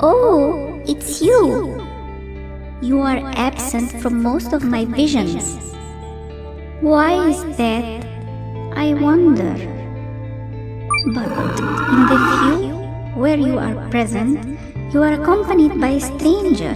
Oh, it's you! You are absent from most of my visions. Why is that? I wonder. But in the few where you are present, you are accompanied by a stranger.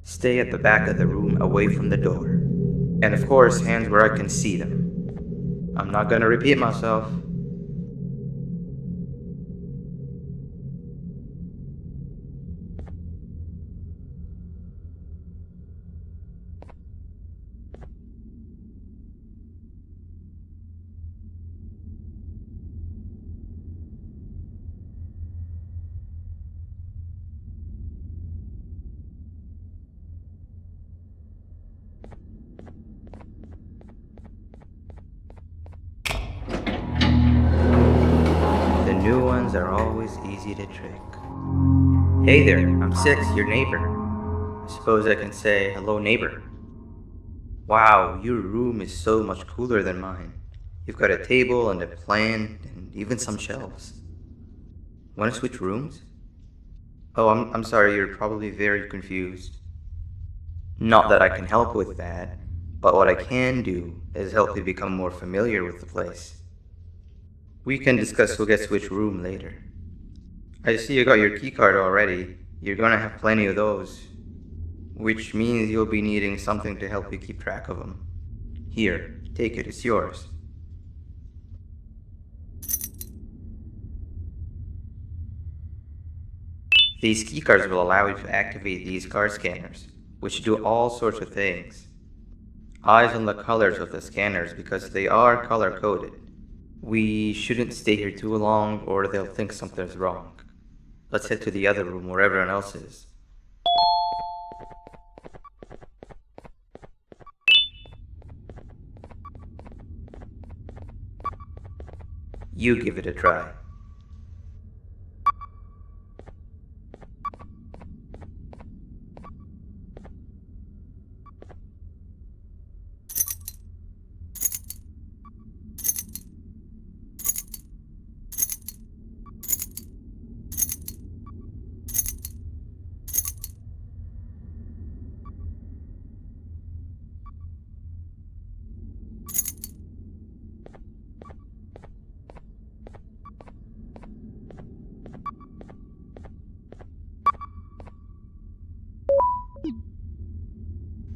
Stay at the back of the room away from the door. And of course, hands where I can see them. I'm not gonna repeat myself. The new ones are always easy to trick. Hey there, I'm Six, your neighbor. I suppose I can say hello, neighbor. Wow, your room is so much cooler than mine. You've got a table and a plant and even some shelves. Want to switch rooms? Oh, I'm sorry, you're probably very confused. Not that I can help with that, but what I can do is help you become more familiar with the place. We can discuss who gets which room later. I see you got your keycard already. You're gonna have plenty of those. which means you'll be needing something to help you keep track of them. Here, take it, it's yours. These keycards will allow you to activate these card scanners, which do all sorts of things. Eyes on the colors of the scanners because they are color-coded. We shouldn't stay here too long or they'll think something's wrong. Let's head to the other room where everyone else is. You give it a try.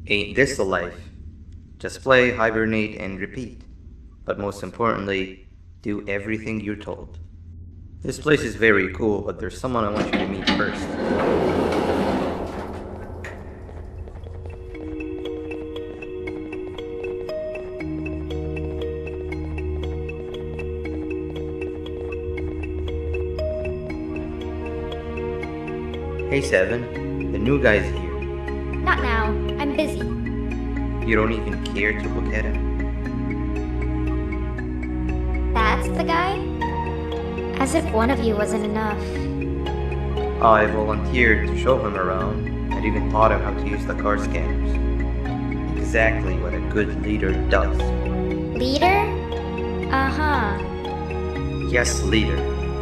Ain't this the life? Just play, hibernate, and repeat. But most importantly, do everything you're told. This place is very cool, but there's someone I want you to meet first. Hey Seven, the new guy's here. Not now. I'm busy. You don't even care to look at him. That's the guy? As if one of you wasn't enough. I volunteered to show him around and even taught him how to use the card scanners. Exactly what a good leader does. Leader? Uh-huh. Yes, leader.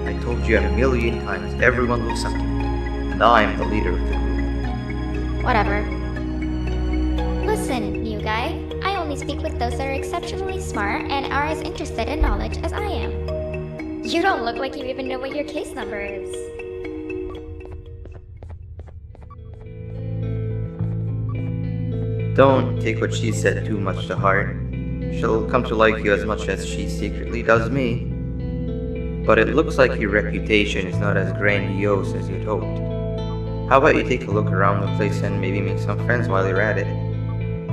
I told you a million times everyone looks up to me. And I'm the leader of the group. Whatever. Listen, new guy. I only speak with those that are exceptionally smart and are as interested in knowledge as I am. You don't look like you even know what your case number is. Don't take what she said too much to heart. She'll come to like you as much as she secretly does me. But it looks like your reputation is not as grandiose as you'd hoped. How about you take a look around the place and maybe make some friends while you're at it?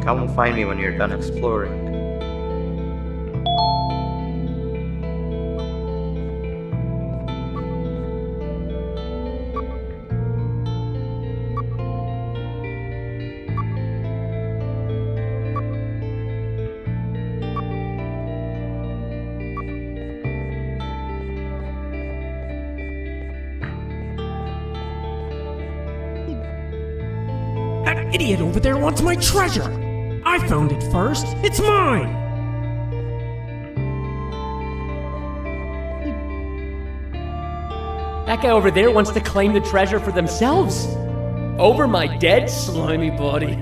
Come find me when you're done exploring. That idiot over there wants my treasure! I found it first! It's mine! That guy over there wants to claim the treasure for themselves. Over my dead slimy body.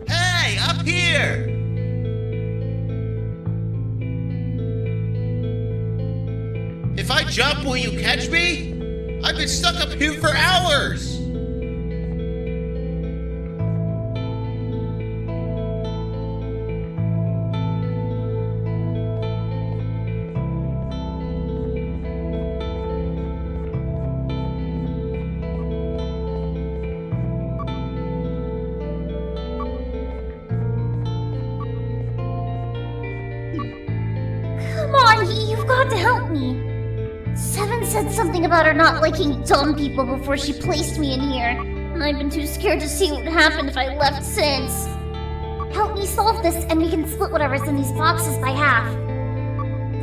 Hey, up here! If I jump, will you catch me? I've been stuck up here for hours! Come on, you've got to help me. Seven said something about her not liking dumb people before she placed me in here, and I've been too scared to see what would happen if I left since. Help me solve this, and we can split whatever's in these boxes by half.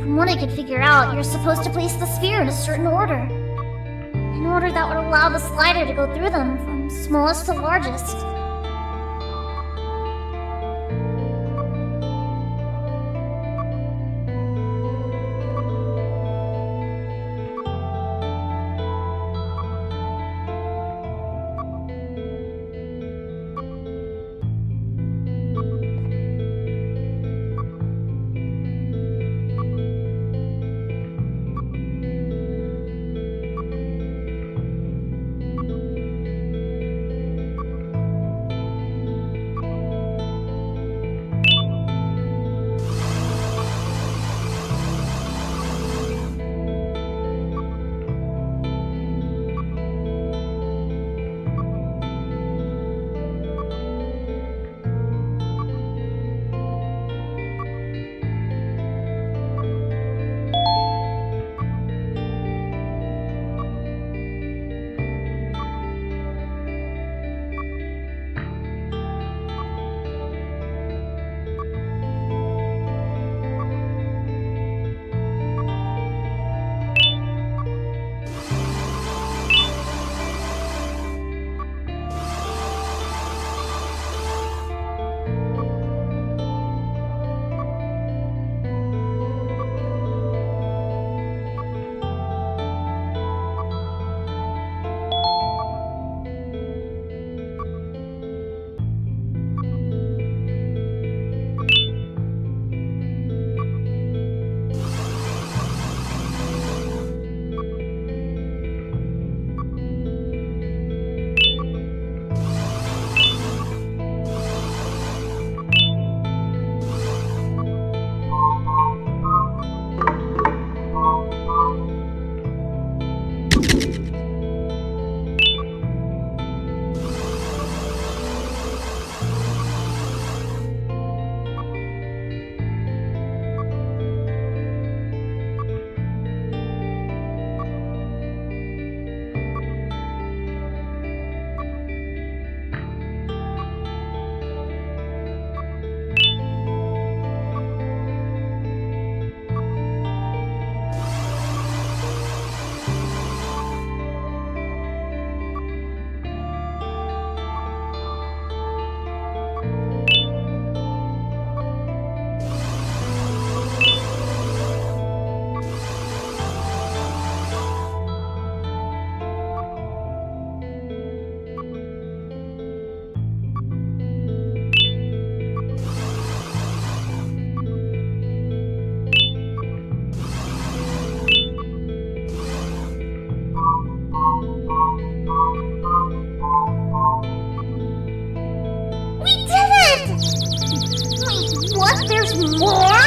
From what I could figure out, you're supposed to place the sphere in a certain order. An order that would allow the slider to go through them, from smallest to largest. What? There's more?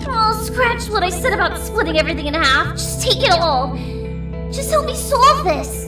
Oh, scratch what I said about splitting everything in half. Just take it all. Just help me solve this.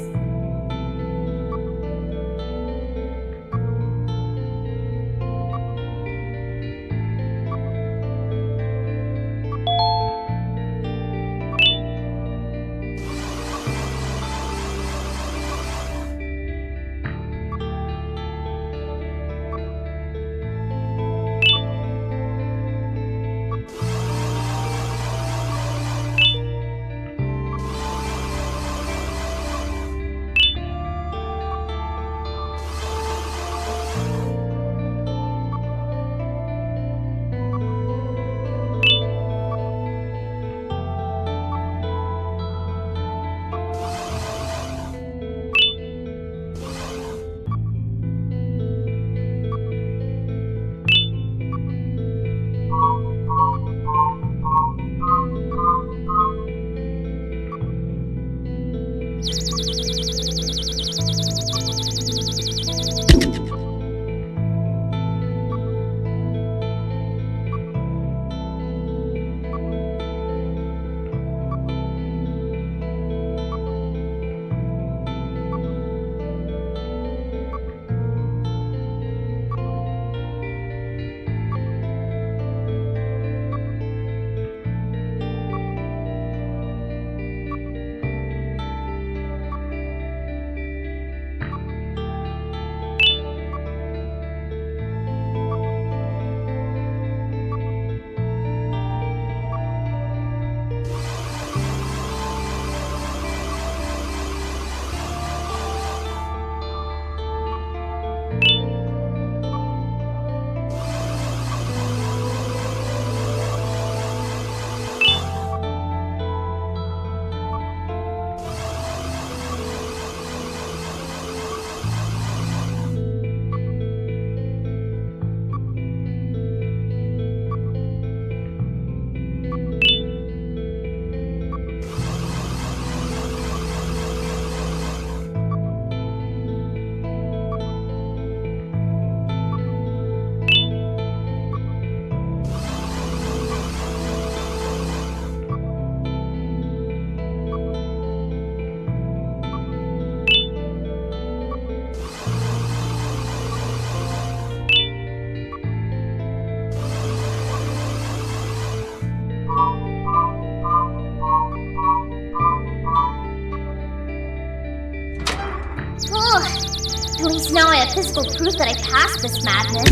At least now I have physical proof that I passed this madness.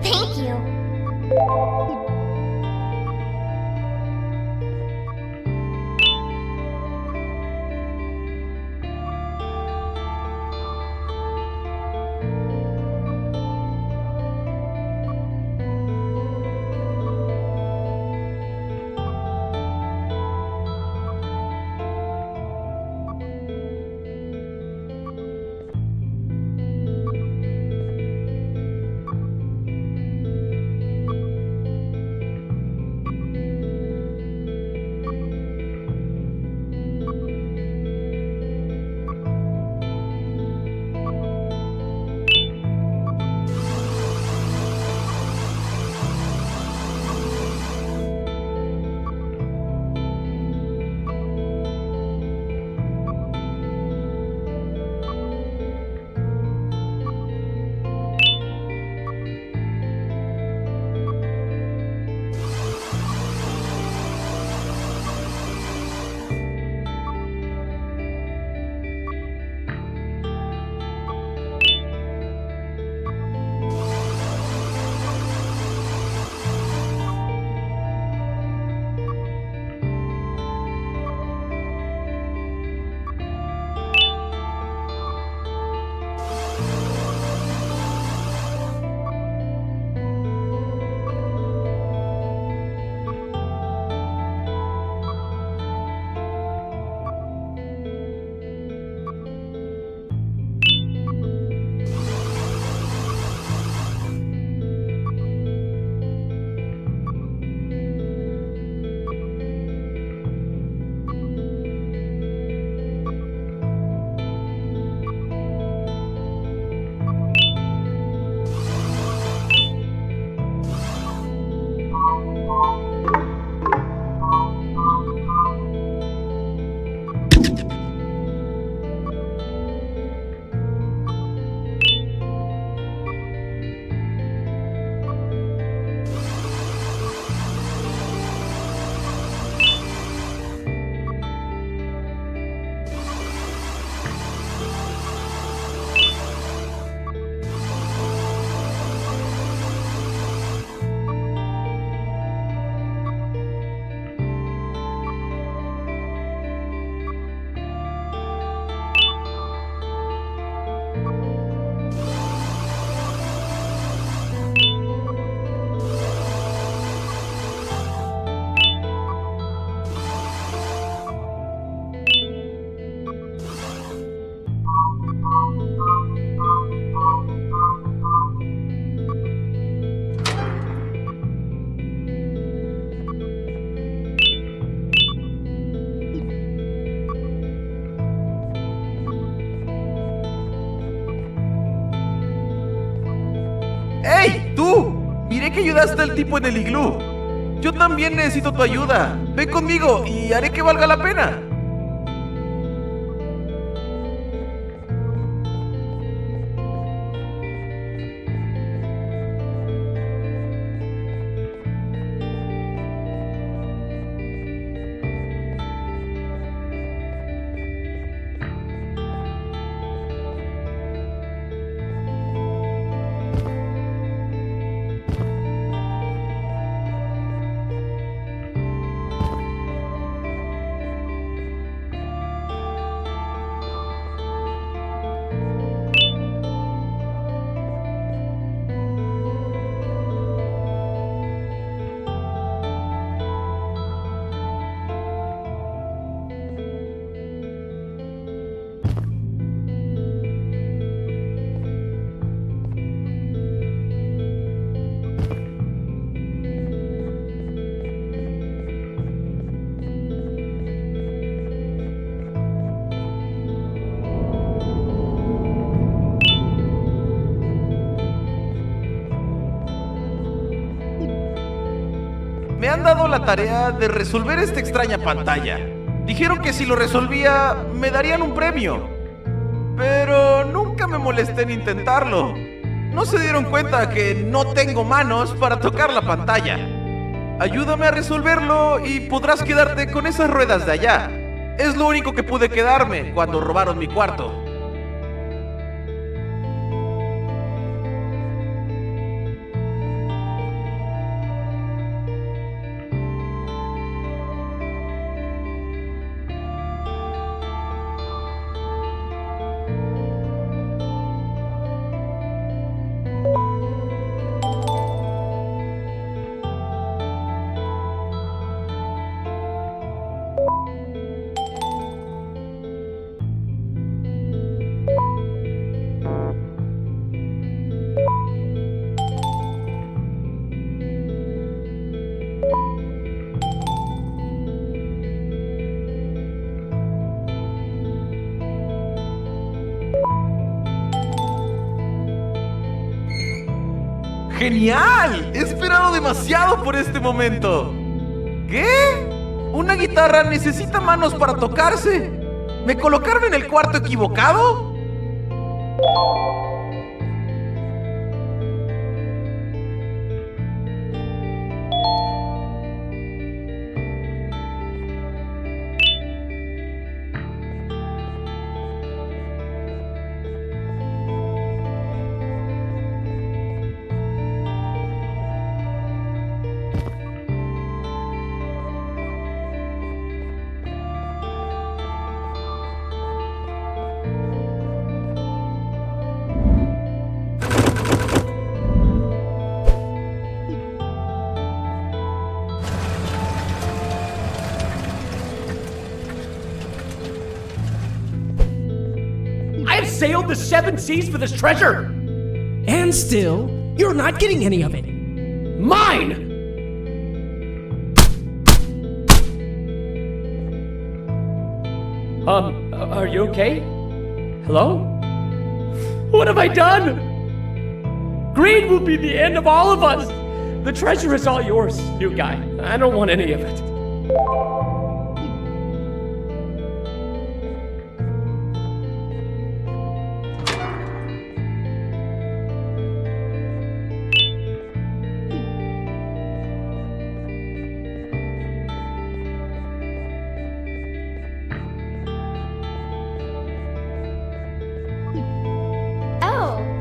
Thank you. ¡Ey, tú! Miré que ayudaste al tipo en el iglú. Yo también necesito tu ayuda. Ven conmigo y haré que valga la pena. Me han dado la tarea de resolver esta extraña pantalla. Dijeron que si lo resolvía, me darían un premio. Pero nunca me molesté en intentarlo. No se dieron cuenta que no tengo manos para tocar la pantalla. Ayúdame a resolverlo y podrás quedarte con esas ruedas de allá. Es lo único que pude quedarme cuando robaron mi cuarto. ¡Genial! He esperado demasiado por este momento. ¿Qué? ¿Una guitarra necesita manos para tocarse? ¿Me colocaron en el cuarto equivocado? I have sailed the 7 seas for this treasure! And still, you're not getting any of it. Mine! Are you okay? Hello? What have I done? Greed will be the end of all of us! The treasure is all yours, new guy. I don't want any of it.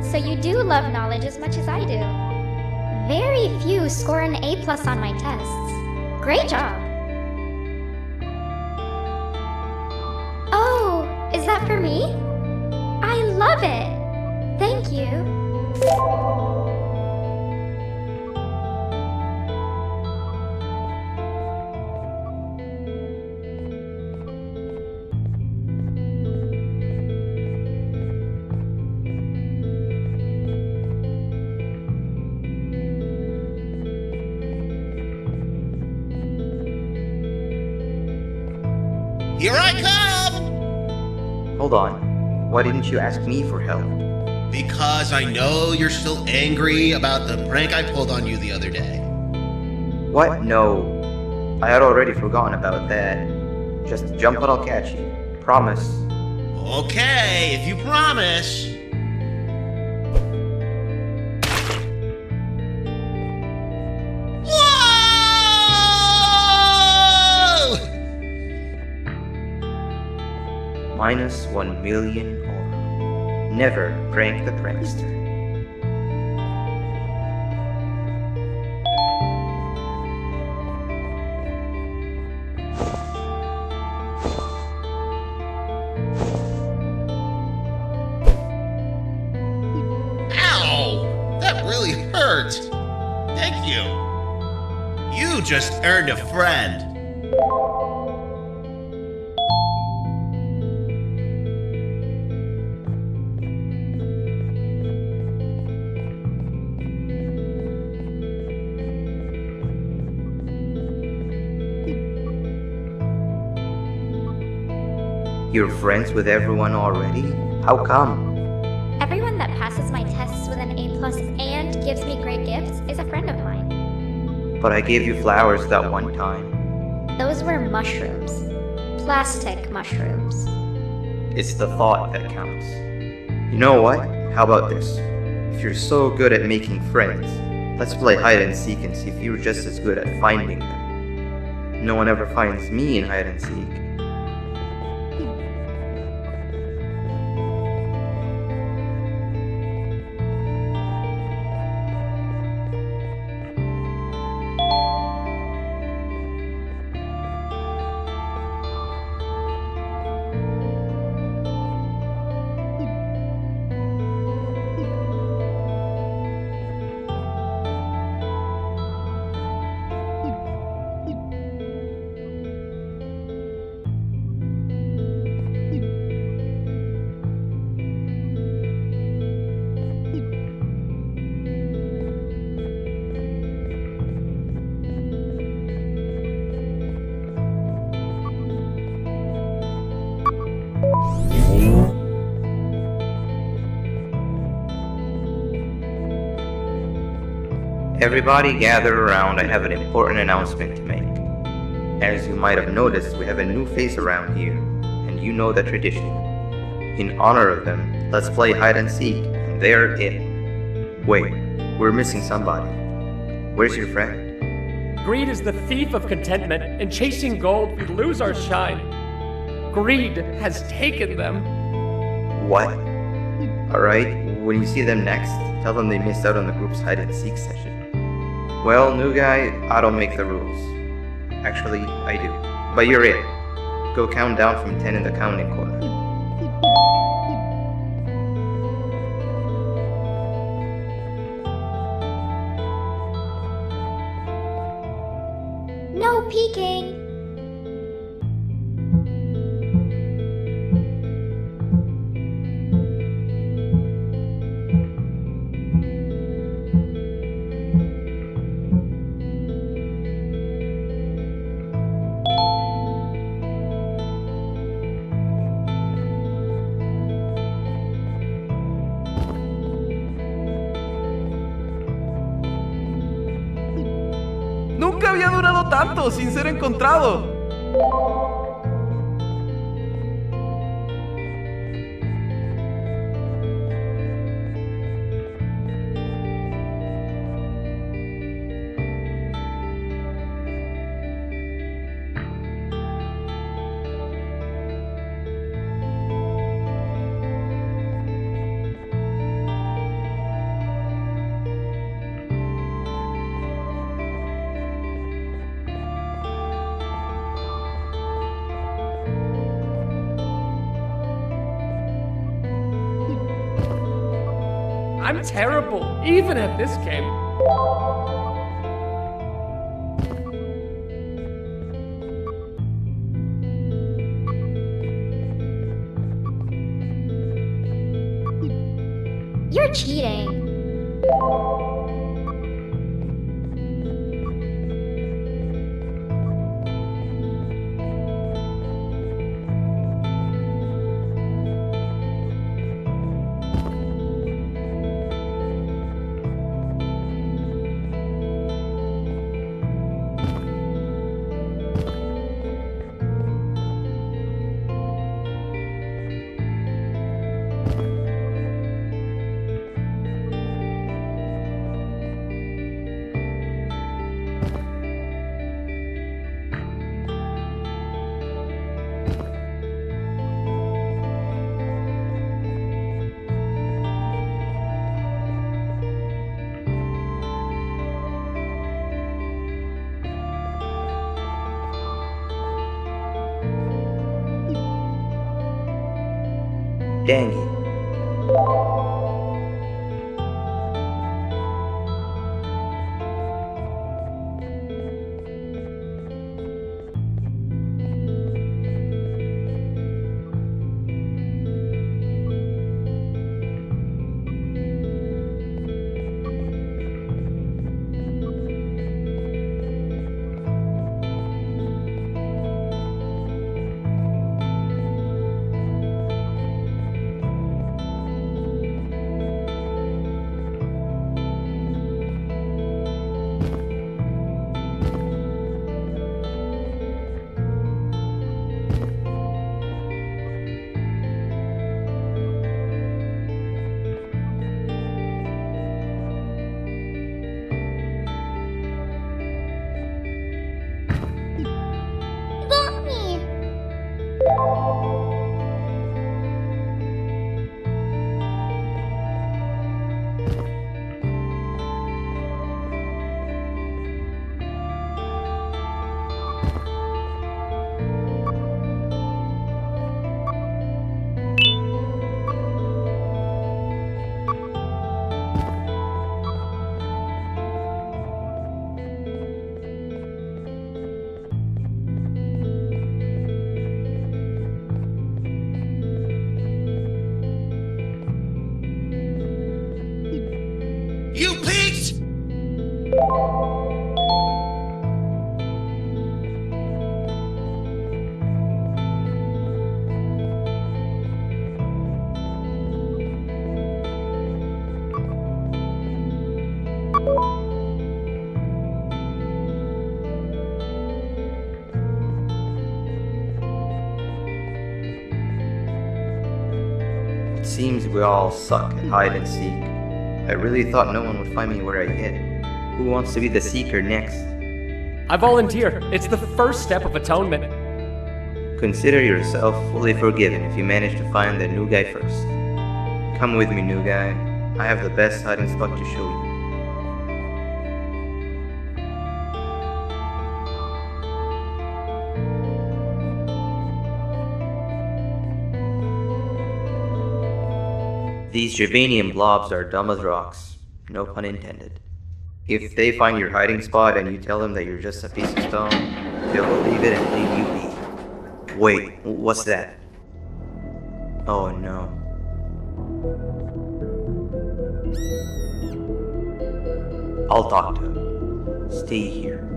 So you do love knowledge as much as I do. Very few score an A+ on my tests. Great job. Oh, is that for me? I love it. Thank you. Here I come! Hold on. Why didn't you ask me for help? Because I know you're still angry about the prank I pulled on you the other day. What? No. I had already forgotten about that. Just jump and I'll catch you. Promise. Okay, if you promise. Whoa! Minus 1 million ore. Never prank the prankster. Ow! That really hurt. Thank you. You just earned a friend. You're friends with everyone already? How come? Everyone that passes my tests with an A+ and gives me great gifts is a friend of mine. But I gave you flowers that one time. Those were mushrooms. Plastic mushrooms. It's the thought that counts. You know what? How about this? If you're so good at making friends, let's play hide and seek and see if you're just as good at finding them. No one ever finds me in hide and seek. Everybody gather around, I have an important announcement to make. As you might have noticed, we have a new face around here, and you know the tradition. In honor of them, let's play hide and seek, and they're it. Wait, we're missing somebody. Where's your friend? Greed is the thief of contentment, and chasing gold, we lose our shine. Greed has taken them. What? Alright, when you see them next, tell them they missed out on the group's hide and seek session. Well, new guy, I don't make the rules. Actually, I do. But you're it. Go count down from 10 in the counting corner. No peeking! Nunca había durado tanto sin ser encontrado. I'm terrible, even at this game. You're cheating. Dang it. Got me! You pigs! It seems we all suck at hide and seek. I really thought no one would find me where I hid. Who wants to be the seeker next? I volunteer. It's the first step of atonement. Consider yourself fully forgiven if you manage to find the new guy first. Come with me, new guy. I have the best hiding spot to show you. These Gervanium blobs are dumb as rocks. No pun intended. If they find your hiding spot and you tell them that you're just a piece of stone, they'll believe it and leave you be. Wait, what's that? Oh no. I'll talk to him. Stay here.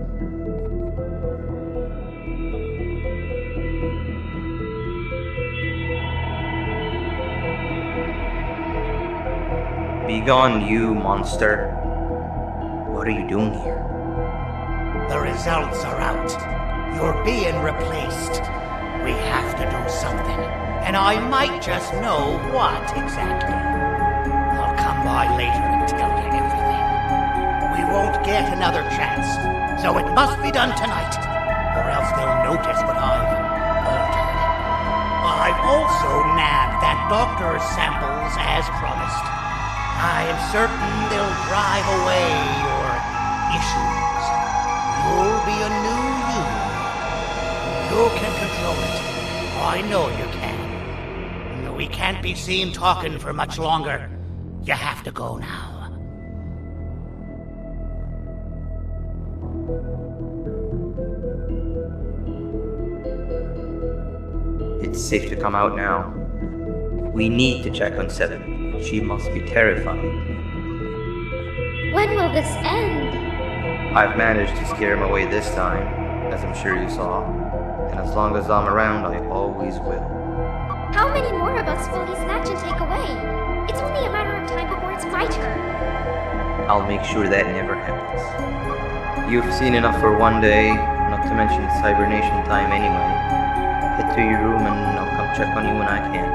Begone, you monster. What are you doing here? The results are out. You're being replaced. We have to do something, and I might just know what exactly. I'll come by later and tell you everything. We won't get another chance, so it must be done tonight, or else they'll notice what I've altered. I've also nabbed that doctor's samples as promised. I am certain they'll drive away your issues. You'll be a new you. You can control it. I know you can. We can't be seen talking for much longer. You have to go now. It's safe to come out now. We need to check on Seven. She must be terrified. When will this end? I've managed to scare him away this time, as I'm sure you saw. And as long as I'm around, I always will. How many more of us will he snatch and take away? It's only a matter of time before it's my turn. I'll make sure that never happens. You've seen enough for one day, not to mention it's hibernation time anyway. Head to your room and I'll come check on you when I can.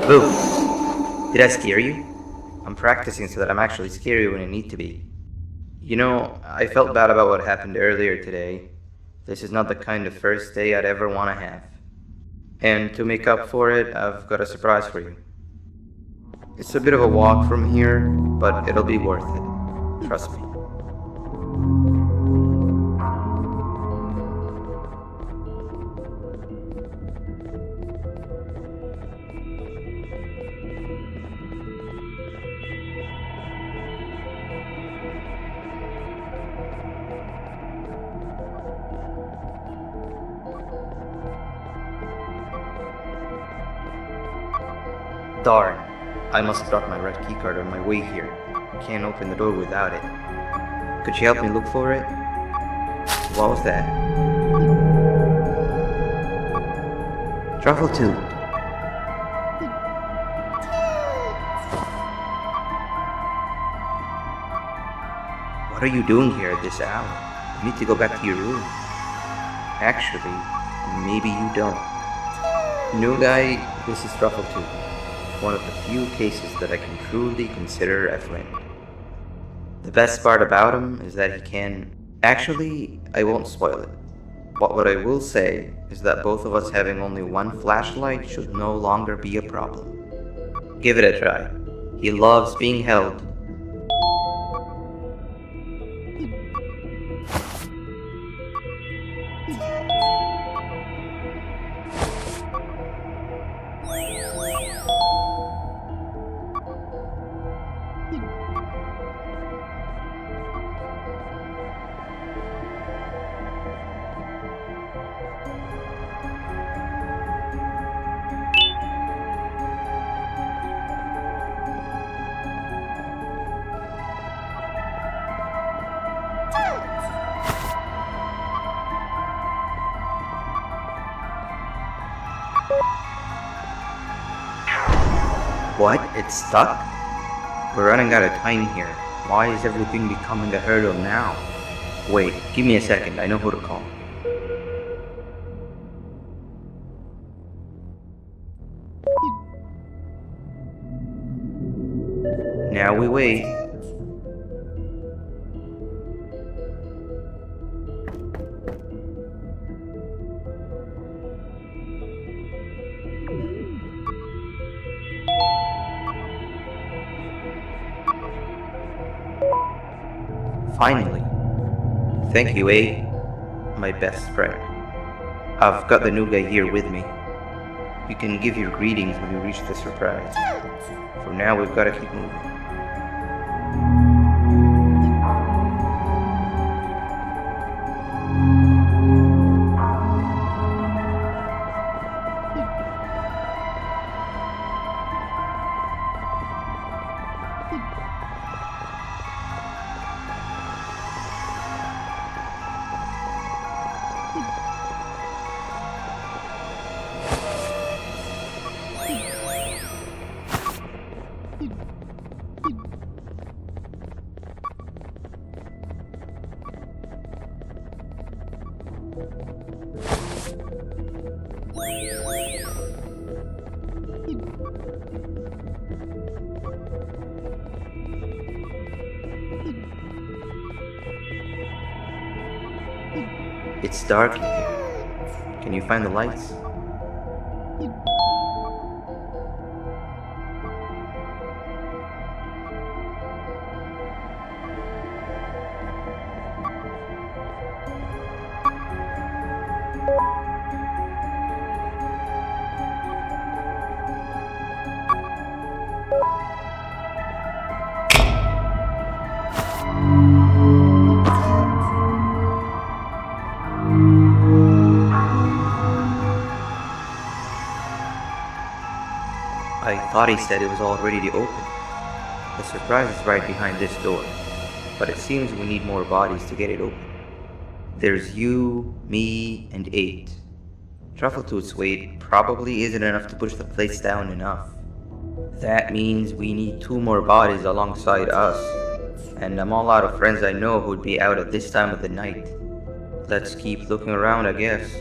Boo! Did I scare you? I'm practicing so that I'm actually scary when I need to be. You know, I felt bad about what happened earlier today. This is not the kind of first day I'd ever want to have. And to make up for it, I've got a surprise for you. It's a bit of a walk from here, but it'll be worth it. Trust me. Darn, I must have dropped my red keycard on my way here. Can't open the door without it. Could you help me look for it? What was that? Truffle Tooth. What are you doing here at this hour? You need to go back to your room. Actually, maybe you don't. New guy, this is Truffle Tooth. One of the few cases that I can truly consider a friend. The best part about him is that he can... Actually, I won't spoil it. But what I will say is that both of us having only one flashlight should no longer be a problem. Give it a try. He loves being held. What? It's stuck? We're running out of time here. Why is everything becoming a hurdle now? Wait, give me a second. I know who to call. Now we wait. Finally. Thank you, A. My best friend. I've got the new guy here with me. You can give your greetings when you reach the surprise. For now, we've got to keep moving. It's dark in here. Can you find the lights? I thought he said it was all ready to open. The surprise is right behind this door, but it seems we need more bodies to get it open. There's you, me, and 8. Truffletooth's weight probably isn't enough to push the place down enough. That means we need 2 more bodies alongside us, and I'm all out of friends I know who'd be out at this time of the night. Let's keep looking around, I guess.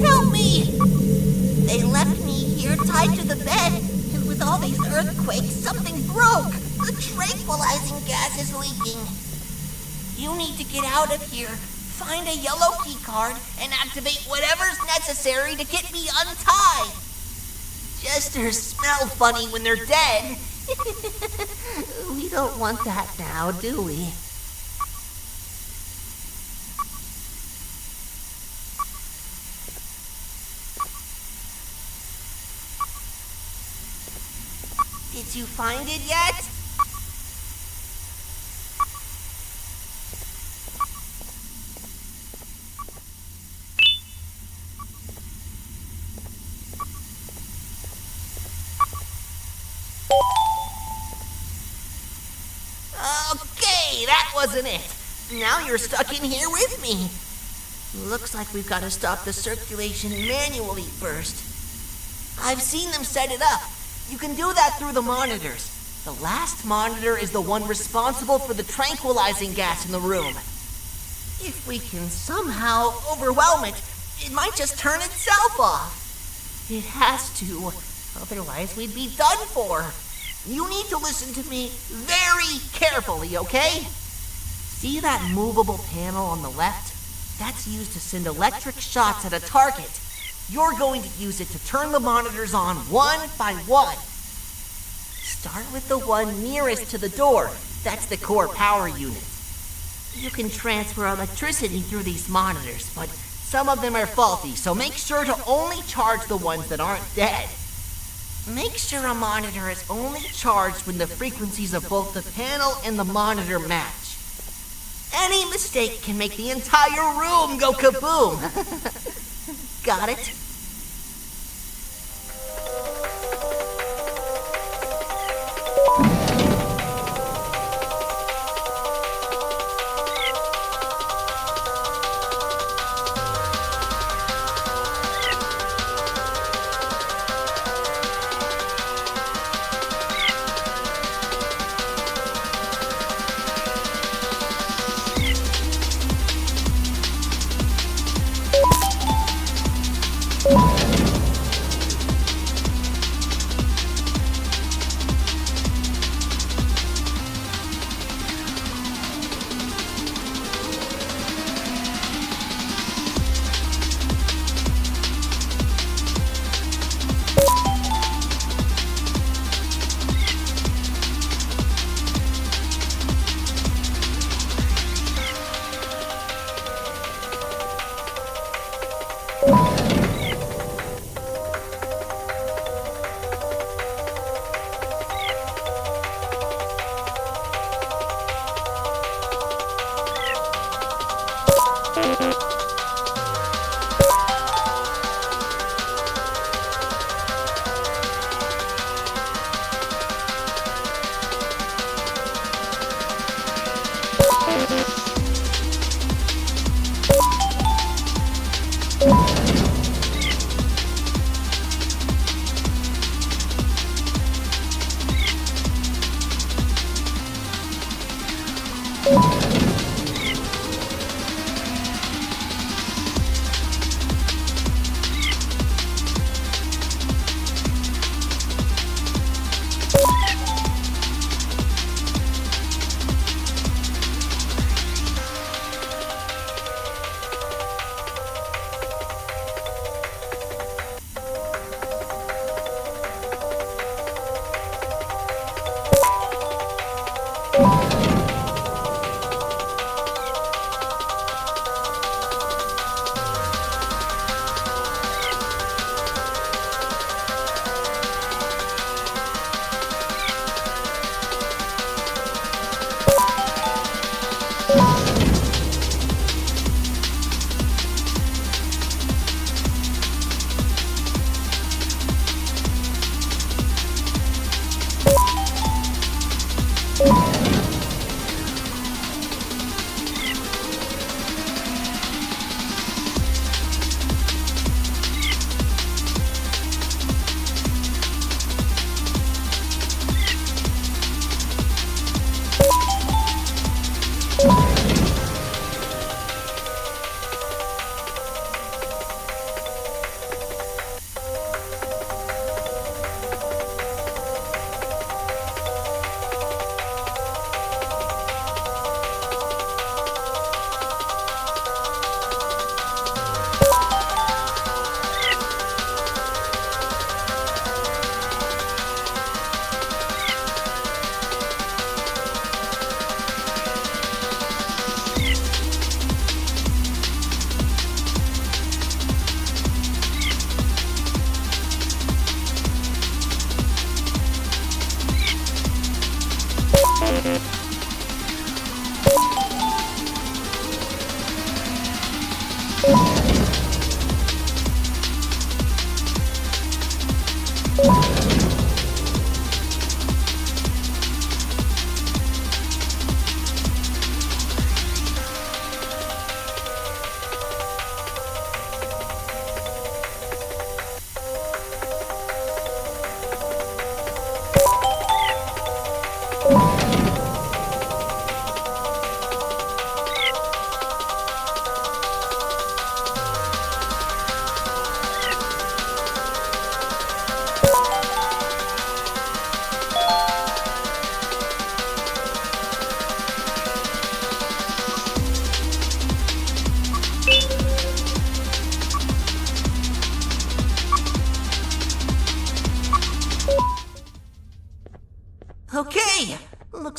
Help me! They left me here tied to the bed, and with all these earthquakes, something broke. The tranquilizing gas is leaking. You need to get out of here. Find a yellow key card and activate whatever's necessary to get me untied. Jesters smell funny when they're dead. We don't want that now, do we? Did you find it yet? Okay, that wasn't it. Now you're stuck in here with me. Looks like we've got to stop the circulation manually first. I've seen them set it up. You can do that through the monitors. The last monitor is the one responsible for the tranquilizing gas in the room. If we can somehow overwhelm it, it might just turn itself off. It has to, otherwise we'd be done for. You need to listen to me very carefully, okay? See that movable panel on the left? That's used to send electric shots at a target. You're going to use it to turn the monitors on one by one. Start with the one nearest to the door. That's the core power unit. You can transfer electricity through these monitors, but some of them are faulty, so make sure to only charge the ones that aren't dead. Make sure a monitor is only charged when the frequencies of both the panel and the monitor match. Any mistake can make the entire room go kaboom. Got it?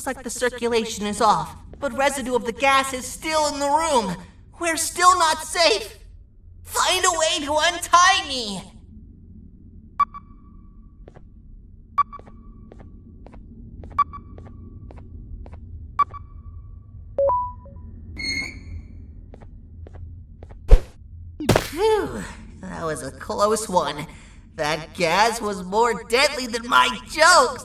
Looks like the circulation is off, but residue of the gas is still in the room. We're still not safe. Find a way to untie me. Phew, that was a close one. That gas was more deadly than my jokes.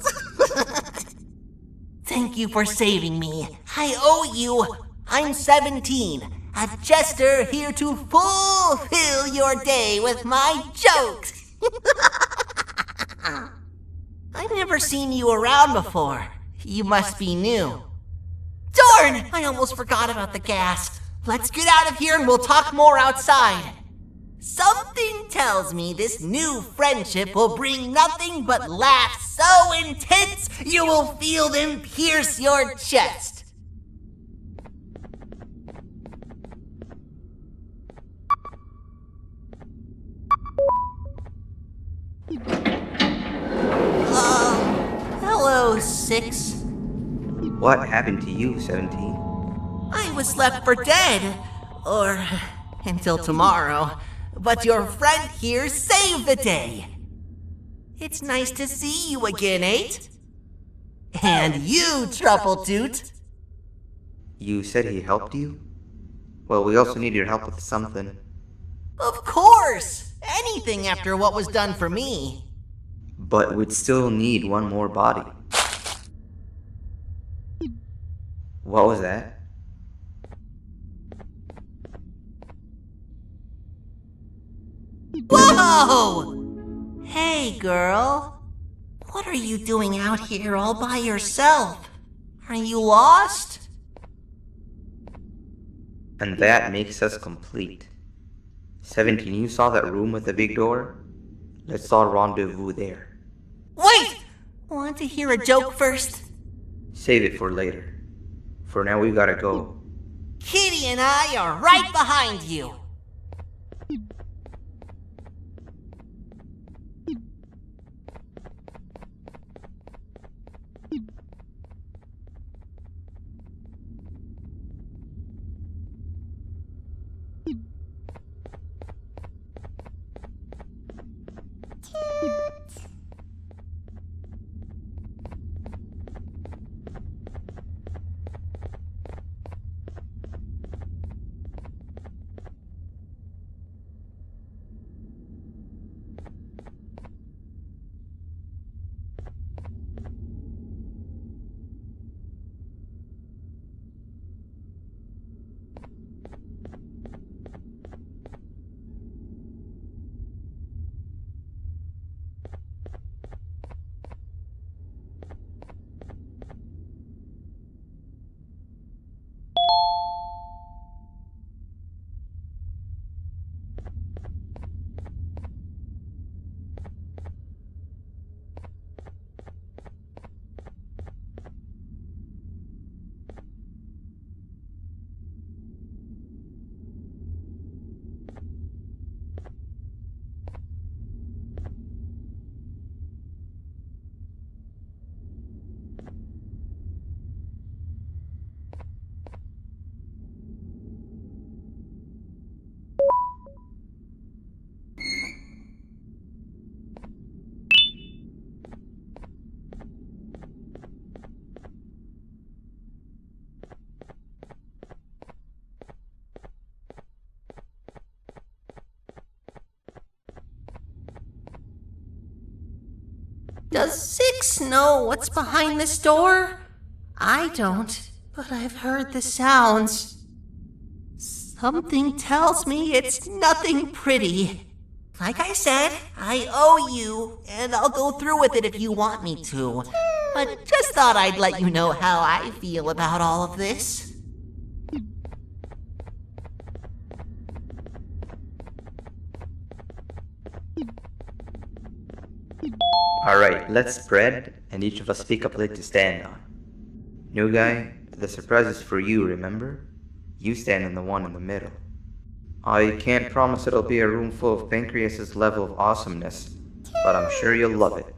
Thank you for saving me. I owe you. I'm 17, a jester here to fulfill your day with my jokes. I've never seen you around before. You must be new. Darn! I almost forgot about the gas. Let's get out of here and we'll talk more outside. Something tells me this new friendship will bring nothing but laughs so intense you will feel them pierce your chest. Hello, 6. What happened to you, 17? I was left for dead. Or until tomorrow. But your friend here saved the day. It's nice to see you again, 8. And you, Truffletoot. You said he helped you? Well, we also need your help with something. Of course! Anything after what was done for me. But we'd still need one more body. What was that? Whoa! Hey, girl. What are you doing out here all by yourself? Are you lost? And that makes us complete. 17, you saw that room with the big door? Let's all rendezvous there. Wait! Want to hear a joke first? Save it for later. For now, we gotta go. Kitty and I are right behind you. Does 6 know what's behind this door? I don't, but I've heard the sounds. Something tells me it's nothing pretty. Like I said, I owe you, and I'll go through with it if you want me to. But just thought I'd let you know how I feel about all of this. Alright, let's spread, and each of us pick up a leg to stand on. New guy, the surprise is for you, remember? You stand on the one in the middle. I can't promise it'll be a room full of Pancreas's level of awesomeness, but I'm sure you'll love it.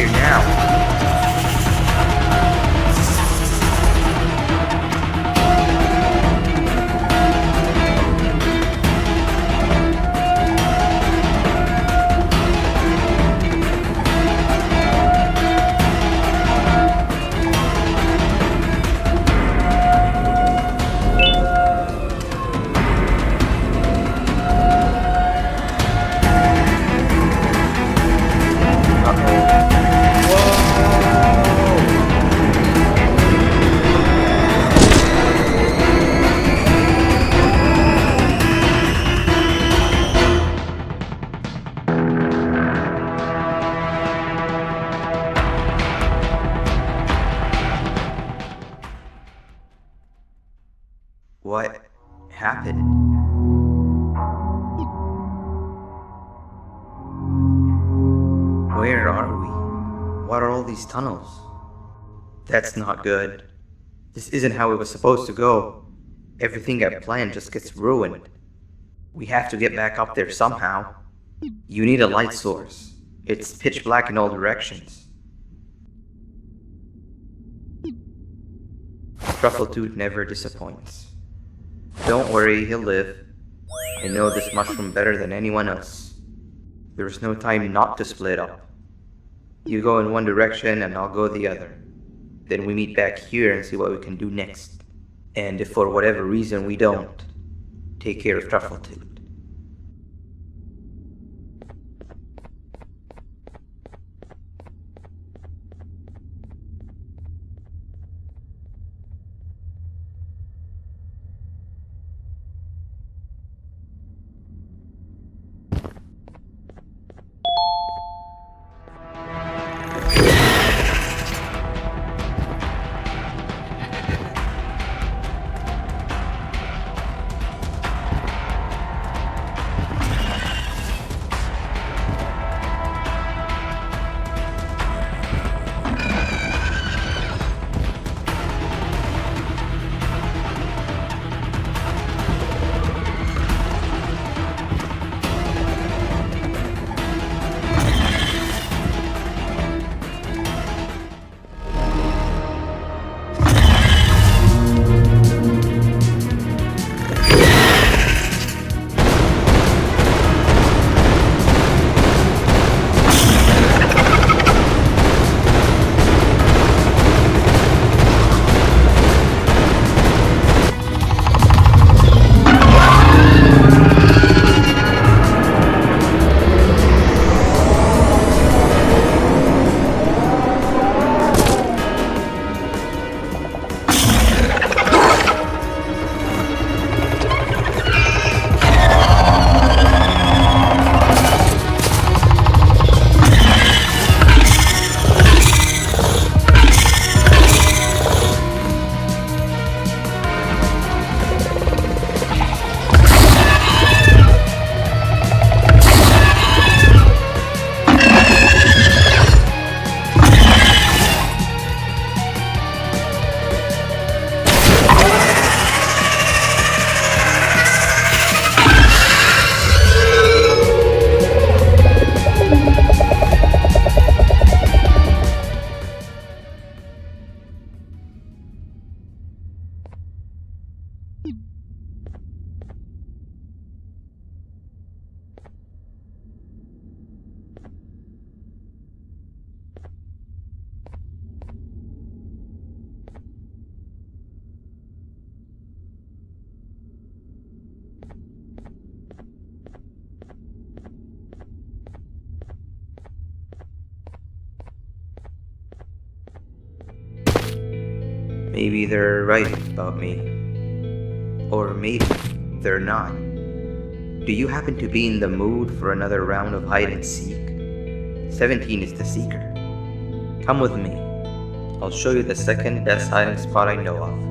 here now. What happened? Where are we? What are all these tunnels? That's not good. This isn't how it was supposed to go. Everything I planned just gets ruined. We have to get back up there somehow. You need a light source. It's pitch black in all directions. Truffletooth never disappoints. Don't worry, he'll live. I know this mushroom better than anyone else. There's no time not to split up. You go in one direction and I'll go the other. Then we meet back here and see what we can do next. And if for whatever reason we don't, take care of Truffletooth. Maybe they're right about me. Or maybe they're not. Do you happen to be in the mood for another round of hide and seek? 17 is the seeker. Come with me. I'll show you the second best hiding spot I know of.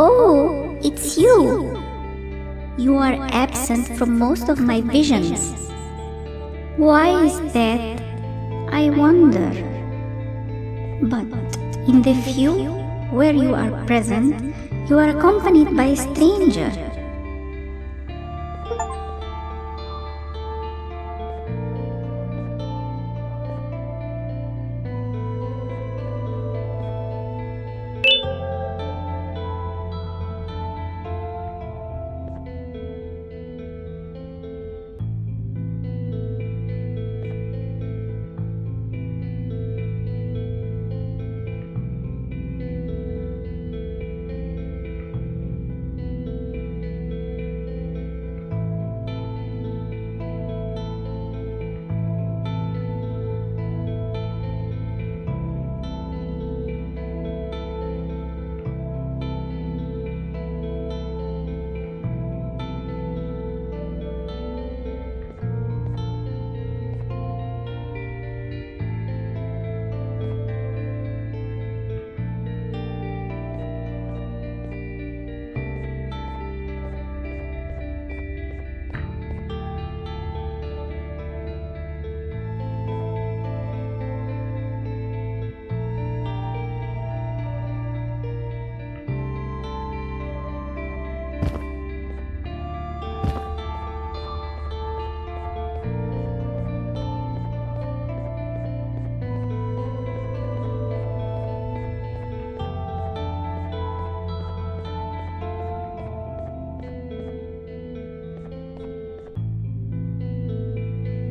Oh, it's you. You are absent from most of my visions. Why is that? I wonder. But in the few where you are present, you are accompanied by a stranger.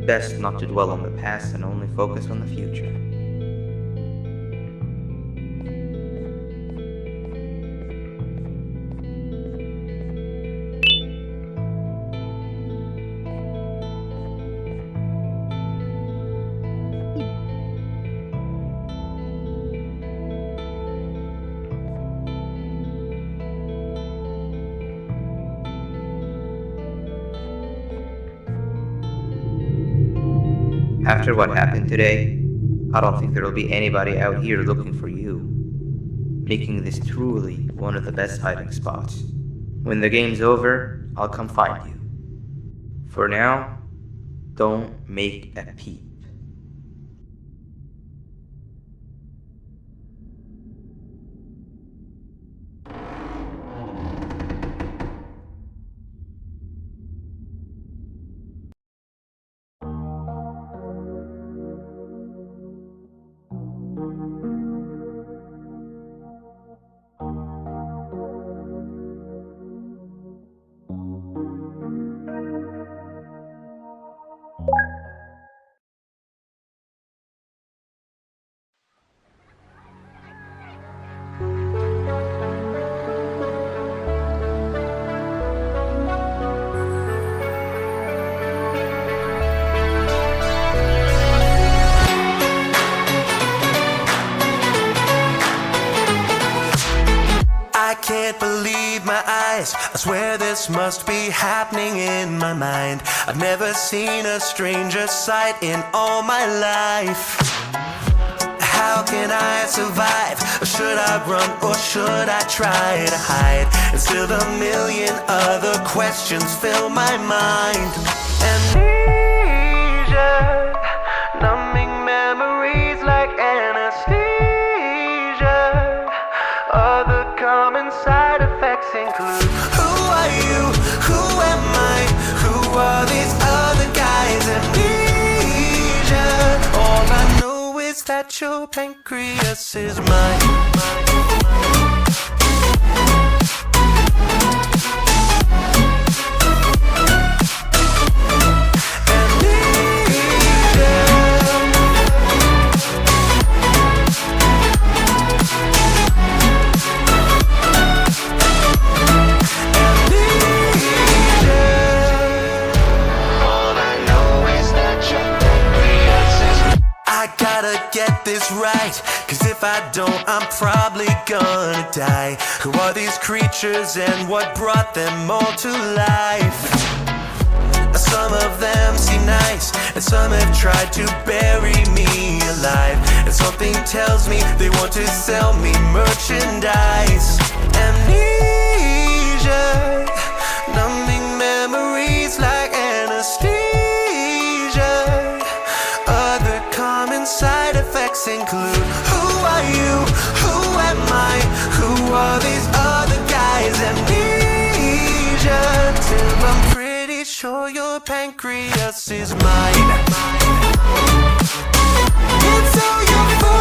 Best not to dwell on the past and only focus on the future. After what happened today, I don't think there will be anybody out here looking for you, making this truly one of the best hiding spots. When the game's over, I'll come find you. For now, don't make a peep. I can't believe my eyes. I swear this must be happening in my mind. I've never seen a stranger sight in all my life. How can I survive? Or should I run or should I try to hide? And still a million other questions fill my mind. Amnesia, numbing memories like anesthesia. Other common side effects include: who are you? Who am I? Who are these other guys? Amnesia. All I know is that your pancreas is mine. Get this right, cause if I don't, I'm probably gonna die. Who are these creatures and what brought them all to life? Some of them seem nice, and some have tried to bury me alive. And something tells me they want to sell me merchandise. Amnesia. are these other guys? Amnesia, till I'm pretty sure your pancreas is mine. It's all your fault,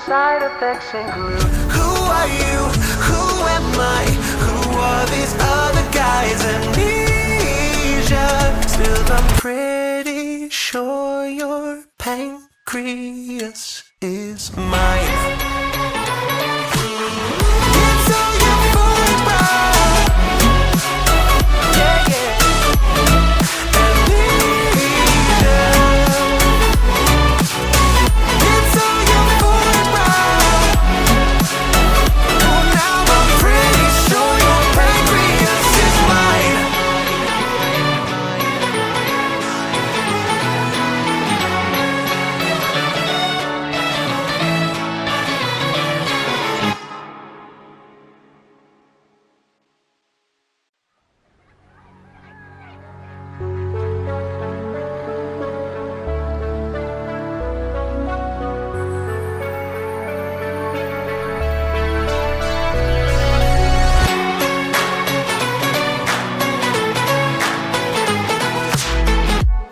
side effects include. Who are you? Who am I? Who are these other guys? Amnesia, still I'm pretty sure your pancreas is mine. It's all your fault, bro. Yeah, yeah.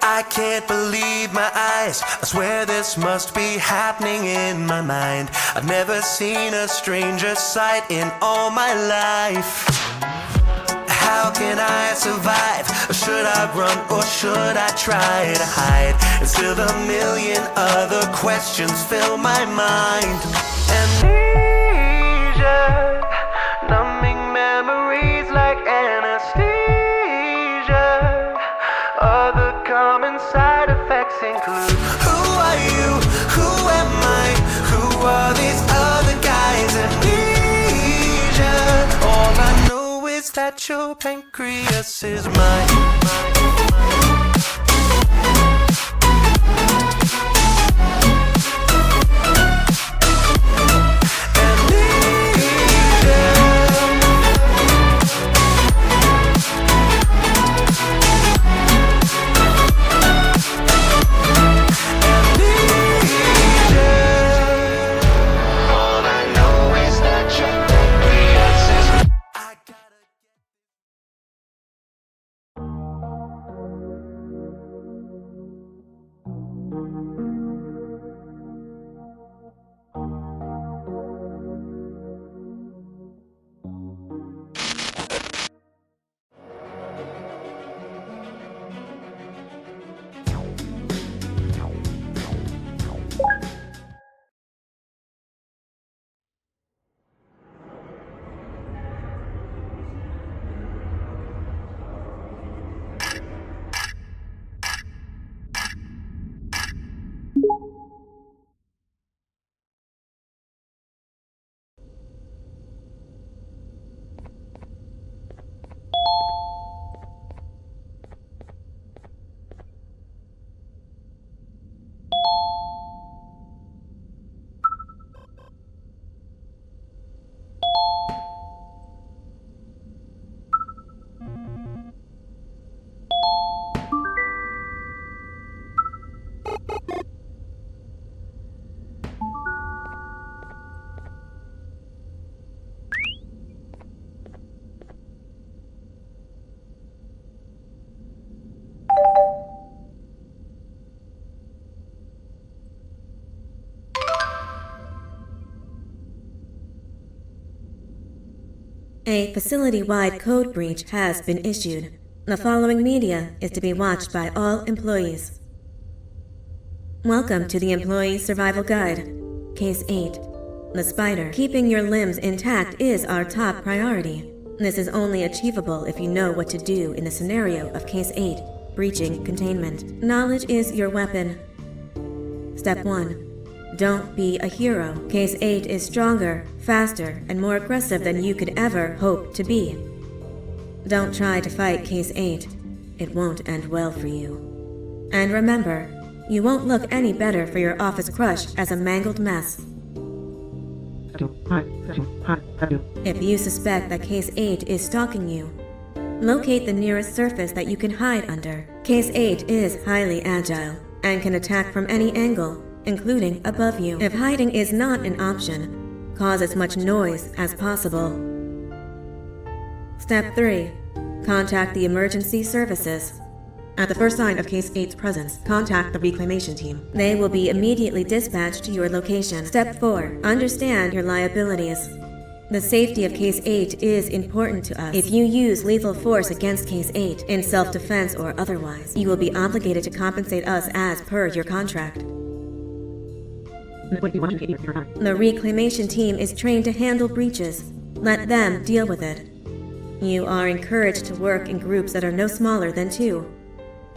I can't believe my eyes. I swear this must be happening in my mind. I've never seen a stranger sight in all my life. How can I survive? Should I run or should I try to hide? And still a million other questions fill my mind. Amnesia, numbing memories like anesthesia. Other common side effects include. Who are you? Who am I? Who are these other guys? Amnesia, all I know is that your pancreas is mine. A facility-wide code breach has been issued. The following media is to be watched by all employees. Welcome to the Employee Survival Guide, Case 8. The spider. Keeping your limbs intact is our top priority. This is only achievable if you know what to do in the scenario of Case 8, breaching containment. Knowledge is your weapon. Step 1. Don't be a hero. Case 8 is stronger, faster, and more aggressive than you could ever hope to be. Don't try to fight Case 8. It won't end well for you. And remember, you won't look any better for your office crush as a mangled mess. If you suspect that Case 8 is stalking you, locate the nearest surface that you can hide under. Case 8 is highly agile and can attack from any angle, including above you. If hiding is not an option, cause as much noise as possible. Step 3. Contact the emergency services. At the first sign of Case 8's presence, contact the reclamation team. They will be immediately dispatched to your location. Step 4. Understand your liabilities. The safety of Case 8 is important to us. If you use lethal force against Case 8, in self-defense or otherwise, you will be obligated to compensate us as per your contract. The reclamation team is trained to handle breaches. Let them deal with it. You are encouraged to work in groups that are no smaller than 2.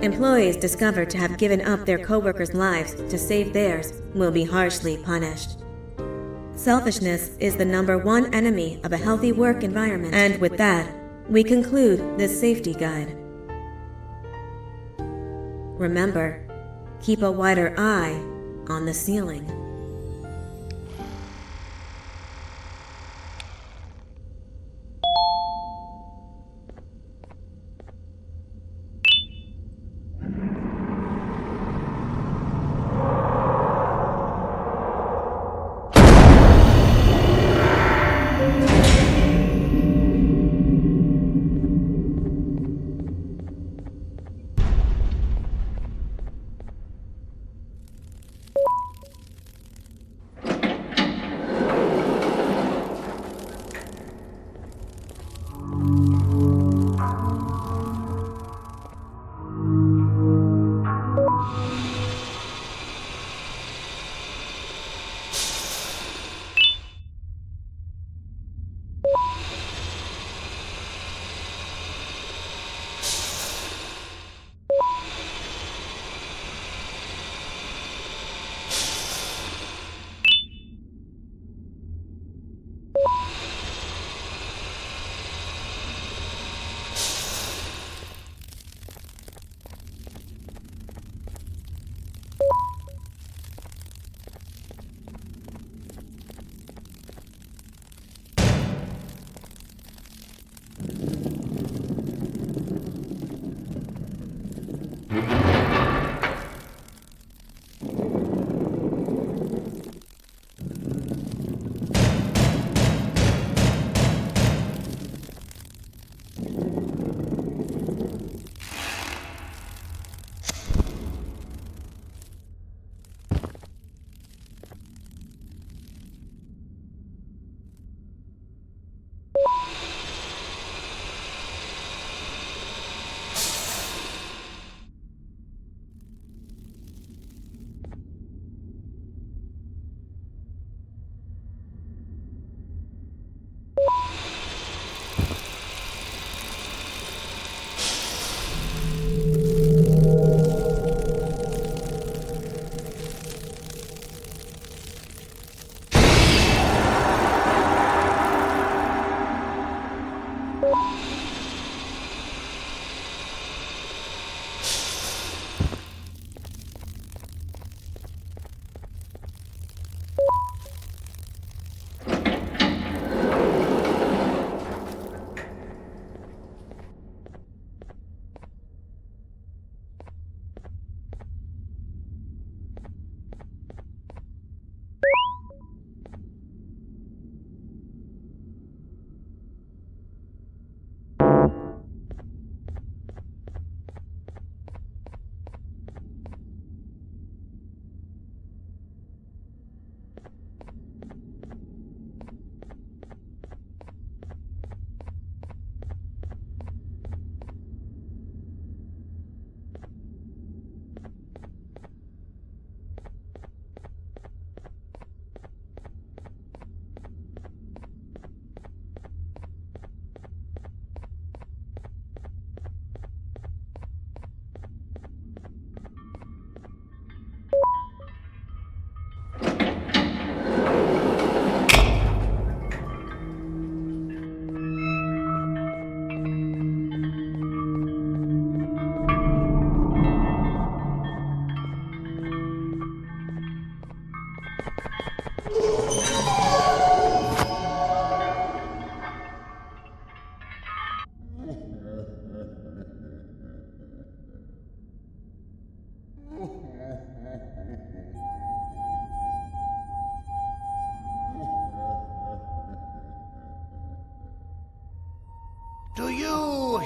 Employees discovered to have given up their co-workers' lives to save theirs will be harshly punished. Selfishness is the #1 enemy of a healthy work environment. And with that, we conclude this safety guide. Remember, keep a wider eye on the ceiling.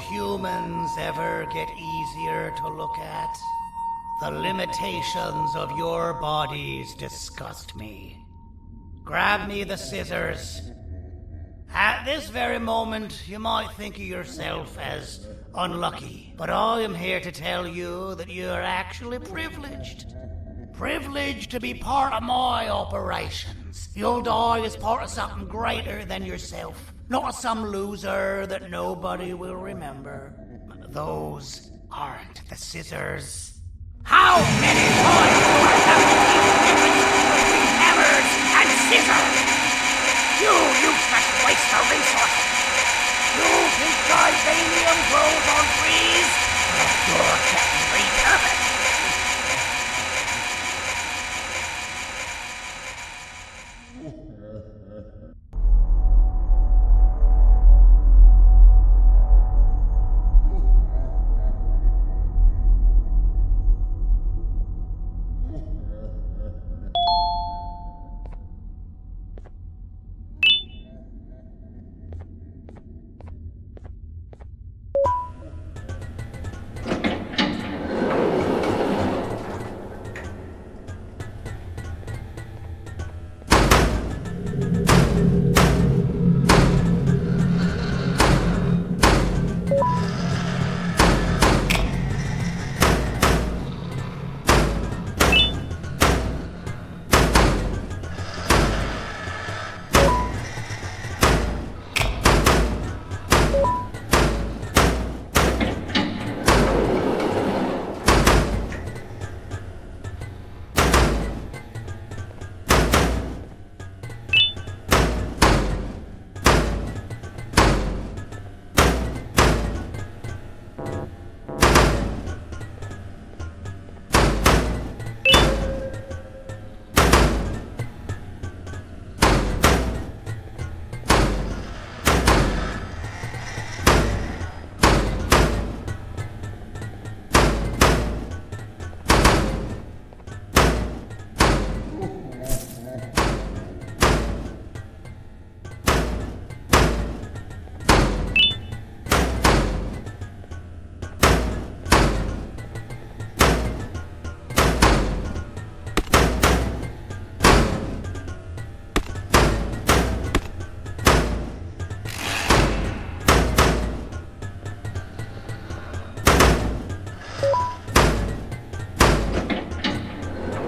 humans ever get easier to look at? The limitations of your bodies disgust me. Grab me the scissors. At this very moment, you might think of yourself as unlucky, but I am here to tell you that you're actually privileged. Privileged to be part of my operations. You'll die as part of something greater than yourself, not as some loser that nobody will remember. Those aren't the scissors. How many times do I have to keep the difference between hammers and scissors? You useless waste of resources! You think titanium grows on trees? You're getting repurposed!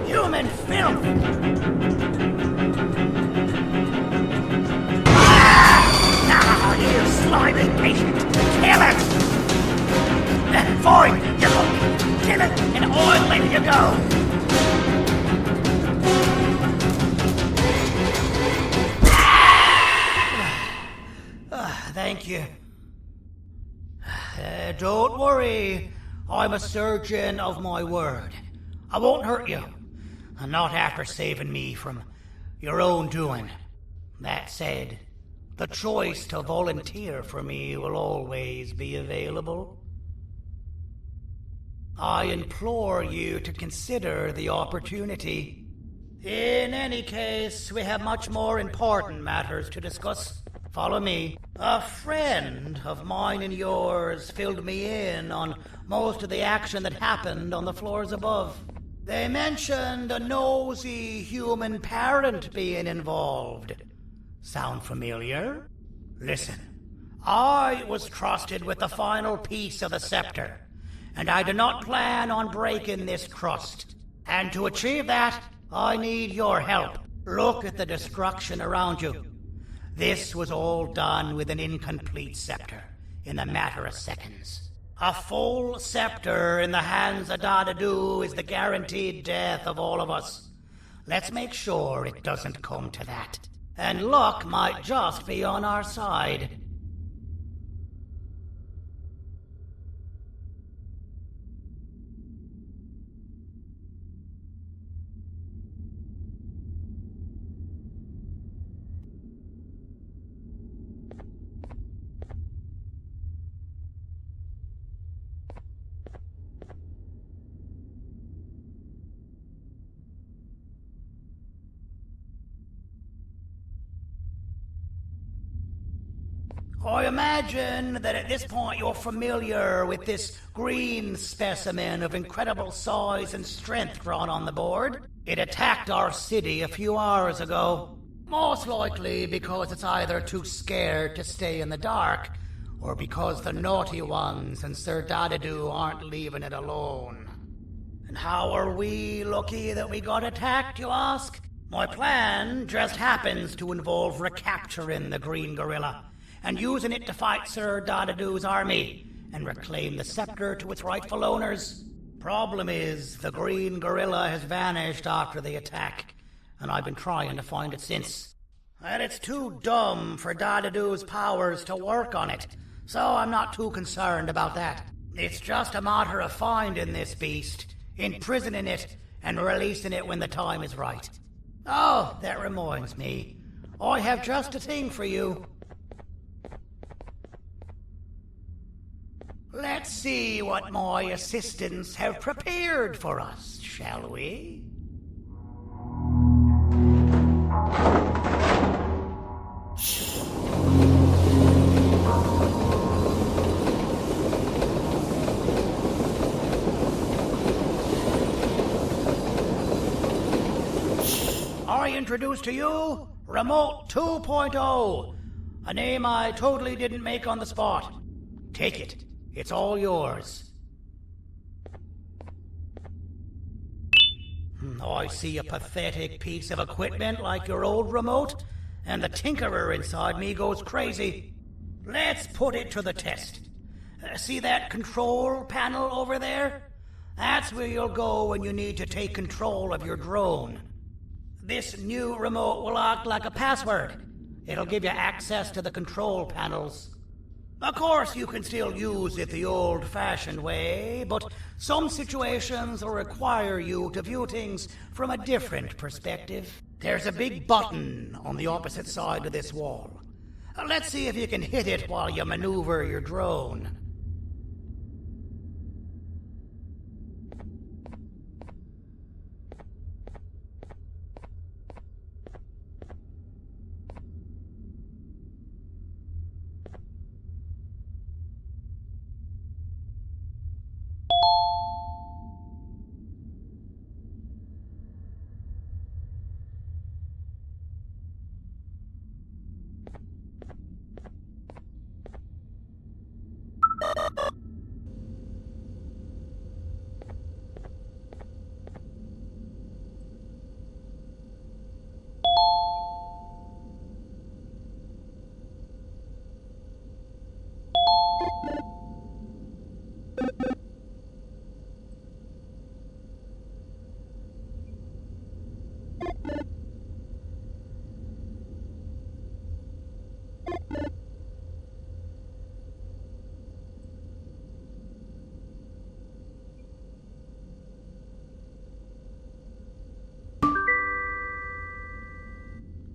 Human filth! Now, you slimy patient! Kill it! Fine, you go! Kill it, and I'll let you go! Thank you. Don't worry. I'm a surgeon of my word. I won't hurt you. Not after saving me from your own doing. That said, the choice to volunteer for me will always be available. I implore you to consider the opportunity. In any case, we have much more important matters to discuss. Follow me. A friend of mine and yours filled me in on most of the action that happened on the floors above. They mentioned a nosy human parent being involved. Sound familiar? Listen, I was trusted with the final piece of the scepter, and I do not plan on breaking this trust. And to achieve that, I need your help. Look at the destruction around you. This was all done with an incomplete scepter in a matter of seconds. A full scepter in the hands of Dadadu is the guaranteed death of all of us. Let's make sure it doesn't come to that. And luck might just be on our side. I imagine that at this point you're familiar with this green specimen of incredible size and strength drawn on the board. It attacked our city a few hours ago. Most likely because it's either too scared to stay in the dark, or because the naughty ones and Sir Dadadoo aren't leaving it alone. And how are we lucky that we got attacked, you ask? My plan just happens to involve recapturing the green gorilla and using it to fight Sir Dadadoo's army and reclaim the scepter to its rightful owners. Problem is, the green gorilla has vanished after the attack, and I've been trying to find it since. And it's too dumb for Dadadoo's powers to work on it, so I'm not too concerned about that. It's just a matter of finding this beast, imprisoning it, and releasing it when the time is right. Oh, that reminds me. I have just a thing for you. Let's see what my assistants have prepared for us, shall we? I introduce to you Remote 2.0, a name I totally didn't make on the spot. Take it. It's all yours. I see a pathetic piece of equipment like your old remote, and the tinkerer inside me goes crazy. Let's put it to the test. See that control panel over there? That's where you'll go when you need to take control of your drone. This new remote will act like a password. It'll give you access to the control panels. Of course, you can still use it the old-fashioned way, but some situations will require you to view things from a different perspective. There's a big button on the opposite side of this wall. Let's see if you can hit it while you maneuver your drone.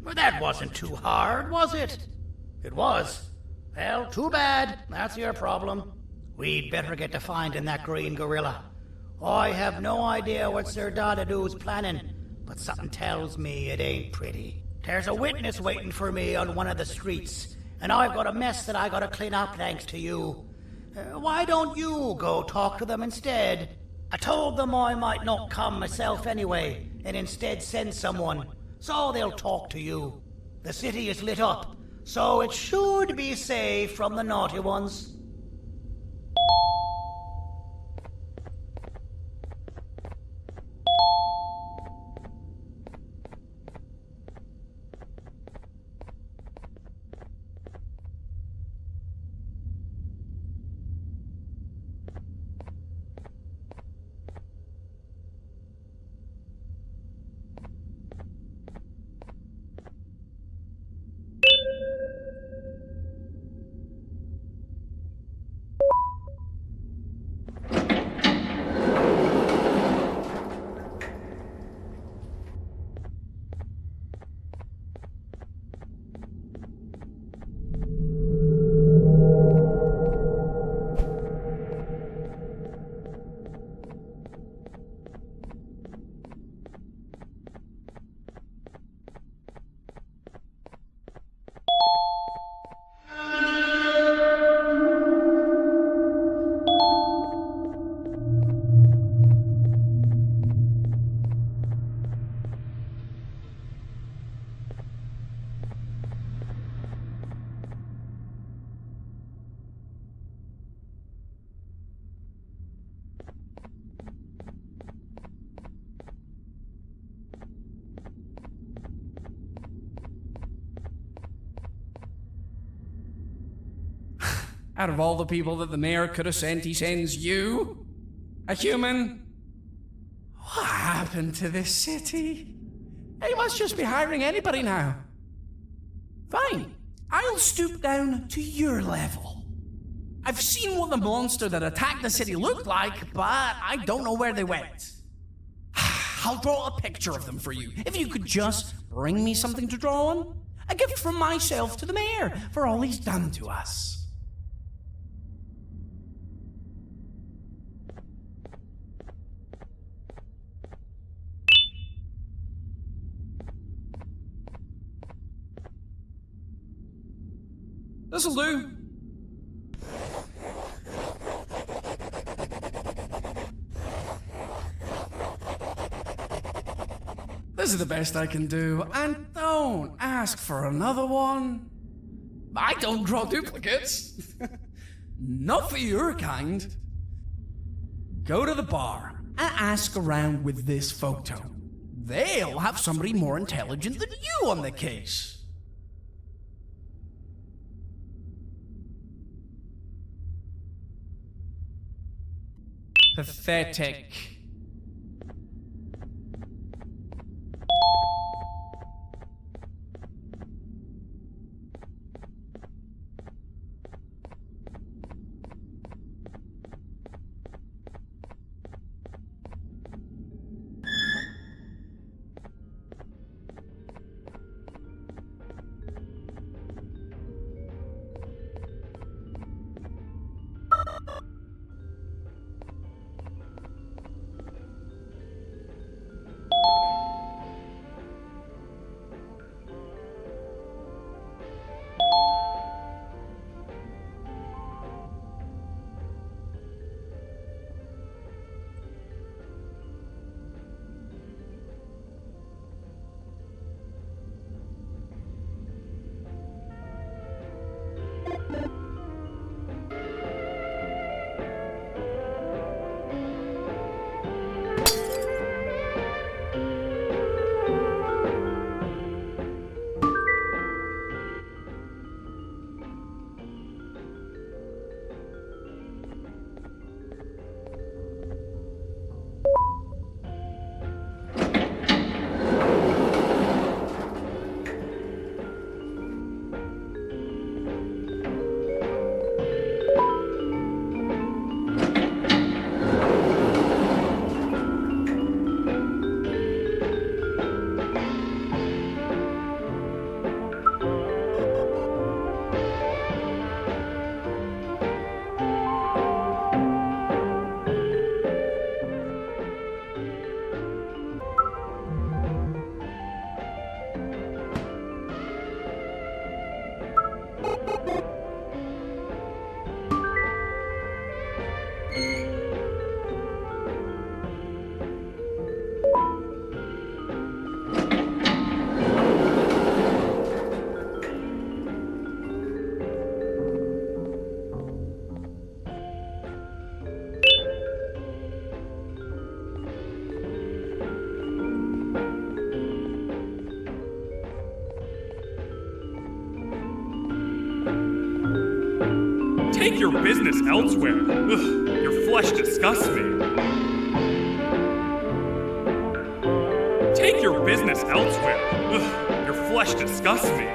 Well, that wasn't too hard, was it? It was. Well, too bad. That's your problem. We'd better get to finding that green gorilla. I have no idea what Sir Dadadoo's planning, but something tells me it ain't pretty. There's a witness waiting for me on one of the streets, and I've got a mess that I gotta clean up thanks to you. Why don't you go talk to them instead? I told them I might not come myself anyway, and instead send someone, so they'll talk to you. The city is lit up, so it should be safe from the naughty ones. Out of all the people that the mayor could have sent, he sends you? A human? What happened to this city? He must just be hiring anybody now. Fine, I'll stoop down to your level. I've seen what the monster that attacked the city looked like, but I don't know where they went. I'll draw a picture of them for you, if you could just bring me something to draw on. A gift from myself to the mayor for all he's done to us. This'll do. This is the best I can do, and don't ask for another one. I don't draw duplicates. Not for your kind. Go to the bar and ask around with this photo. They'll have somebody more intelligent than you on the case. Pathetic. Take your business elsewhere. Ugh, your flesh disgusts me. Take your business elsewhere. Ugh, your flesh disgusts me.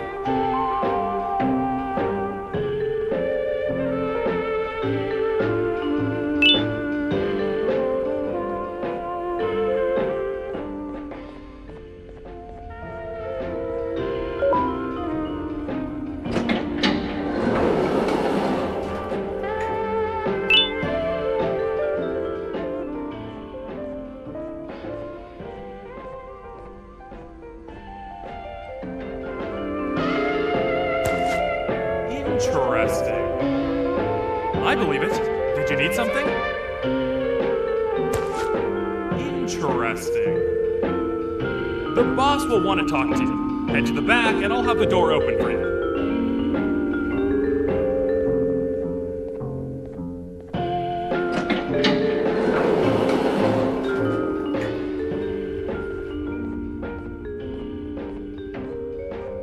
Interesting. I believe it. Did you need something? Interesting. The boss will want to talk to you. Head to the back and I'll have the door open for you.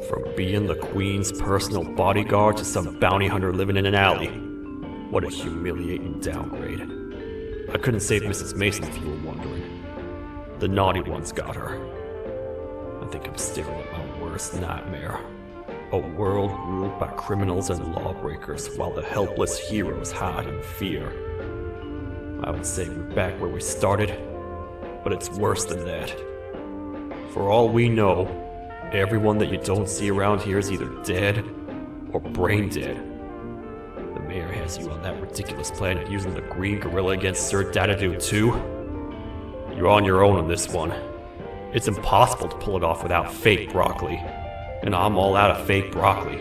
From being the Queen's personal bodyguard to some bounty hunter living in an alley. What a humiliating downgrade. I couldn't save Mrs. Mason if you were wondering. The naughty ones got her. I think I'm staring at my worst nightmare. A world ruled by criminals and lawbreakers while the helpless heroes hide in fear. I would say we're back where we started, but it's worse than that. For all we know, everyone that you don't see around here is either dead or brain dead. The mayor has you on that ridiculous planet using the green gorilla against Sir Dadadoo too. You're on your own on this one. It's impossible to pull it off without fake broccoli, and I'm all out of fake broccoli.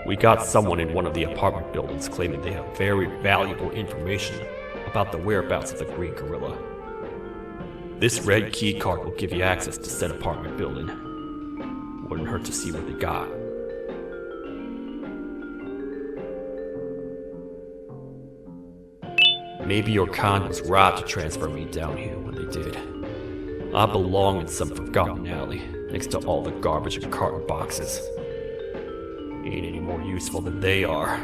We got someone in one of the apartment buildings claiming they have very valuable information about the whereabouts of the green gorilla. This red key card will give you access to said apartment building. Wouldn't hurt to see what they got. Maybe your con was right to transfer me down here when they did. I belong in some forgotten alley, next to all the garbage and carton boxes. Ain't any more useful than they are.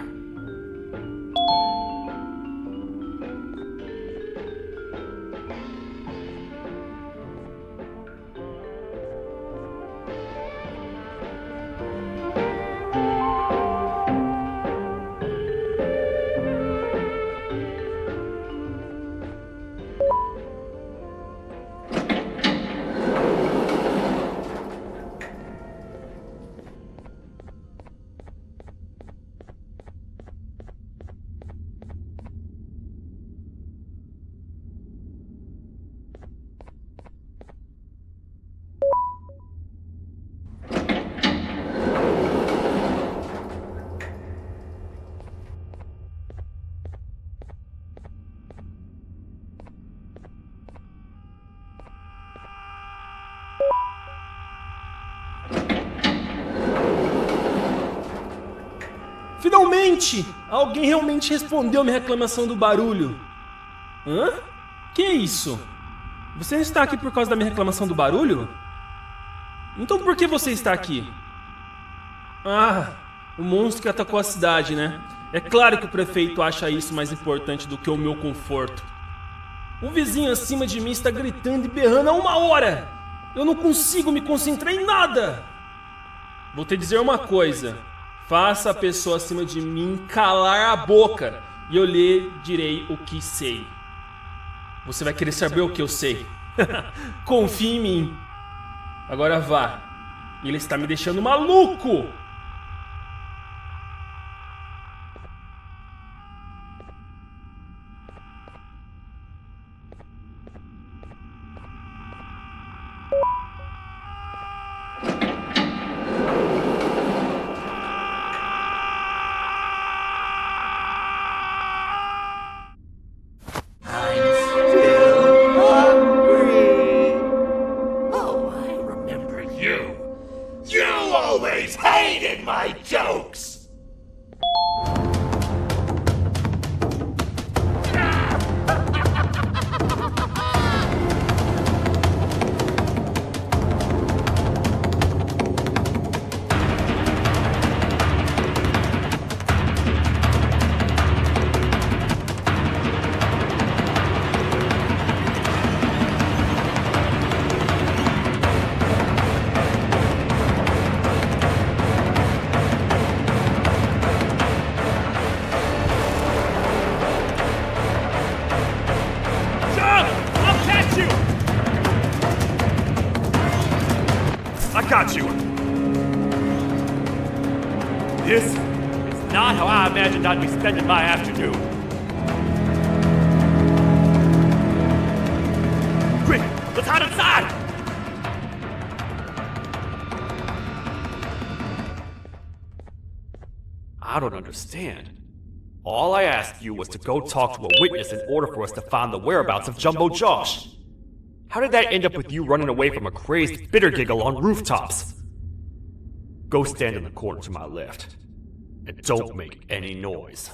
Finalmente! Alguém realmente respondeu minha reclamação do barulho. Hã? Que é isso? Você está aqui por causa da minha reclamação do barulho? Então por que você está aqui? Ah, o monstro que atacou a cidade, né? É claro que o prefeito acha isso mais importante do que o meu conforto. O vizinho acima de mim está gritando e berrando há 1 hora! Eu não consigo me concentrar em nada! Vou te dizer uma coisa. Faça a pessoa acima de mim calar a boca e eu lhe direi o que sei. Você vai querer saber o que eu sei. Confie em mim. Agora vá. Ele está me deixando maluco! Got you. This is not how I imagined I'd be spending my afternoon. Quick, let's hide inside! I don't understand. All I asked you was to go talk to a witness in order for us to find the whereabouts of Jumbo Josh. How did that end up with you running away from a crazed bitter giggle on rooftops? Go stand in the corner to my left, and don't make any noise.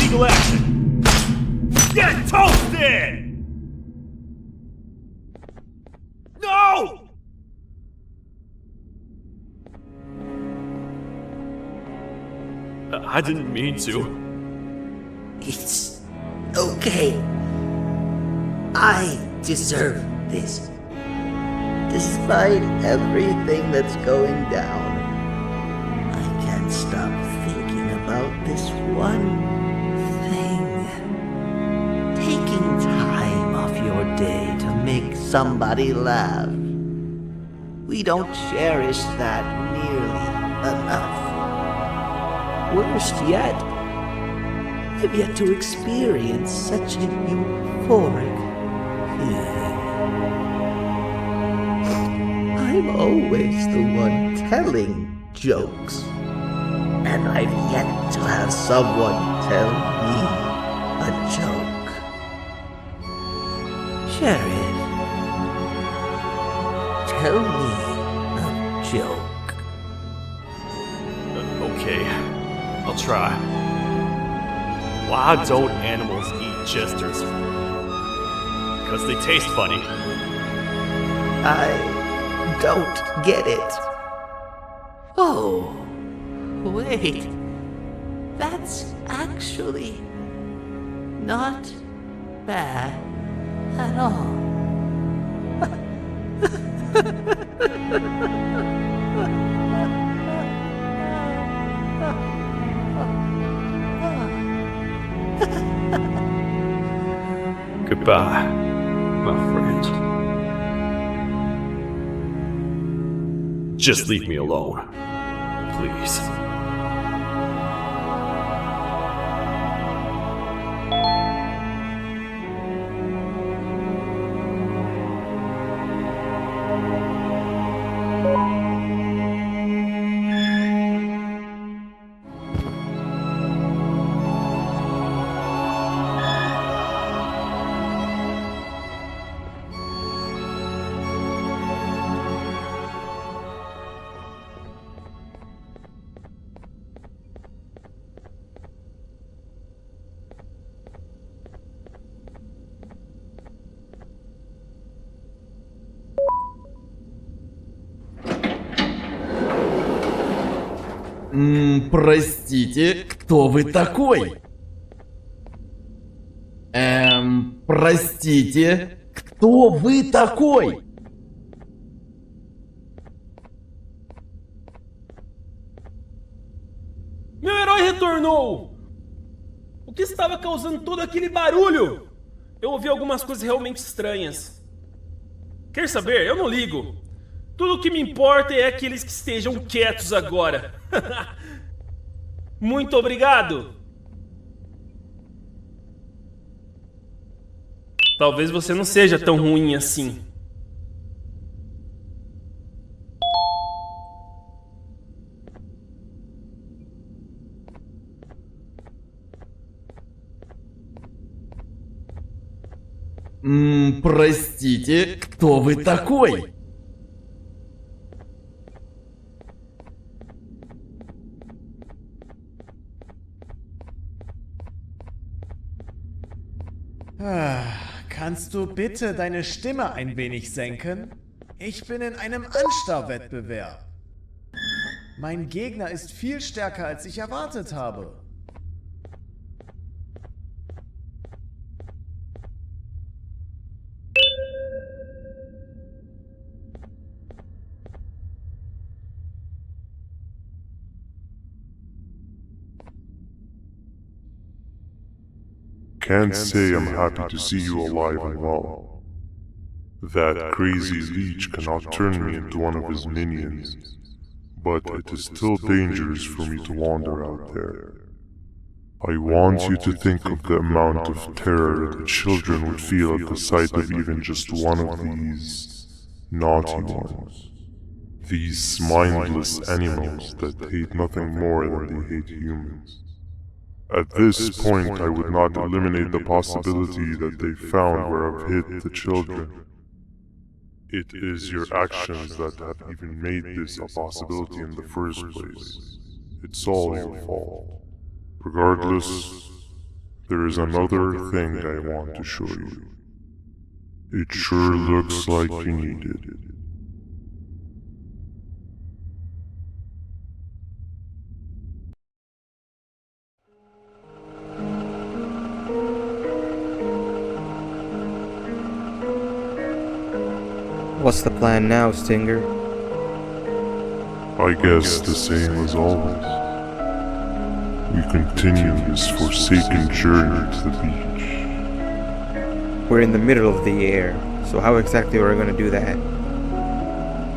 illegal action. Get toasted! No! I didn't mean to. It's okay. I deserve this. Despite everything that's going down, I can't stop thinking about this one thing. Taking time off your day to make somebody laugh. We don't cherish that nearly enough. Worst yet, I've yet to experience such a euphoric feeling. I'm always the one telling jokes, and I've yet to have someone tell me a joke. Jared, tell me a joke. Okay, I'll try. Why don't animals eat jesters? Because they taste funny. I don't get it. Oh, wait. That's actually not bad at all. Goodbye, my friend. Just leave me alone, please. Простите, кто вы такой? Простите, кто вы такой? Meu herói retornou! O que estava causando todo aquele barulho? Eu ouvi algumas coisas realmente estranhas. Quer saber? Eu não ligo. Tudo o que me importa é aqueles que estejam quietos agora. Muito obrigado! Talvez você não seja tão ruim assim. Простите, кто вы такой? Kannst du bitte deine Stimme ein wenig senken? Ich bin in einem Anstarrwettbewerb. Mein Gegner ist viel stärker, als ich erwartet habe. Can't say I'm happy to see you alive and well. That crazy leech cannot turn me into one of his minions, but it is still dangerous for me to wander out there. I want you to think of the amount of terror that children would feel at the sight of even just one of these naughty ones. These mindless animals that hate nothing more than they hate humans. At this point, I would not eliminate the possibility that they found where I've hid the children. It is your actions that have even made this a possibility in the first place. It's all your fault. Regardless, there is another thing I want to show you. It sure looks like you need it. What's the plan now, Stinger? I guess the same as always. We continue this forsaken journey to the beach. We're in the middle of the air, so how exactly are we going to do that?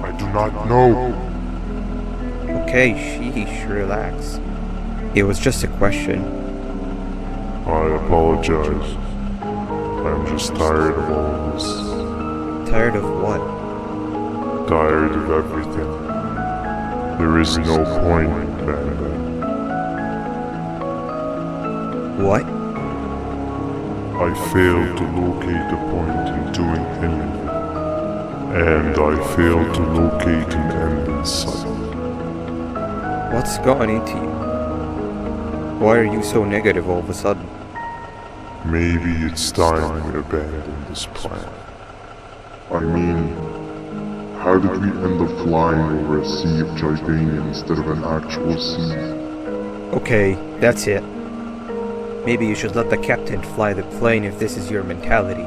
I do not know. Okay, sheesh, relax. It was just a question. I apologize. I'm just tired of all of this. Tired of what? Tired of everything. There is no point, Banban. What? I failed to locate the point in doing anything. And I failed to locate an end in sight. What's gotten into you? Why are you so negative all of a sudden? Maybe it's time we abandon this plan. I mean, how did we end up flying over a sea of Jordania instead of an actual sea? Okay, that's it. Maybe you should let the captain fly the plane if this is your mentality.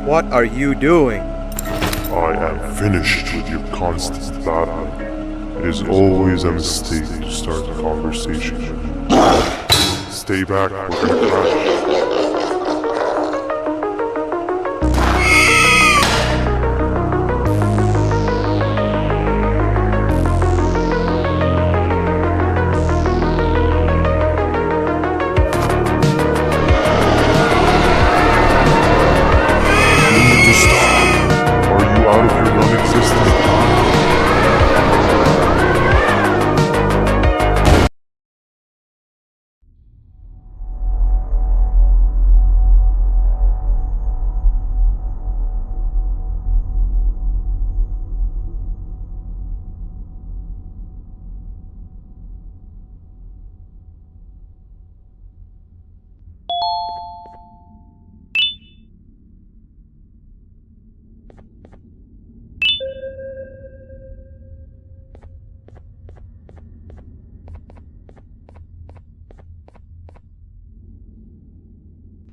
What are you doing? I am finished with your constant battling. It is always a mistake to start a conversation. Stay back, we're gonna crash.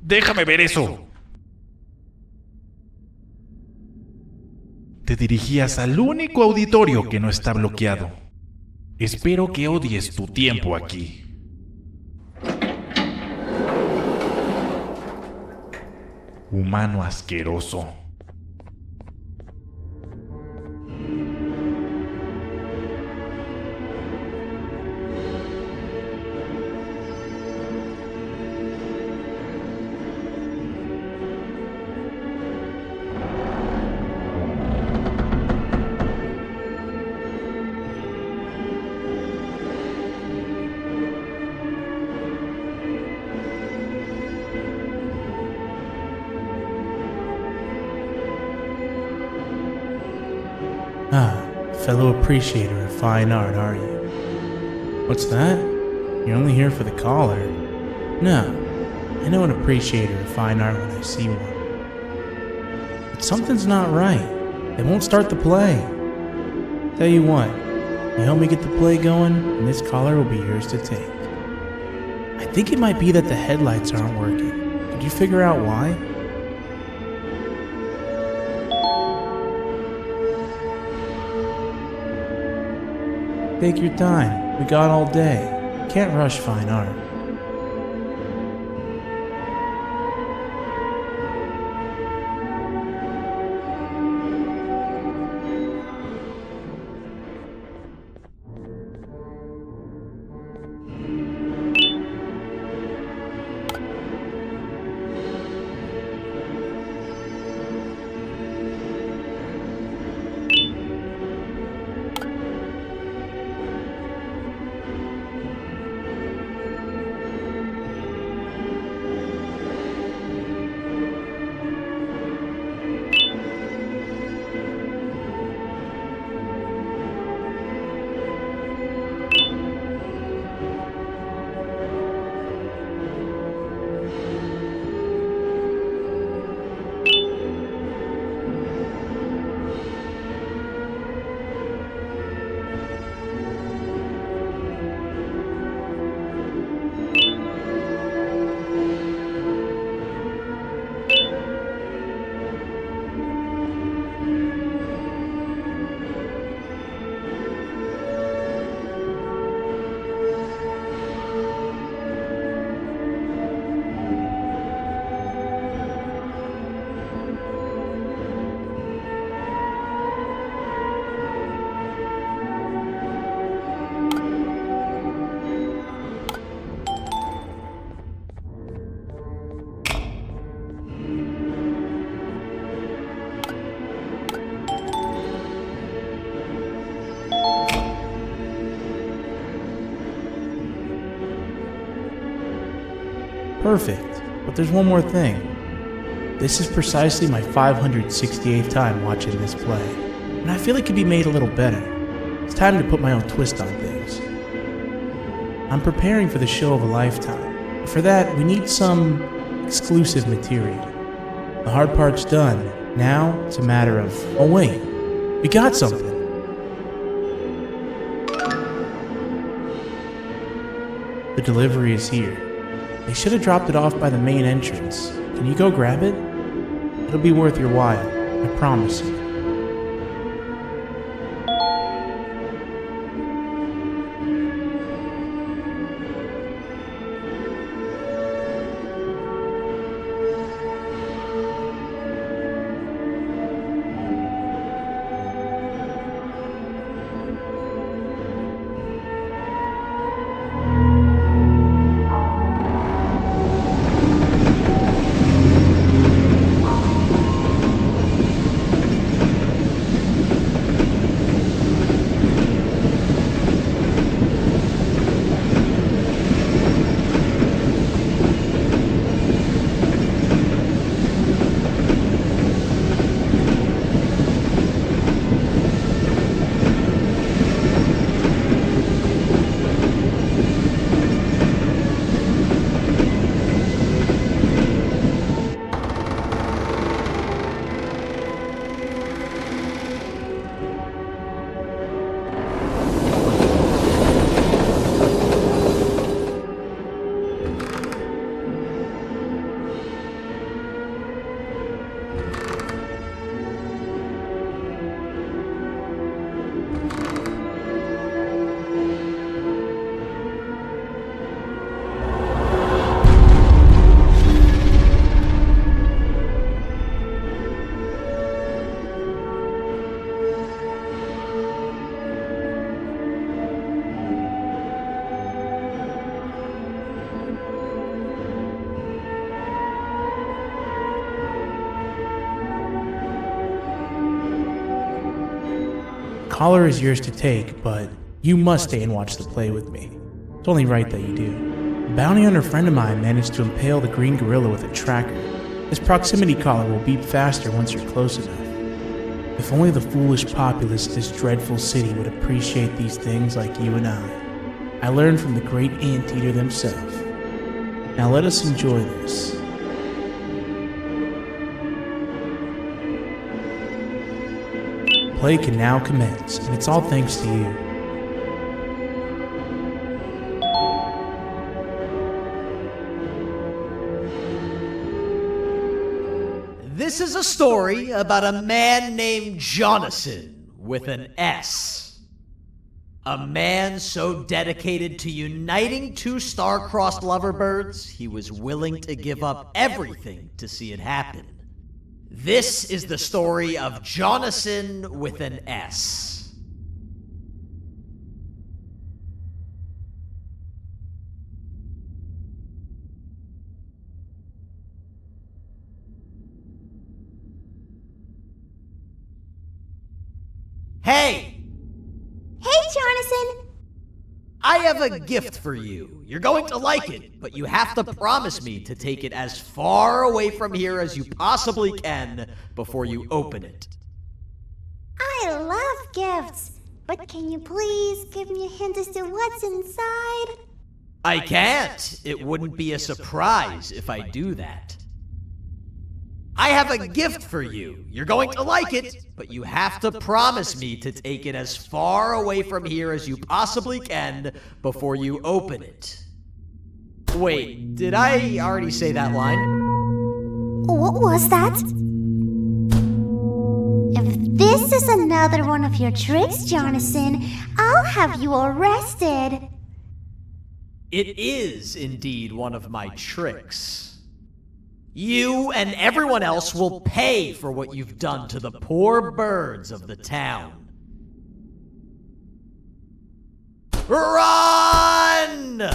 ¡Déjame ver eso! Te dirigías al único auditorio que no está bloqueado. Espero que odies tu tiempo aquí. Humano asqueroso. Fellow appreciator of fine art, are you? What's that? You're only here for the collar. No, I know an appreciator of fine art when I see one. But something's not right. They won't start the play. Tell you what, you help me get the play going, and this collar will be yours to take. I think it might be that the headlights aren't working. Did you figure out why? Take your time. We got all day. Can't rush fine art. Perfect. But there's one more thing. This is precisely my 568th time watching this play, and I feel it could be made a little better. It's time to put my own twist on things. I'm preparing for the show of a lifetime. For that, we need some exclusive material. The hard part's done. Now, it's a matter of, oh wait, we got something. The delivery is here. They should have dropped it off by the main entrance. Can you go grab it? It'll be worth your while, I promise you. Collar is yours to take, but you must stay and watch the play with me. It's only right that you do. A bounty hunter friend of mine managed to impale the green gorilla with a tracker. This proximity collar will beep faster once you're close enough. If only the foolish populace of this dreadful city would appreciate these things like you and I learned from the great anteater themselves. Now let us enjoy this. Play can now commence, and it's all thanks to you. This is a story about a man named Jonathan with an S. A man so dedicated to uniting two star-crossed loverbirds, he was willing to give up everything to see it happen. This is the story of Jonathan with an S. Hey! Hey, Jonathan! I have a gift for you. You're going to like it, but you have to promise me to take it as far away from here as you possibly can before you open it. I love gifts, but can you please give me a hint as to what's inside? I can't. It wouldn't be a surprise if I do that. I have a gift for you. You're going to like it, but you have to promise me to take it as far away from here as you possibly can before you open it. Wait, did I already say that line? What was that? If this is another one of your tricks, Jonathan, I'll have you arrested. It is indeed one of my tricks. You and everyone else will pay for what you've done to the poor birds of the town. Run!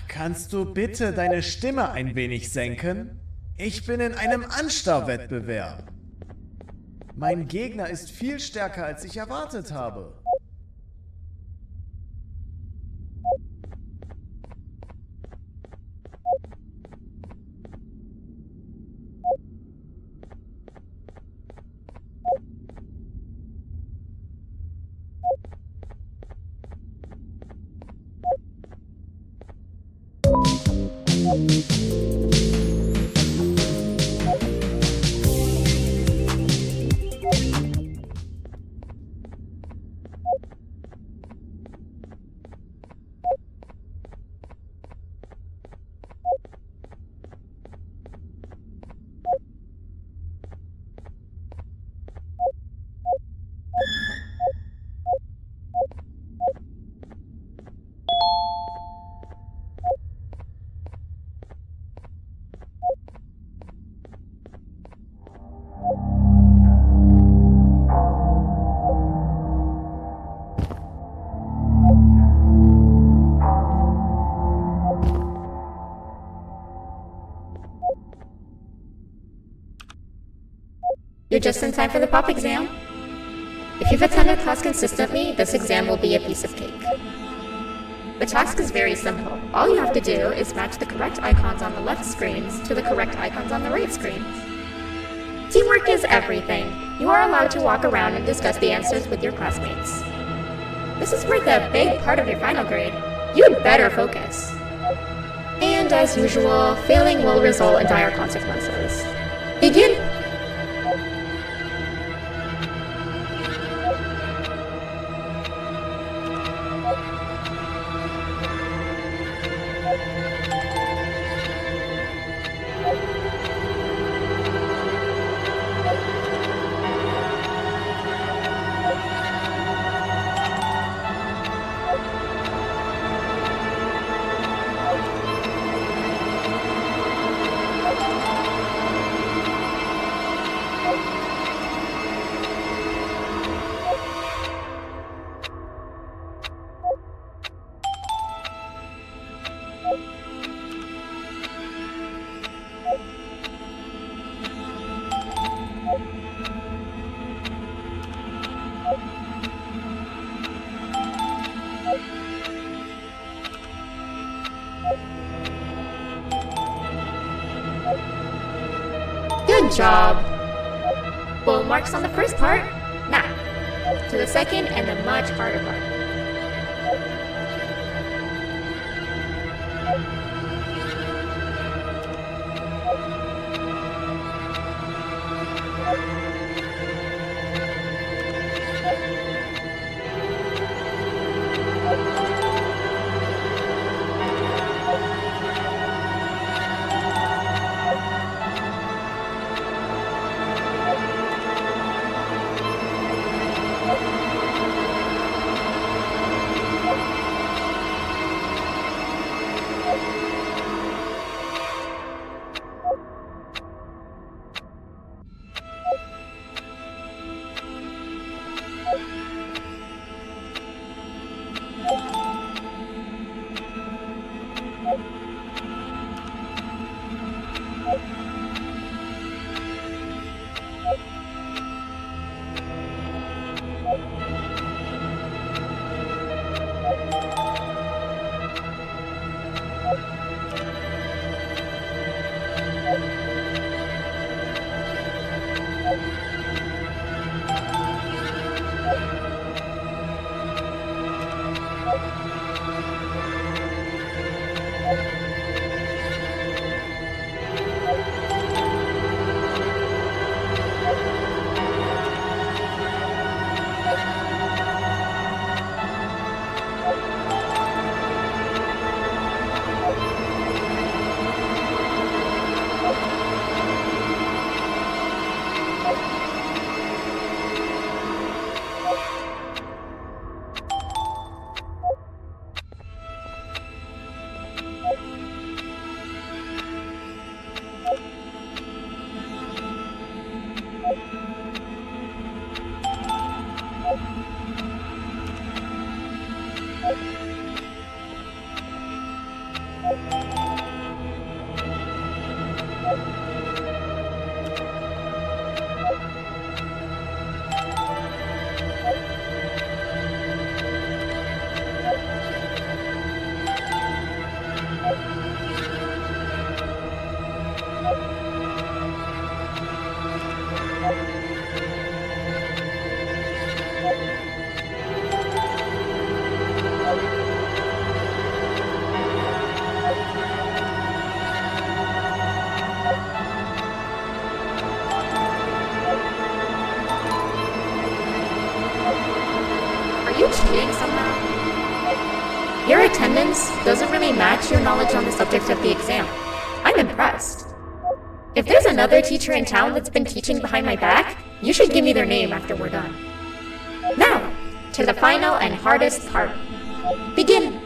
Kannst du bitte deine Stimme ein wenig senken? Ich bin in einem Anstarrwettbewerb. Mein Gegner ist viel stärker, als ich erwartet habe. You're just in time for the pop exam. If you've attended class consistently, this exam will be a piece of cake. The task is very simple. All you have to do is match the correct icons on the left screens to the correct icons on the right screens. Teamwork is everything. You are allowed to walk around and discuss the answers with your classmates. This is worth a big part of your final grade. You'd better focus. And as usual, failing will result in dire consequences. Begin! Good job! Full marks on the first part. Now, to the second and the much harder part. Are you cheating somehow? Your attendance doesn't really match your knowledge on the subject of the exam. I'm impressed. If there's another teacher in town that's been teaching behind my back, you should give me their name after we're done. Now, to the final and hardest part. Begin!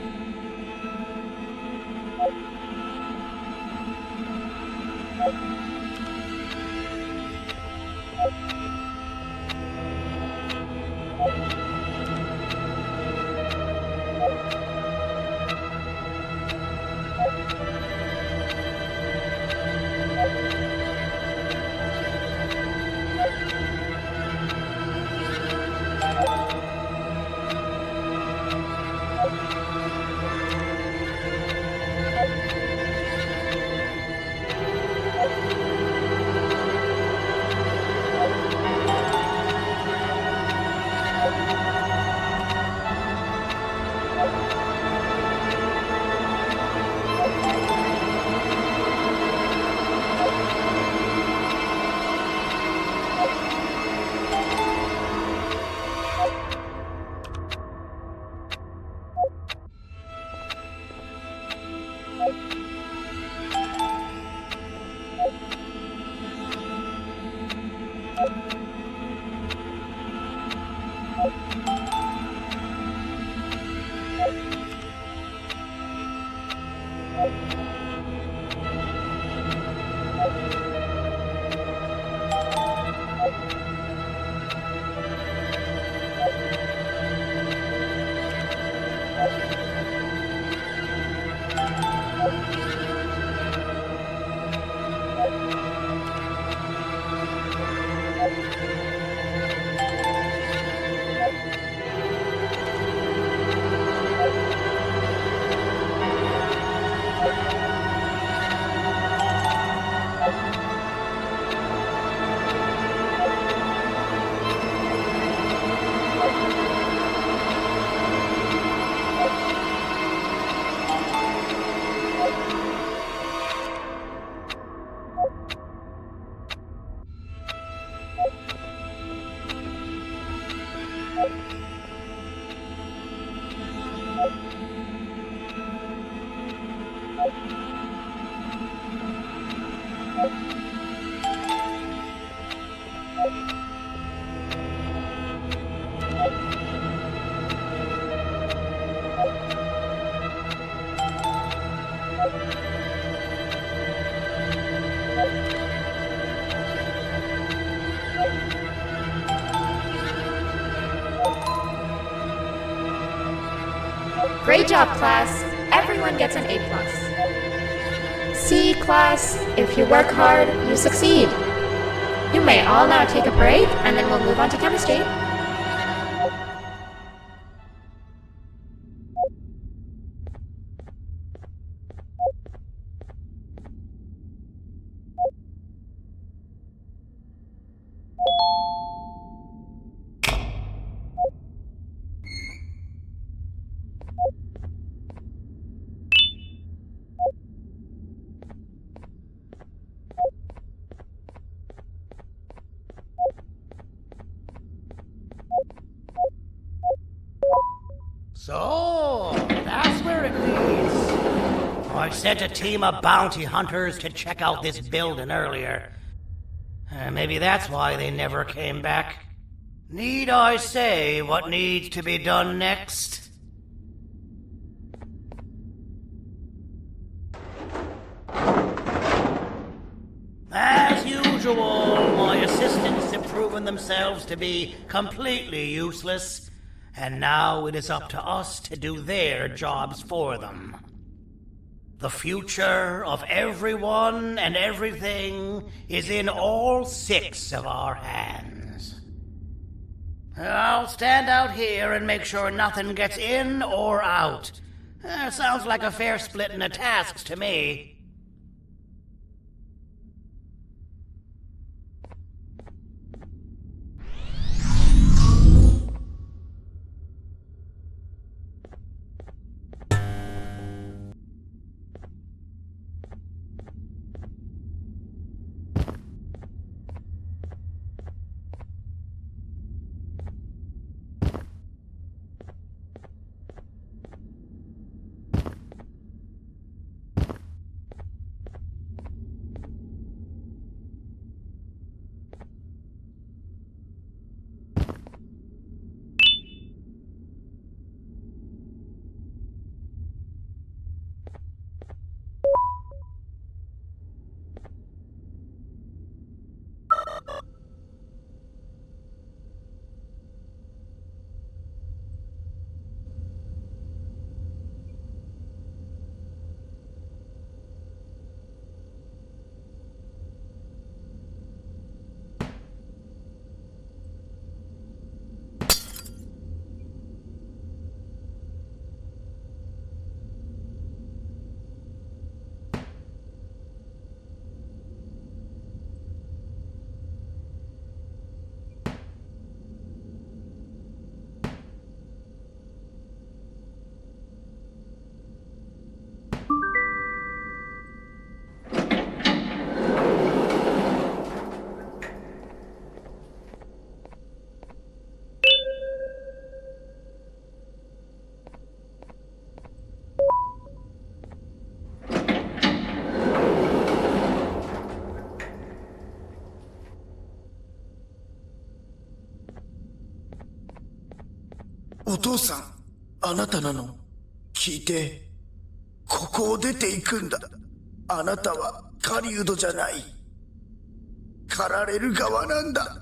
Great job, class. Everyone gets an A+. See, class, if you work hard, you succeed. You may all now take a break, and then we'll move on to chemistry. So, that's where it leads. I sent a team of bounty hunters to check out this building earlier. Maybe that's why they never came back. Need I say what needs to be done next? As usual, my assistants have proven themselves to be completely useless. And now it is up to us to do their jobs for them. The future of everyone and everything is in all 6 of our hands. I'll stand out here and make sure nothing gets in or out. Sounds like a fair splitting of tasks to me.「お父さん、あなたなの？聞いて。ここを出て行くんだ。あなたは狩人じゃない。狩られる側なんだ。」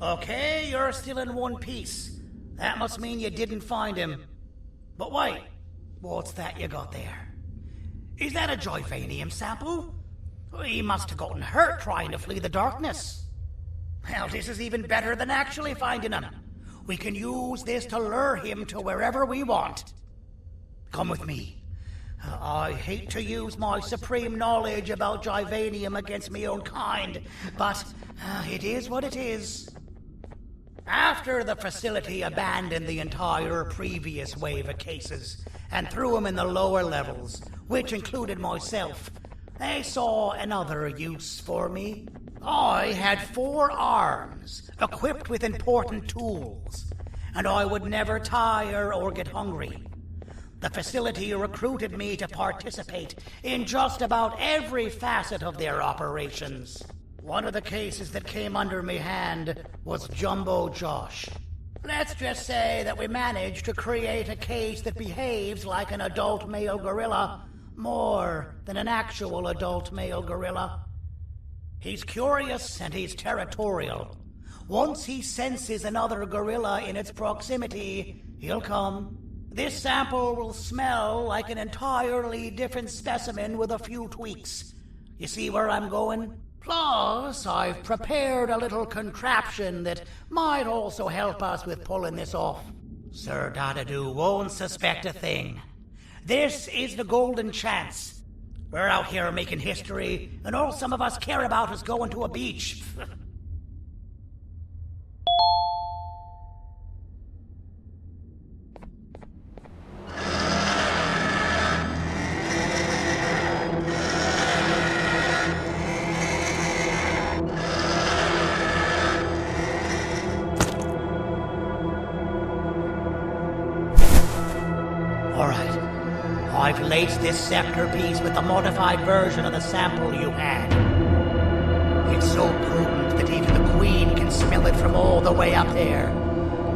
Okay, you're still in one piece. That must mean you didn't find him. But wait, what's that you got there? Is that a Joyvanium sample? He must have gotten hurt trying to flee the darkness. Well, this is even better than actually finding him. We can use this to lure him to wherever we want. Come with me. I hate to use my supreme knowledge about Joyvanium against my own kind, but it is what it is. After the facility abandoned the entire previous wave of cases and threw them in the lower levels, which included myself, they saw another use for me. I had 4 arms, equipped with important tools, and I would never tire or get hungry. The facility recruited me to participate in just about every facet of their operations. One of the cases that came under me hand was Jumbo Josh. Let's just say that we managed to create a case that behaves like an adult male gorilla, more than an actual adult male gorilla. He's curious and he's territorial. Once he senses another gorilla in its proximity, he'll come. This sample will smell like an entirely different specimen with a few tweaks. You see where I'm going? Plus, I've prepared a little contraption that might also help us with pulling this off. Sir Dadadoo won't suspect a thing. This is the golden chance. We're out here making history, and all some of us care about is going to a beach. I've laced this scepter piece with the modified version of the sample you had. It's so potent that even the Queen can smell it from all the way up there,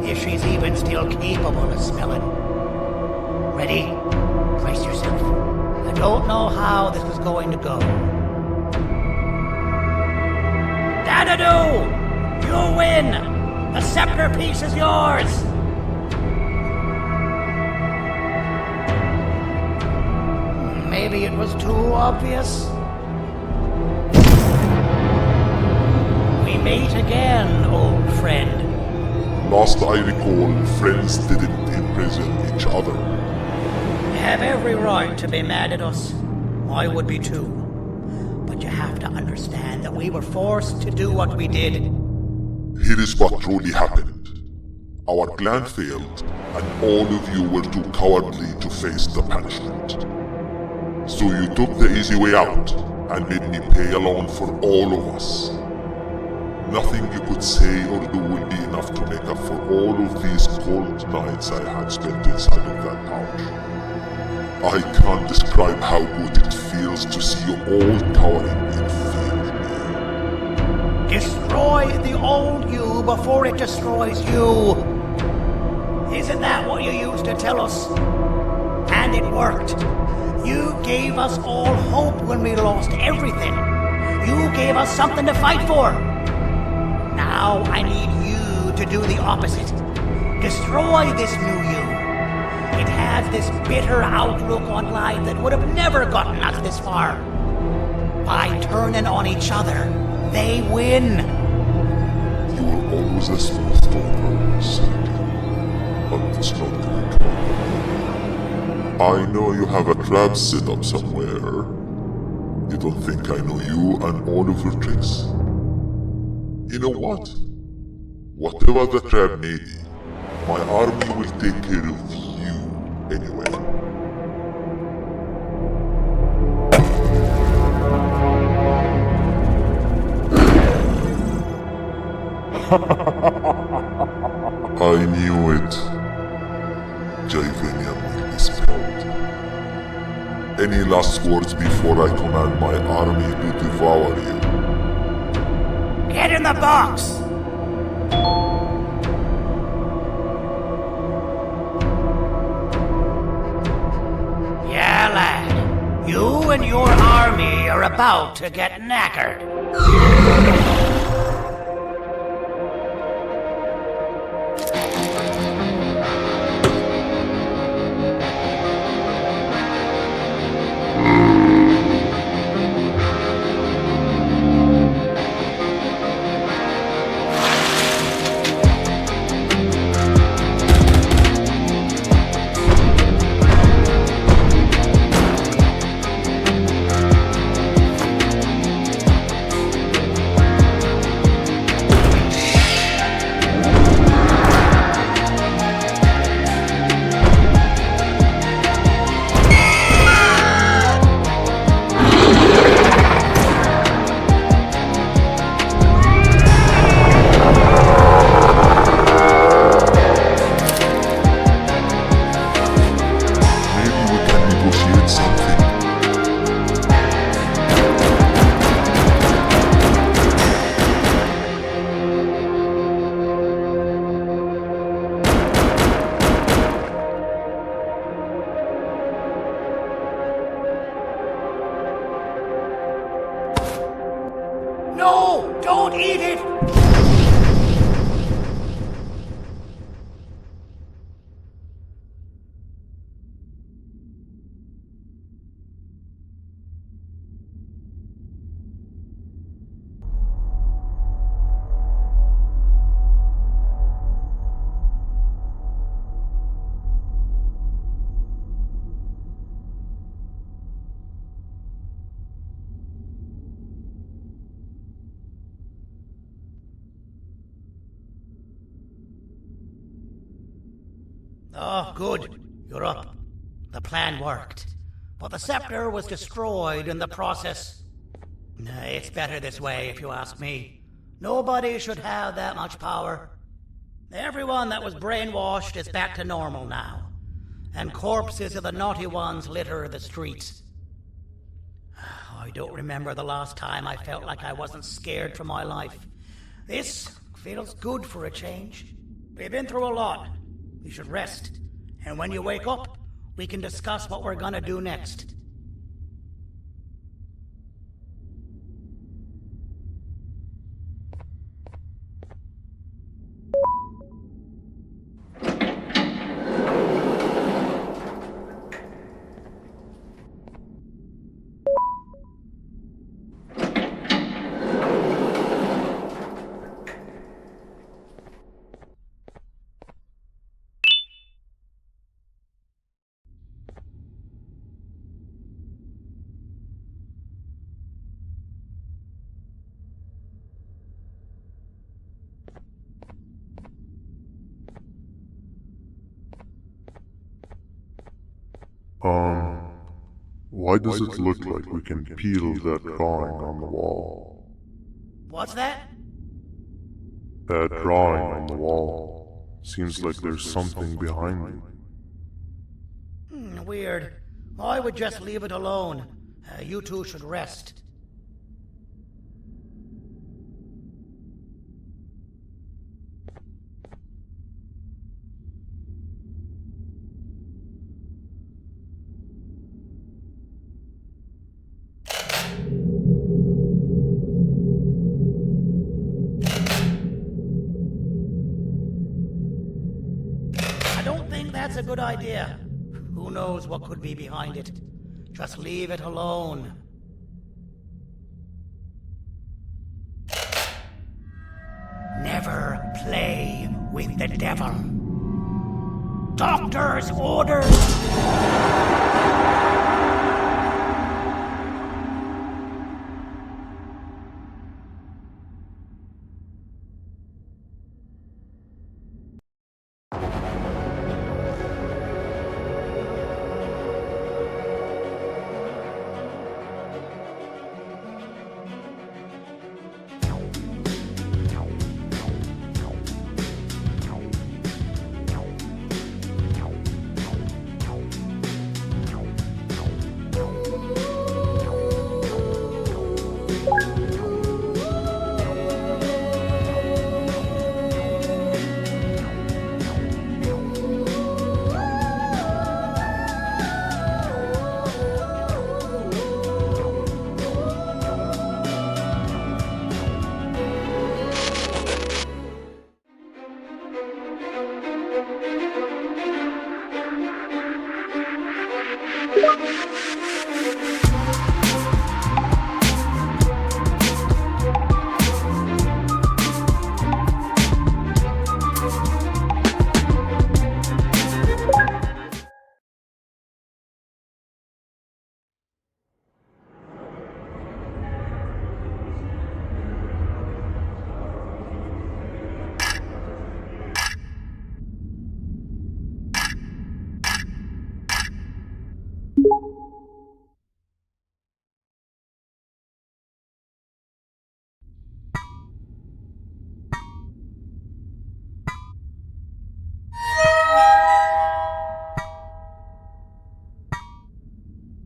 if she's even still capable of smelling. Ready? Brace yourself. I don't know how this is going to go. Dadadoo! You win! The scepter piece is yours! Maybe it was too obvious. We meet again, old friend. Last I recall, friends didn't imprison each other. You have every right to be mad at us. I would be too. But you have to understand that we were forced to do what we did. Here is what truly happened. Our plan failed, and all of you were too cowardly to face the punishment. So you took the easy way out, and made me pay alone for all of us. Nothing you could say or do will be enough to make up for all of these cold nights I had spent inside of that pouch. I can't describe how good it feels to see you all cowering in fear. Destroy the old you before it destroys you. Is Isn't that what you used to tell us? And it worked. You gave us all hope when we lost everything. You gave us something to fight for. Now I need you to do the opposite. Destroy this new you. It has this bitter outlook on life that would have never gotten us this far. By turning on each other, they win. You were always a smooth talker, Sandy. But it's not good. I know you have a trap set up somewhere. You don't think I know you and all of your tricks? You know what? Whatever the trap may be, my army will take care of you anyway. I knew it. Javanian will be spelled. Any last words before I command my army to devour you? Get in the box! Yeah, lad. You and your army are about to get knackered. No! Don't eat it! Oh, good. You're up. The plan worked. But the scepter was destroyed in the process. It's better this way, if you ask me. Nobody should have that much power. Everyone that was brainwashed is back to normal now. And corpses of the naughty ones litter the streets. I don't remember the last time I felt like I wasn't scared for my life. This feels good for a change. We've been through a lot. You should rest. And when you wake up, we can discuss what we're gonna do next. Why does it look like we can peel that drawing on the wall? What's that? That drawing on the wall. Seems like there's something behind it. Weird. I would just leave it alone. You two should rest. a good idea. Who knows what could be behind it? Just leave it alone. Never play with the devil. Doctor's orders!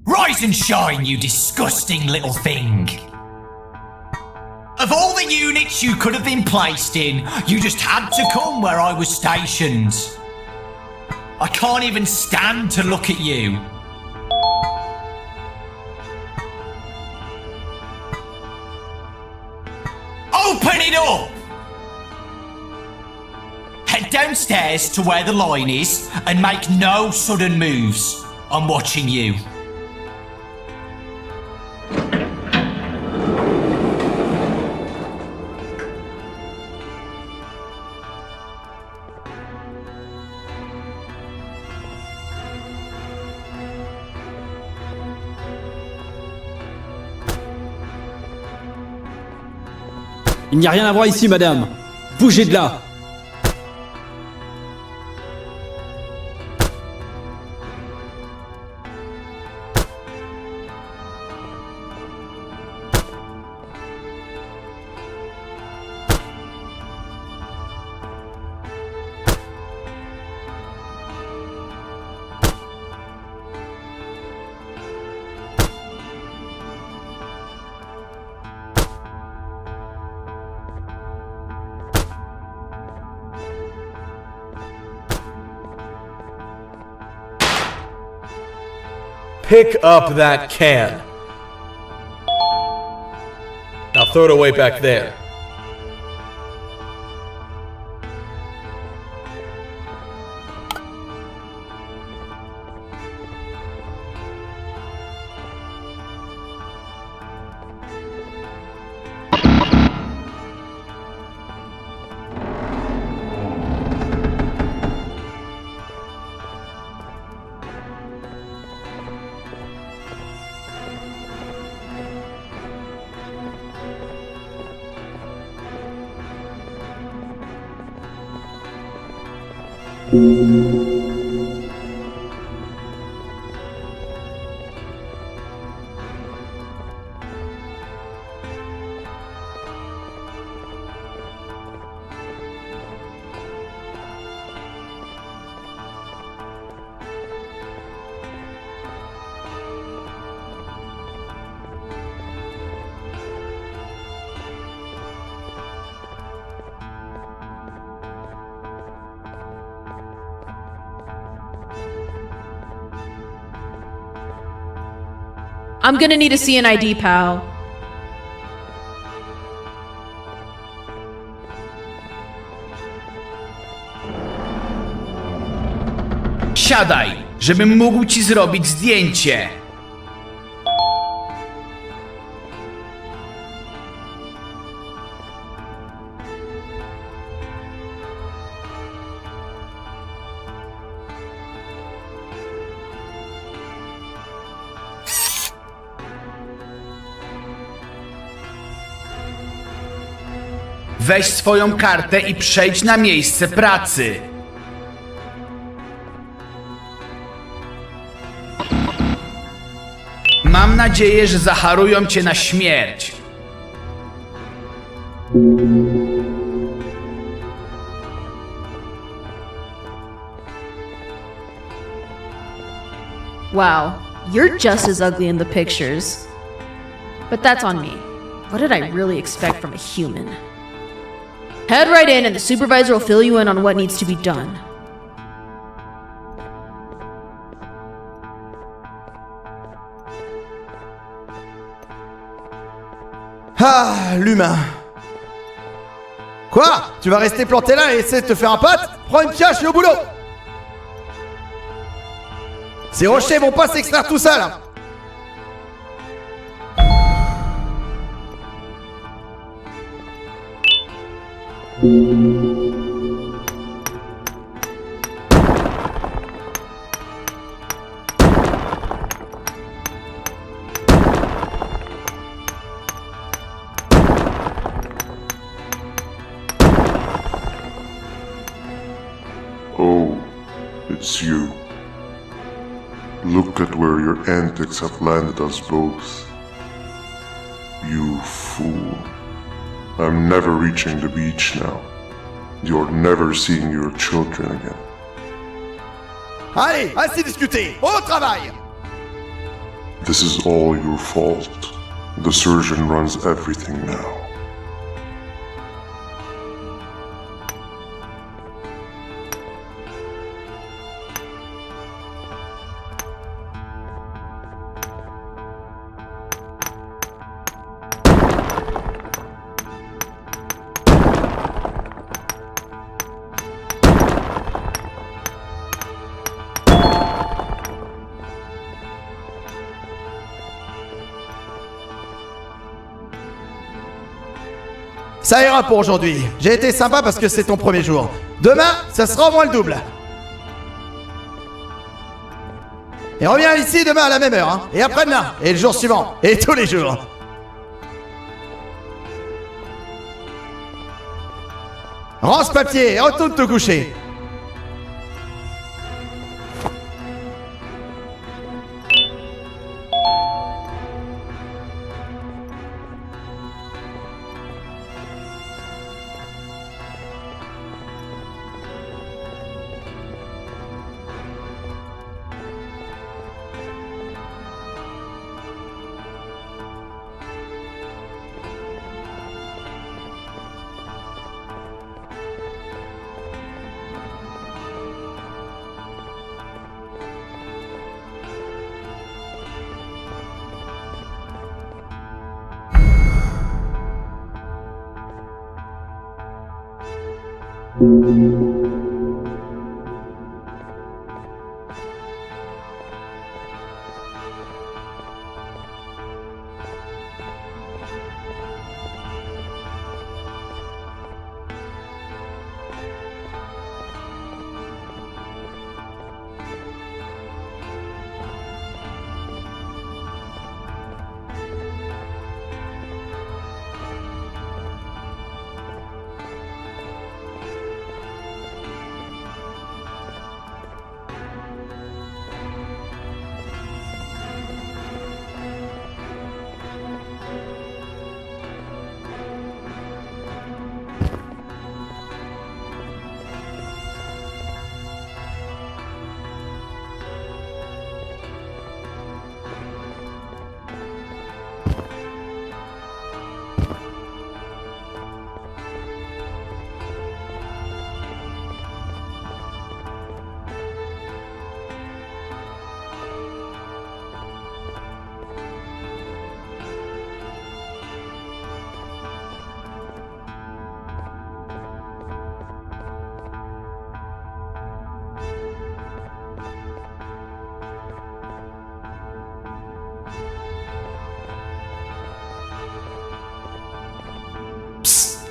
Rise and shine, you disgusting little thing! Of all the units you could have been placed in, you just had to come where I was stationed. I can't even stand to look at you. Open it up! Head downstairs to where the line is and make no sudden moves. I'm watching you. Il n'y a rien à voir ici, madame. Bougez de là. Pick up that can. Now throw it away back there. I'm gonna need a CNID, pal. Siadaj, żebym mógł ci zrobić zdjęcie. Weź swoją kartę i przejdź na miejsce pracy. Mam nadzieję, że zaharują cię na śmierć. Wow, you're just as ugly in the pictures. But that's on me. What did I really expect from a human? Head right in and the supervisor will fill you in on what needs to be done. Ah, l'humain. Quoi? Tu vas rester planté là et essayer de te faire un pote? Prends une pioche et au boulot! Ces rochers vont pas s'extraire tout seuls! Hein. Oh, it's you. Look at where your antics have landed us both. You fool. I'm never reaching the beach now. You're never seeing your children again. Allez, assez discuté! Au travail! This is all your fault. The surgeon runs everything now. Ça ira pour aujourd'hui. J'ai été sympa parce que c'est ton premier jour. Demain, ça sera au moins le double. Et reviens ici demain à la même heure, hein. Et après-demain, et le jour suivant, et tous les jours. Rends ce papier et retourne te coucher.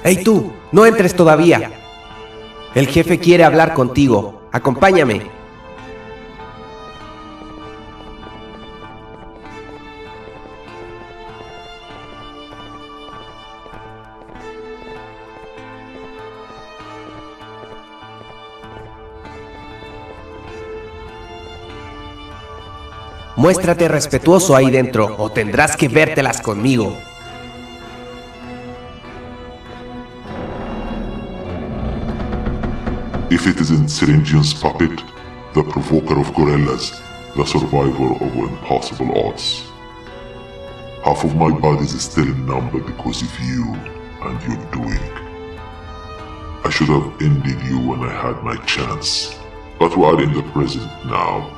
¡Hey tú! ¡No entres todavía! El jefe quiere hablar contigo. Acompáñame. Muéstrate respetuoso ahí dentro o tendrás que vértelas conmigo. If it isn't Syringian's puppet, the provoker of gorillas, the survivor of impossible odds. Half of my body is still numb because of you and your doing. I should have ended you when I had my chance, but we are in the present now.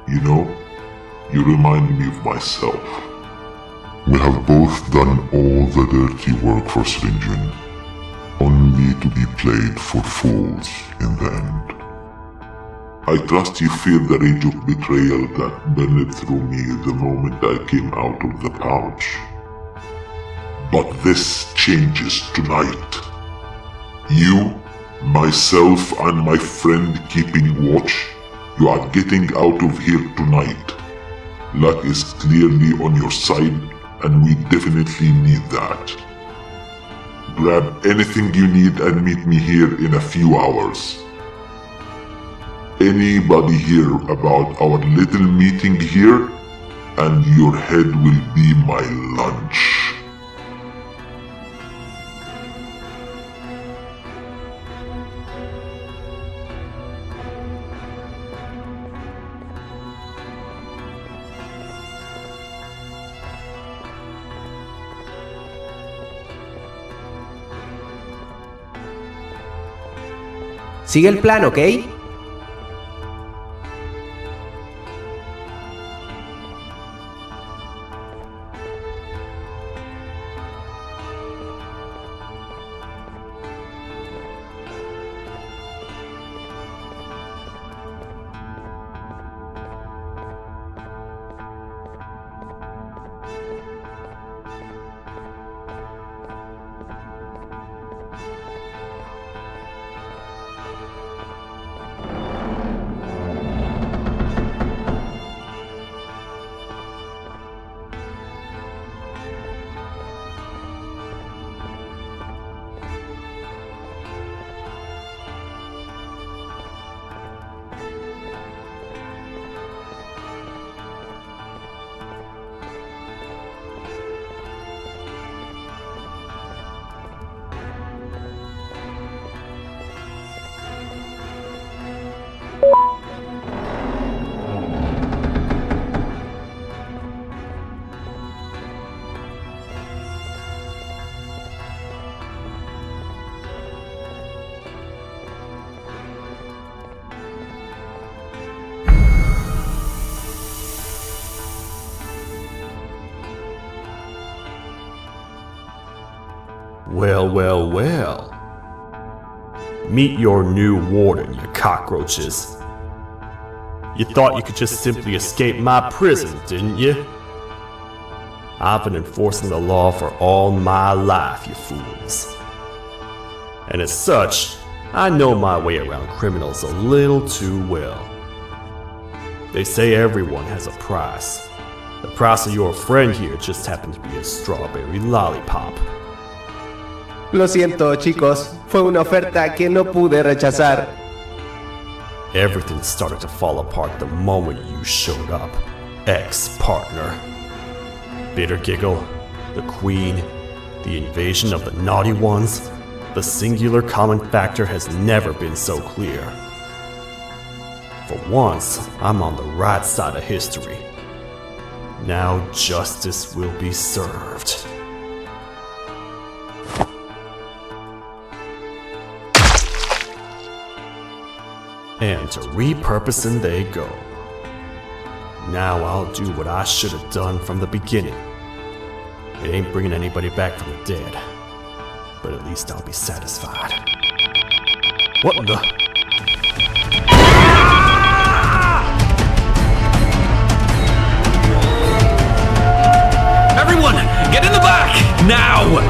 You know, you remind me of myself. We have both done all the dirty work for Syringian, only to be played for fools in the end. I trust you feel the rage of betrayal that burned through me the moment I came out of the pouch. But this changes tonight. You, myself, and my friend keeping watch, you are getting out of here tonight. Luck is clearly on your side, and we definitely need that. Grab anything you need and meet me here in a few hours. Anybody hear about our little meeting here, and your head will be my lunch. Sigue el plan, ¿ok? Well, well, well. Meet your new warden, you cockroaches. You thought you could just simply escape my prison, didn't you? I've been enforcing the law for all my life, you fools. And as such, I know my way around criminals a little too well. They say everyone has a price. The price of your friend here just happened to be a strawberry lollipop. Lo siento, chicos. Fue una oferta que no pude rechazar. Everything started to fall apart the moment you showed up, ex-partner. Bitter Giggle, the Queen, the invasion of the Naughty Ones, the singular common factor has never been so clear. For once, I'm on the right side of history. Now justice will be served. And to repurposing they go. Now I'll do what I should have done from the beginning. It ain't bringing anybody back from the dead, but at least I'll be satisfied. What in the... Everyone, get in the back, now!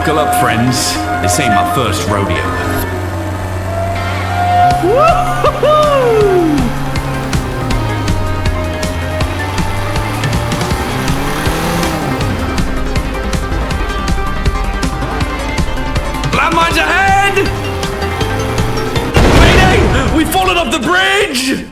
Buckle up, friends. This ain't my first rodeo. Landmines ahead! Mayday! We've fallen off the bridge!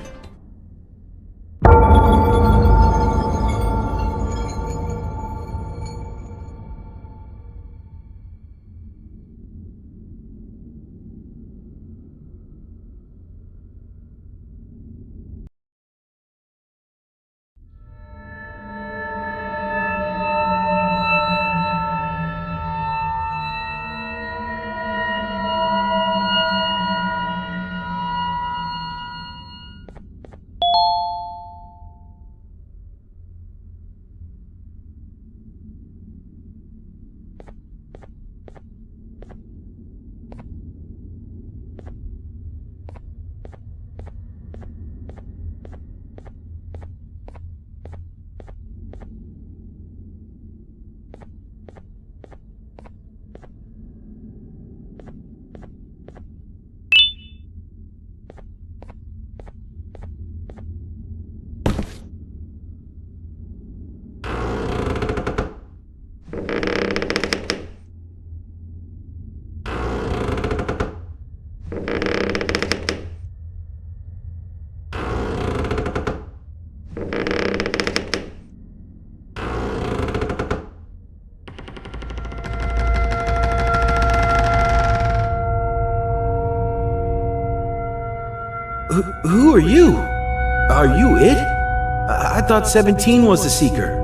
Who are you? Are you it? I thought 17 was the Seeker.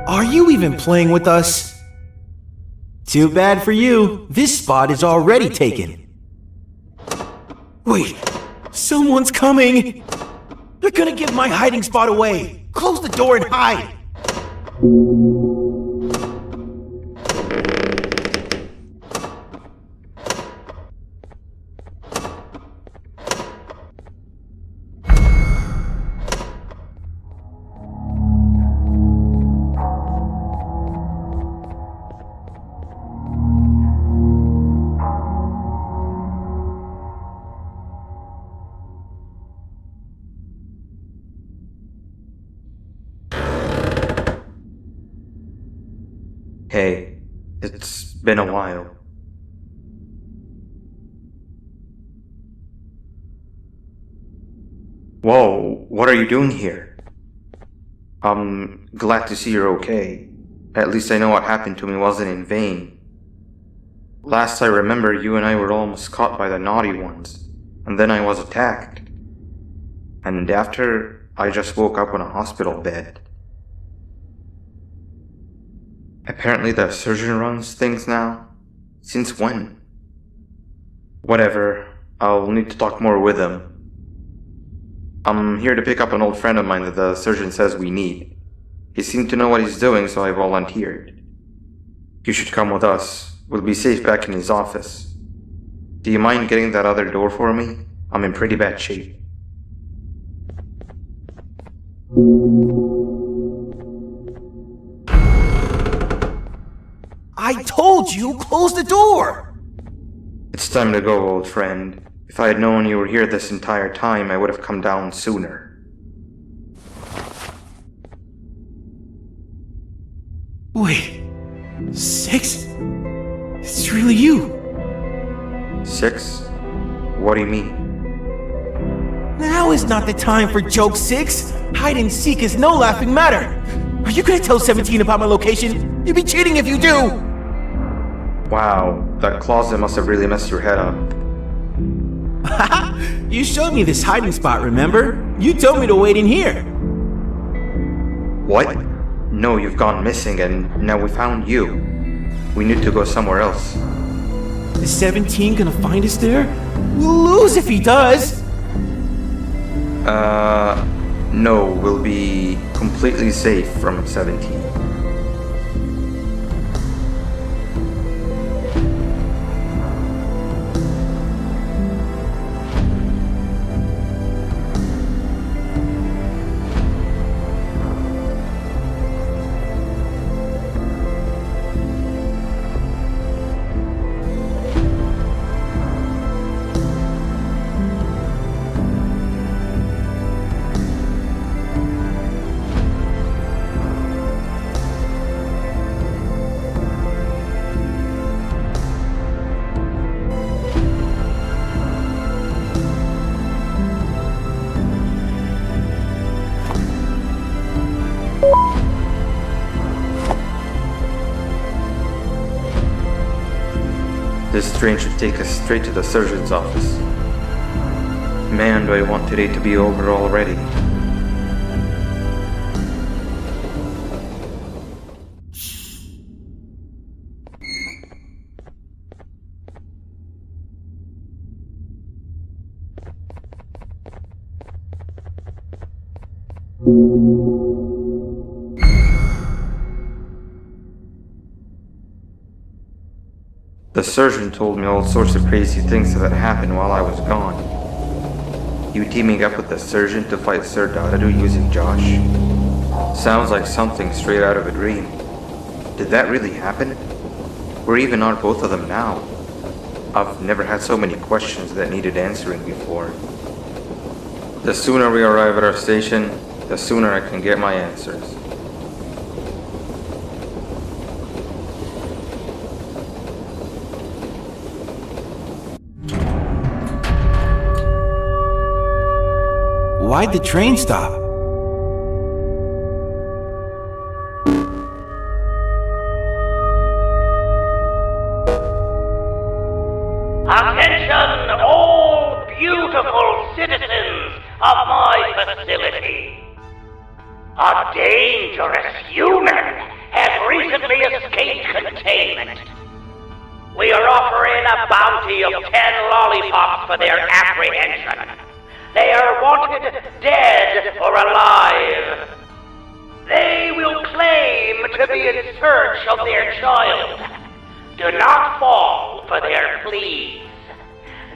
Are you even playing with us? Too bad for you. This spot is already taken. Wait, someone's coming! They're gonna give my hiding spot away! Close the door and hide! Hey, it's been a while. Whoa, what are you doing here? I'm glad to see you're okay. At least I know what happened to me wasn't in vain. Last I remember, you and I were almost caught by the naughty ones, and then I was attacked. And after, I just woke up on a hospital bed. Apparently the surgeon runs things now? Since when? Whatever, I'll need to talk more with him. I'm here to pick up an old friend of mine that the surgeon says we need. He seemed to know what he's doing, so I volunteered. You should come with us. We'll be safe back in his office. Do you mind getting that other door for me? I'm in pretty bad shape. I told you, close the door! It's time to go, old friend. If I had known you were here this entire time, I would have come down sooner. Wait, 6? It's really you. 6? What do you mean? Now is not the time for joke, 6. Hide and seek is no laughing matter. Are you gonna tell 17 about my location? You'd be cheating if you do! Wow, that closet must have really messed your head up. You showed me this hiding spot, remember? You told me to wait in here. What? No, you've gone missing and now we found you. We need to go somewhere else. Is 17 gonna find us there? We'll lose if he does! No, we'll be completely safe from 17. This train should take us straight to the surgeon's office. Man, do I want today to be over already. The surgeon told me all sorts of crazy things that happened while I was gone. You teaming up with the surgeon to fight Sir Dadadu using Josh? Sounds like something straight out of a dream. Did that really happen? Where even are both of them now? I've never had so many questions that needed answering before. The sooner we arrive at our station, the sooner I can get my answers. Why'd the train stop? Attention, all beautiful citizens of my facility. A dangerous human has recently escaped containment. We are offering a bounty of 10 lollipops for their apprehension. They are wanted dead or alive. They will claim to be in search of their child. Do not fall for their pleas.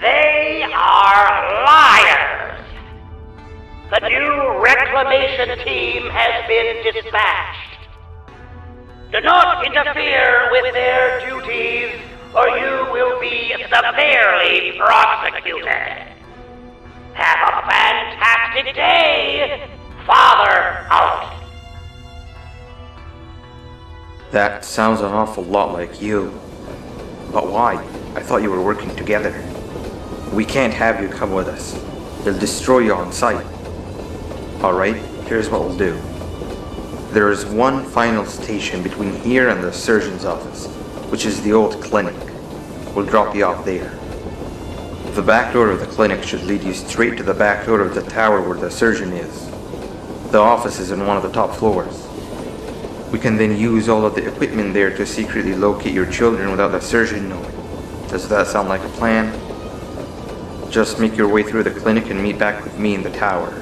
They are liars. The new reclamation team has been dispatched. Do not interfere with their duties, or you will be severely prosecuted. Have a fantastic day, Father out. That sounds an awful lot like you. But why? I thought you were working together. We can't have you come with us. They'll destroy you on sight. Alright, here's what we'll do. There is one final station between here and the surgeon's office, which is the old clinic. We'll drop you off there. The back door of the clinic should lead you straight to the back door of the tower where the surgeon is. The office is in one of the top floors. We can then use all of the equipment there to secretly locate your children without the surgeon knowing. Does that sound like a plan? Just make your way through the clinic and meet back with me in the tower.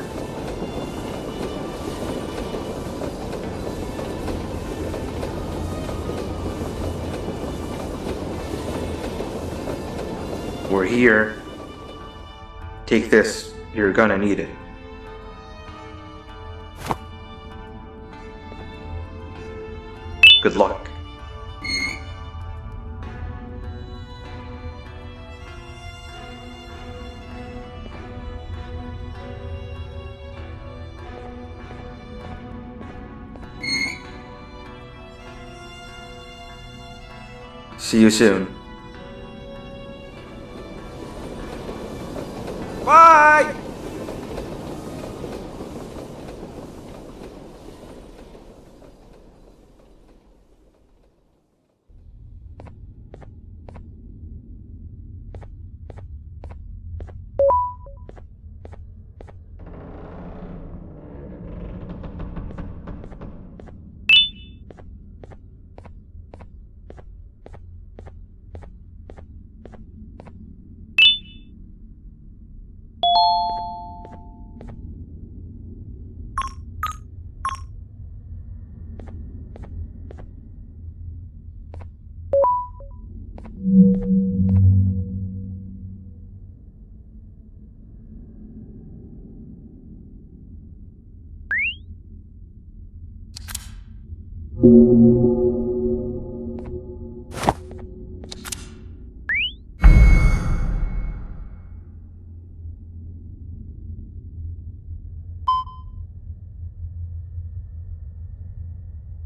We're here. Take this. You're gonna need it. Good luck. See you soon. Bye!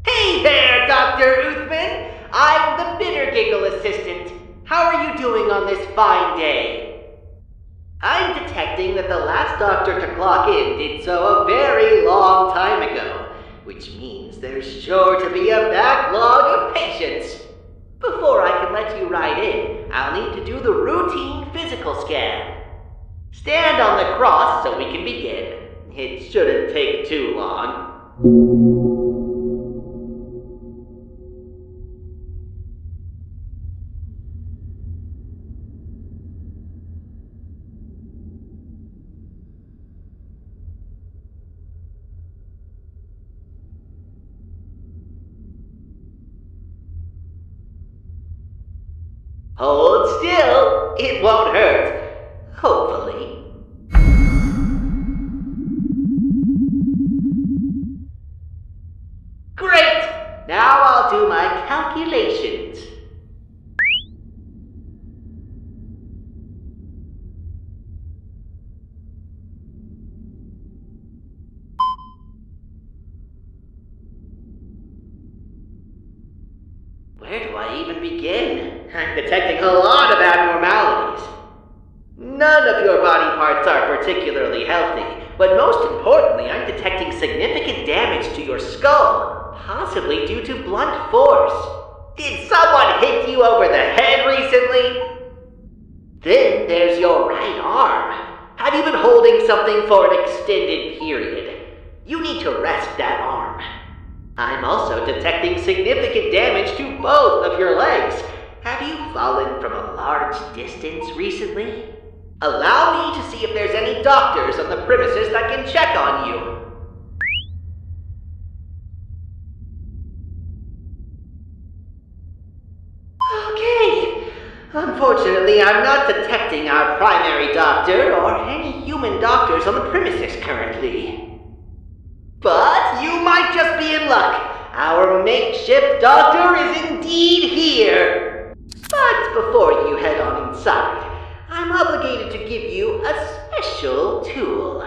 Hey there, Dr. Uthman! I'm the Bitter Giggle assistant. How are you doing on this fine day? I'm detecting that the last doctor to clock in did so a very long time ago, which means there's sure to be a backlog of patients. Before I can let you right in, I'll need to do the routine physical scan. Stand on the cross so we can begin. It shouldn't take too long. Hold still. It won't hurt. Hopefully. Great! Now I'll do my calculations. Where do I even begin? I'm detecting a lot of abnormalities. None of your body parts are particularly healthy, but most importantly, I'm detecting significant damage to your skull, possibly due to blunt force. Did someone hit you over the head recently? Then there's your right arm. Have you been holding something for an extended period? You need to rest that arm. I'm also detecting significant damage to both of your legs. Have you fallen from a large distance recently? Allow me to see if there's any doctors on the premises that can check on you. Okay. Unfortunately, I'm not detecting our primary doctor or any human doctors on the premises currently. But you might just be in luck. Our makeshift doctor is indeed here. But before you head on inside, I'm obligated to give you a special tool.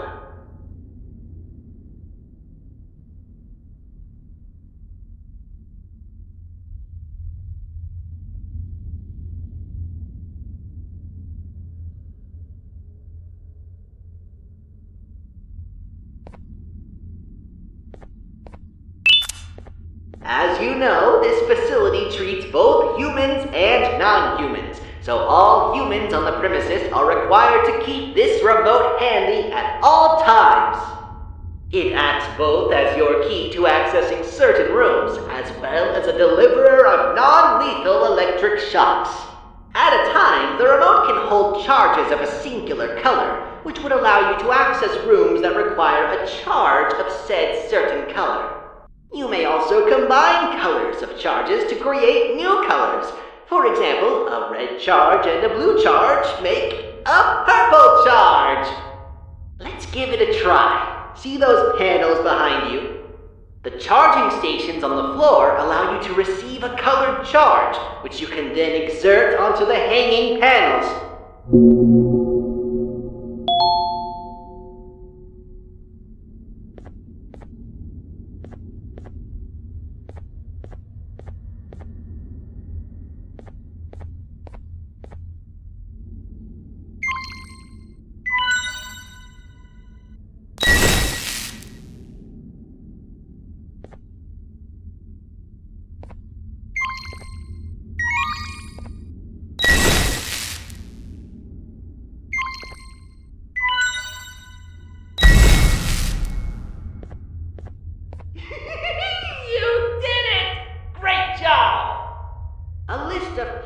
As you know, this facility treats both humans and non-humans, so all humans on the premises are required to keep this remote handy at all times. It acts both as your key to accessing certain rooms, as well as a deliverer of non-lethal electric shocks. At a time, the remote can hold charges of a singular color, which would allow you to access rooms that require a charge of said certain color. You may also combine colors of charges to create new colors. For example, a red charge and a blue charge make a purple charge. Let's give it a try. See those panels behind you? The charging stations on the floor allow you to receive a colored charge, which you can then exert onto the hanging panels.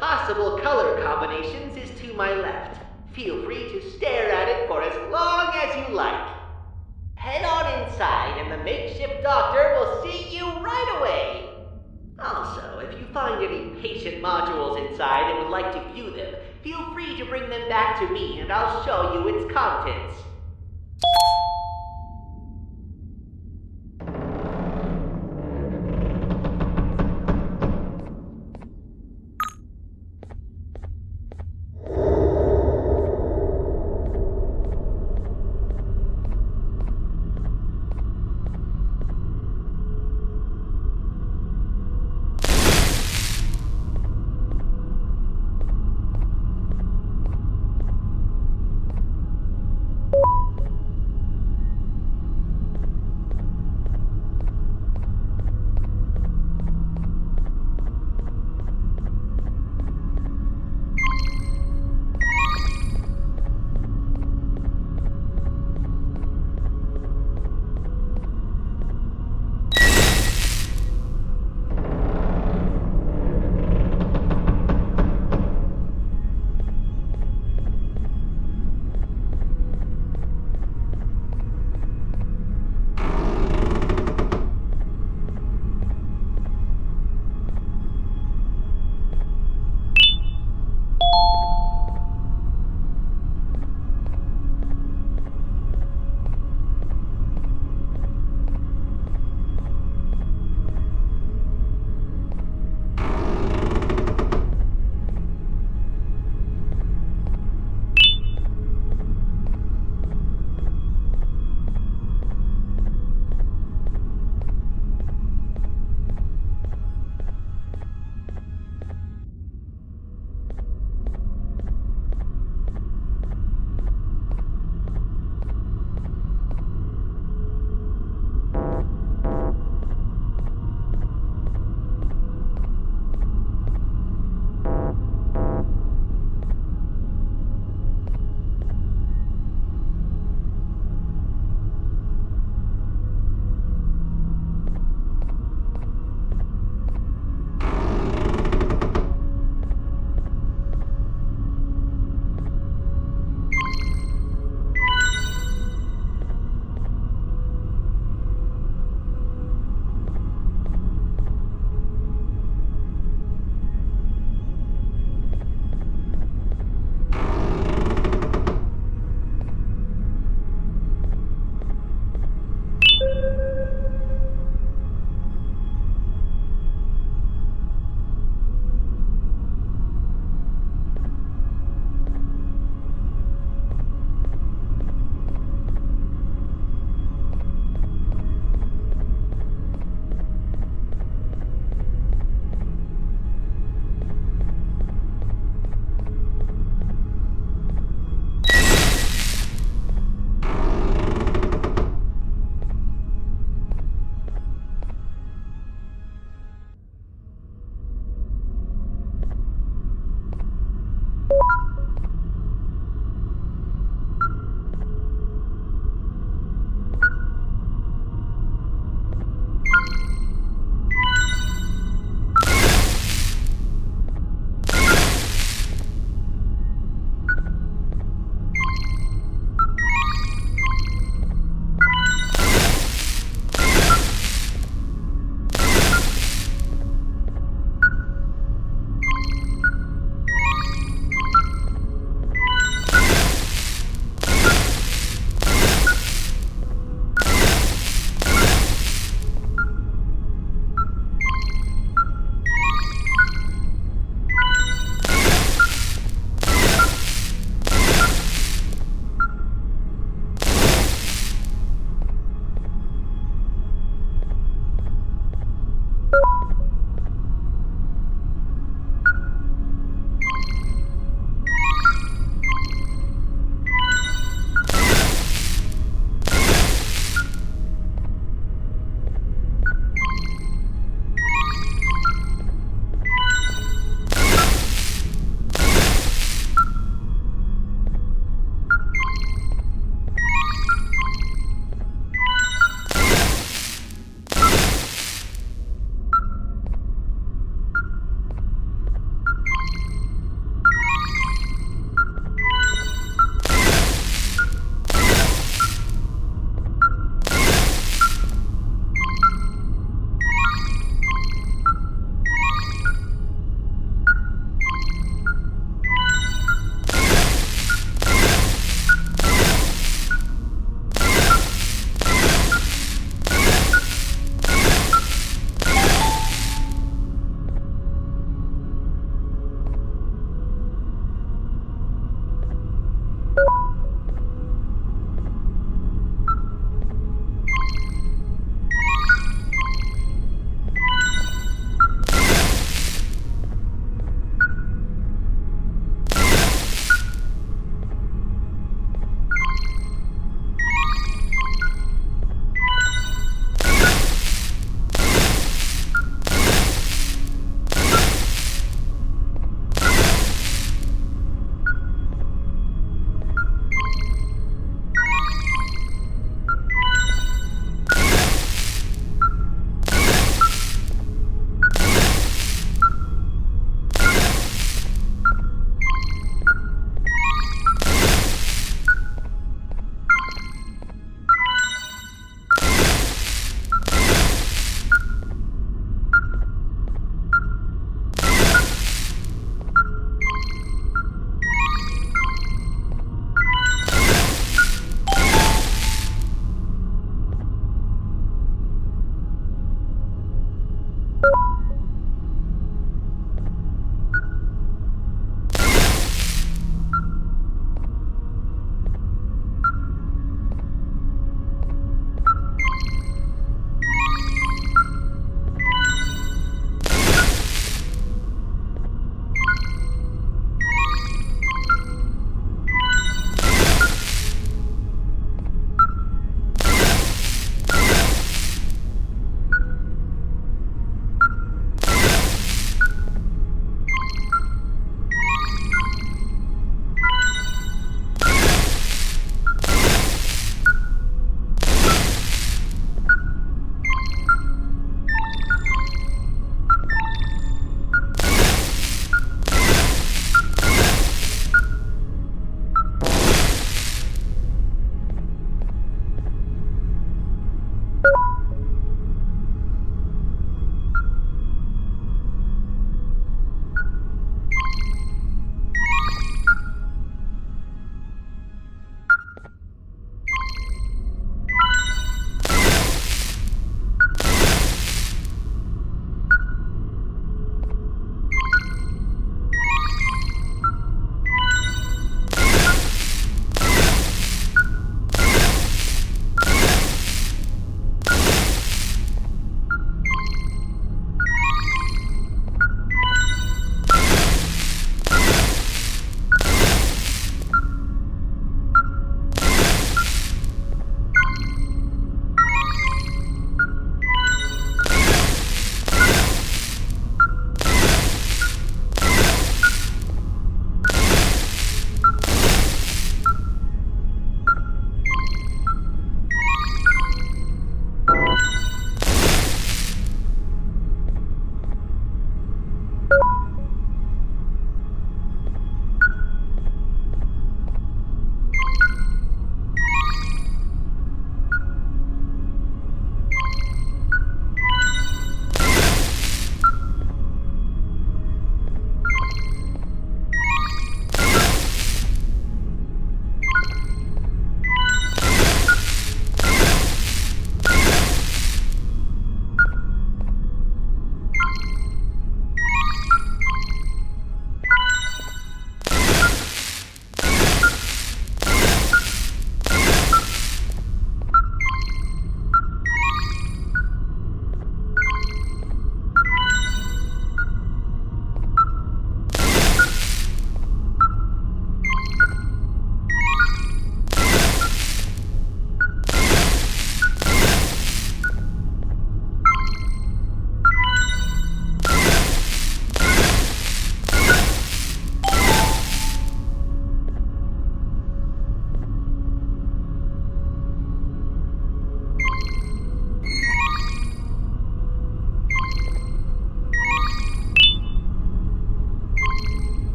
Possible color combinations is to my left. Feel free to stare at it for as long as you like. Head on inside and the makeshift doctor will see you right away. Also, if you find any patient modules inside and would like to view them, feel free to bring them back to me and I'll show you its contents.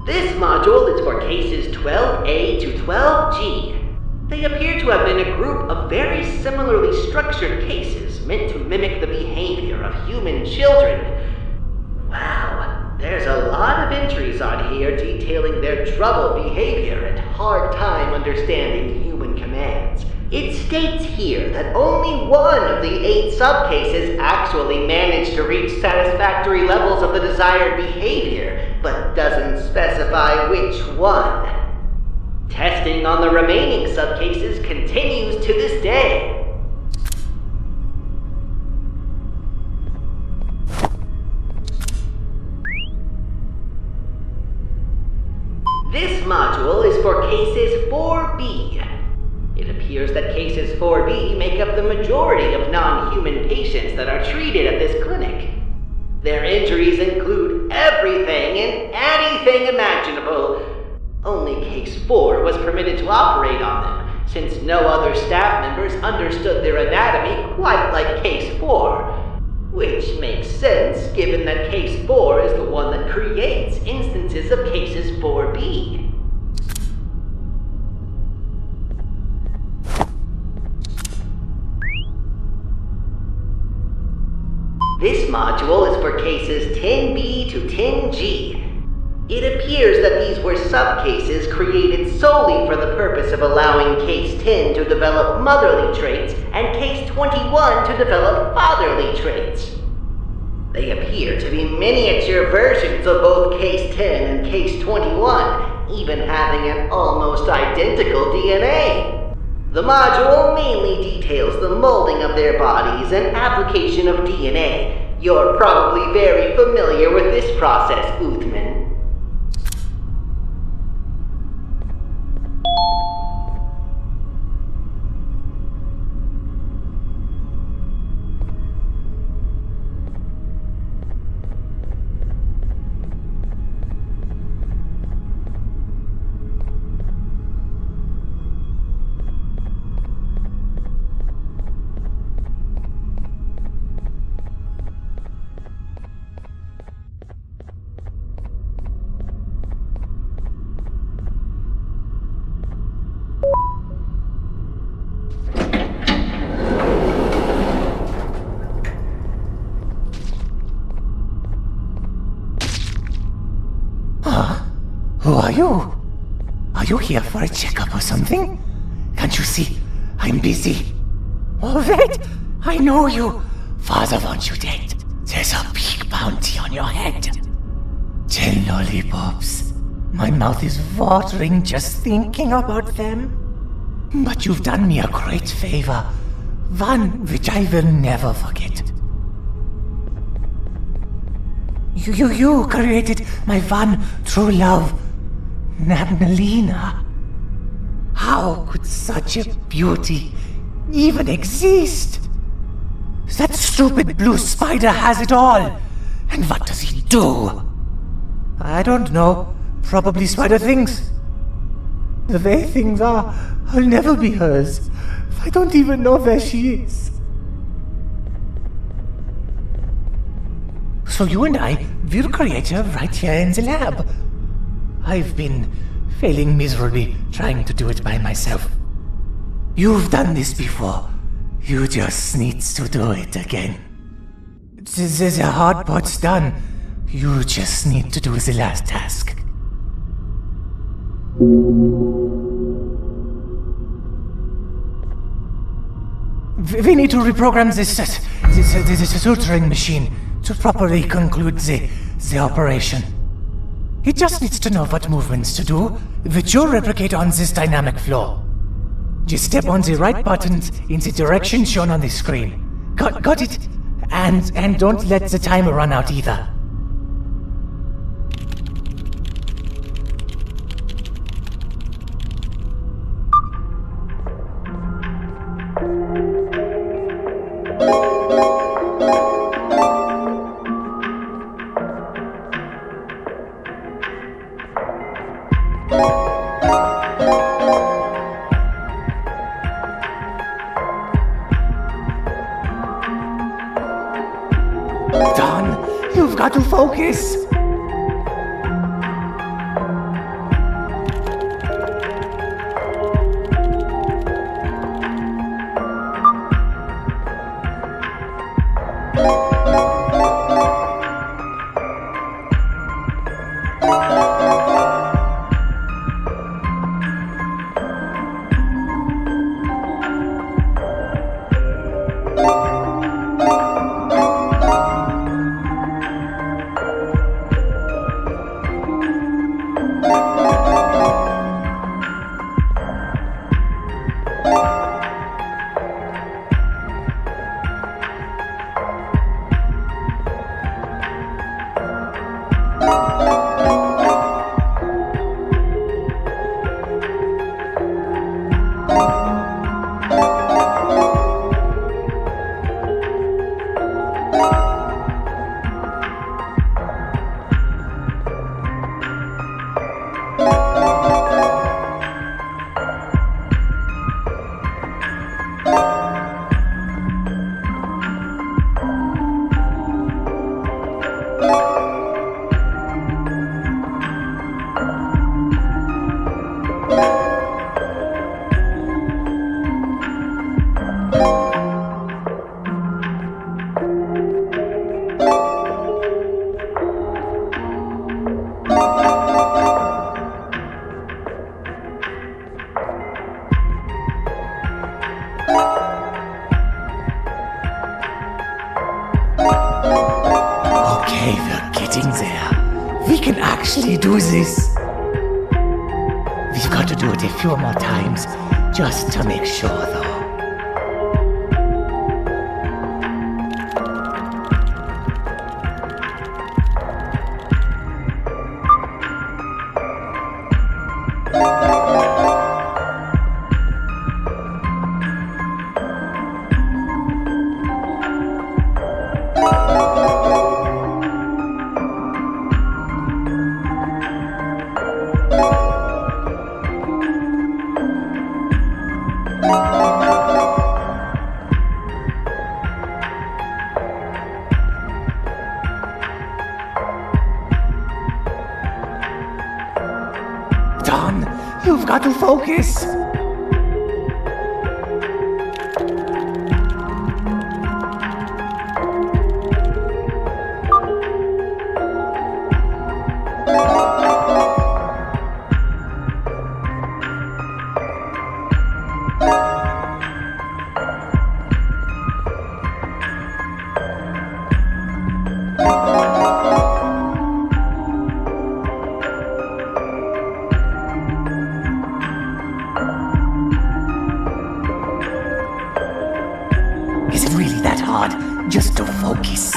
This module is for cases 12A to 12G. They appear to have been a group of very similarly structured cases meant to mimic the behavior of human children. Wow, there's a lot of entries on here detailing their troubled behavior and hard time understanding human commands. It states here that only one of the 8 subcases actually managed to reach satisfactory levels of the desired behavior, but doesn't specify which one. Testing on the remaining subcases continues to this day. This module is for cases 4B. It appears that cases 4B make up the majority of non-human patients that are treated at this clinic. Their injuries include everything and anything imaginable. Only case 4 was permitted to operate on them, since no other staff members understood their anatomy quite like case 4. Which makes sense, given that case 4 is the one that creates instances of cases 4B. This module is for cases 10B to 10G. It appears that these were subcases created solely for the purpose of allowing case 10 to develop motherly traits and case 21 to develop fatherly traits. They appear to be miniature versions of both case 10 and case 21, even having an almost identical DNA. The module mainly details the molding of their bodies and application of DNA. You're probably very familiar with this process, Uthman. Who are you? Are you here for a checkup or something? Can't you see? I'm busy. All right, I know you. Father wants you dead. There's a big bounty on your head. 10 lollipops. My mouth is watering just thinking about them. But you've done me a great favor. One which I will never forget. You created my one true love, Nabnalina. How could such a beauty even exist? That stupid blue spider has it all. And what does he do? I don't know. Probably spider things. The way things are, I'll never be hers. I don't even know where she is. So you and I will create her right here in the lab. I've been failing miserably trying to do it by myself. You've done this before. You just need to do it again. The hard part's done. You just need to do the last task. We need to reprogram this suturing machine to properly conclude the operation. It just needs to know what movements to do, which you'll replicate on this dynamic floor. Just step on the right buttons in the direction shown on the screen. Got it? And don't let the timer run out either. Don, you've got to focus. do this. We've got to do it a few more times, just to make sure, though. Don, you've got to focus. Is it really that hard just to focus?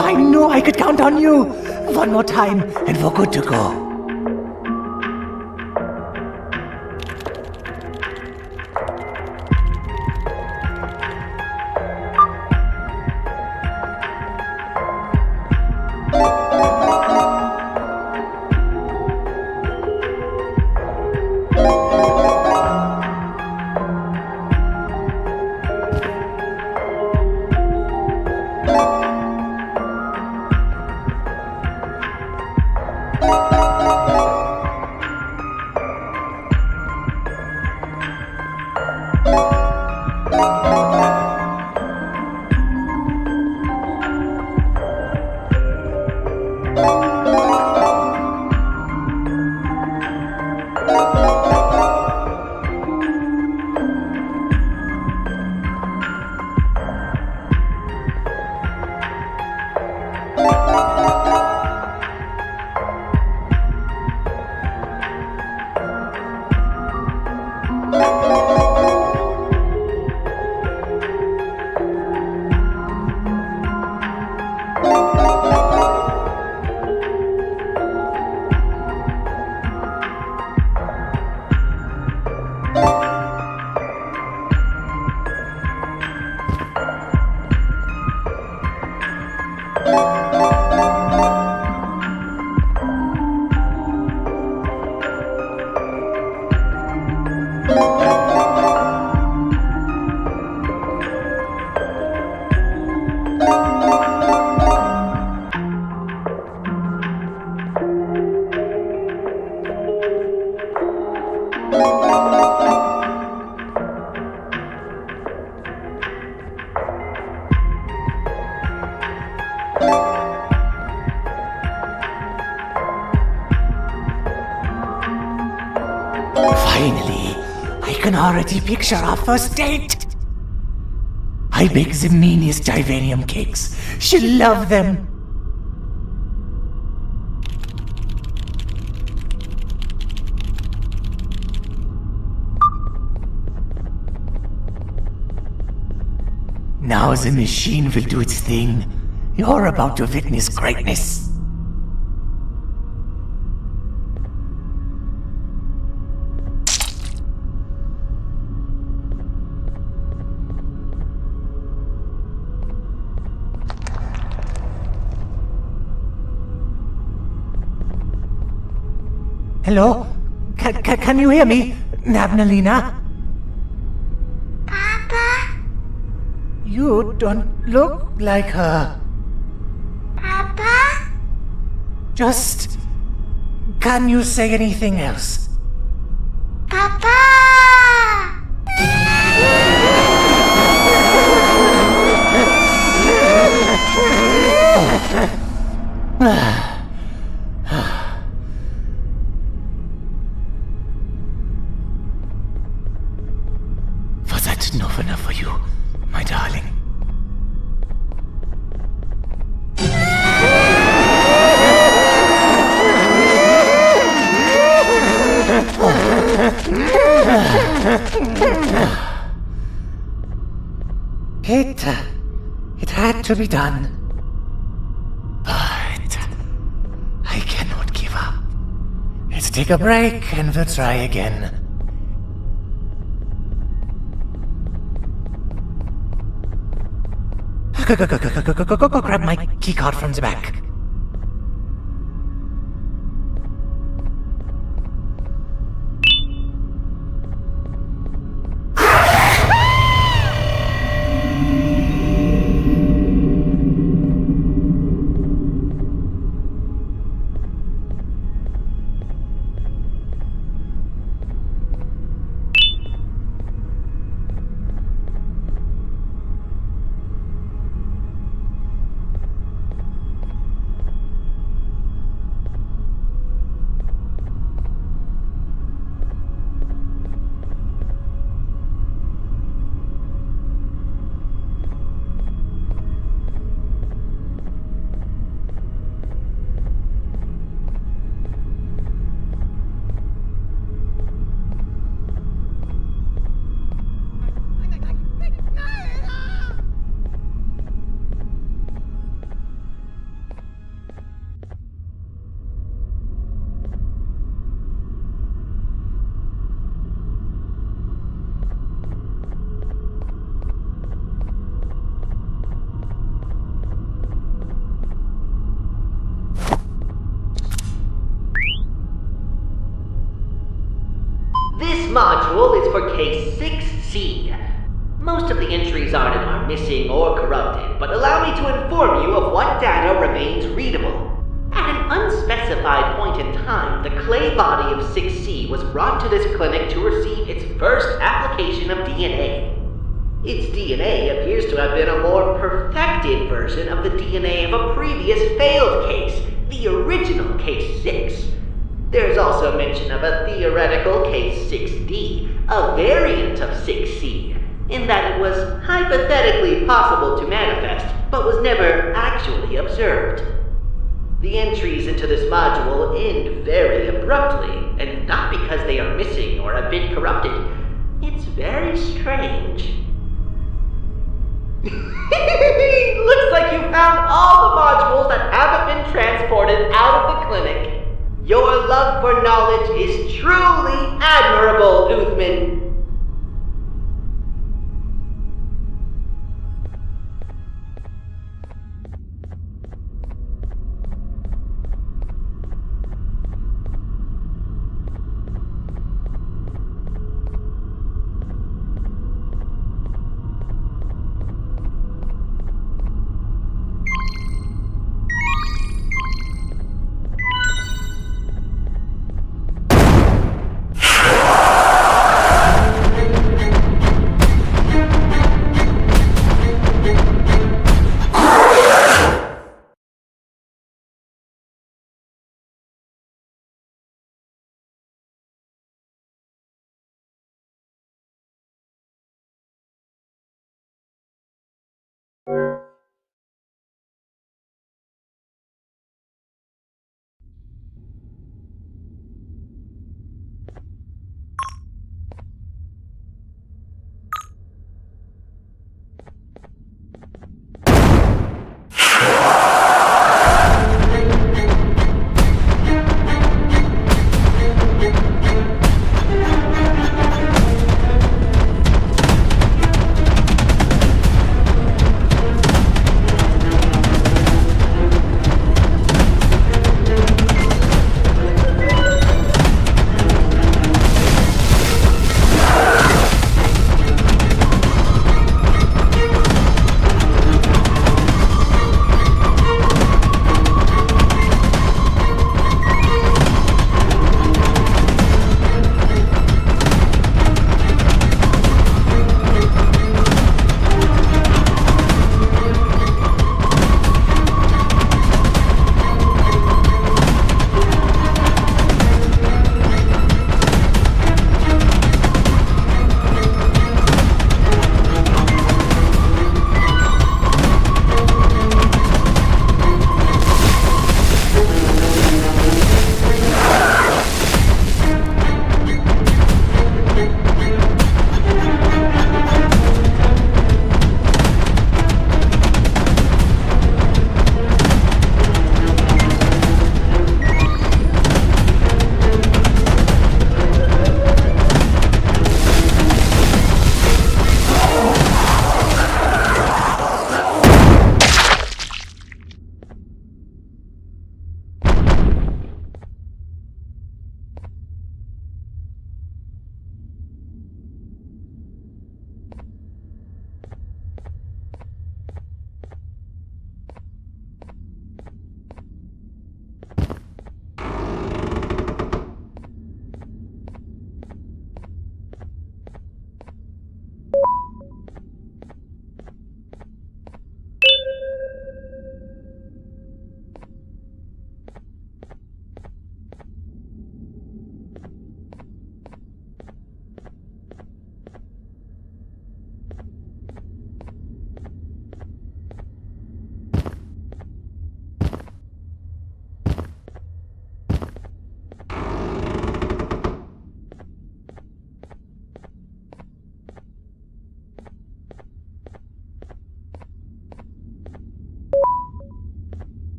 I knew I could count on you. One more time, and we're good to go. can already picture our first date. I bake the meanest Divanium cakes. She'll love them. Now the machine will do its thing. You're about to witness greatness. Hello? Can you hear me, Nabnalina? Papa? You don't look like her. Papa? Just... can you say anything else? Papa! Was that enough for you, my darling? It had to be done. But I cannot give up. Let's take a break and we'll try again. Go grab my keycard from the back. This module is for case 6C. Most of the entries on it are missing or corrupted, but allow me to inform you of what data remains readable. At an unspecified point in time, the clay body of 6C was brought to this clinic to receive its first application of DNA. Its DNA appears to have been a more perfected version of the DNA of a previous failed case, the original case 6. There's also mention of a theoretical case 6D, a variant of 6C, in that it was hypothetically possible to manifest, but was never actually observed. The entries into this module end very abruptly, and not because they are missing or have been corrupted. It's very strange. Looks like you found all the modules that haven't been transported out of the clinic. Your love for knowledge is truly admirable, Uthman.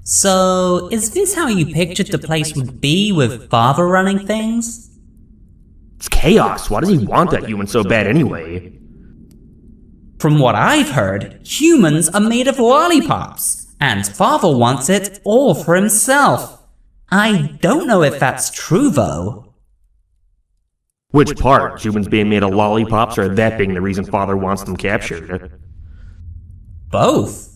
So, is this how you pictured the place would be with Father running things? It's chaos. Why does he want that human so bad anyway? From what I've heard, humans are made of lollipops, and Father wants it all for himself. I don't know if that's true, though. Which part? Humans being made of lollipops, or that being the reason Father wants them captured? Both.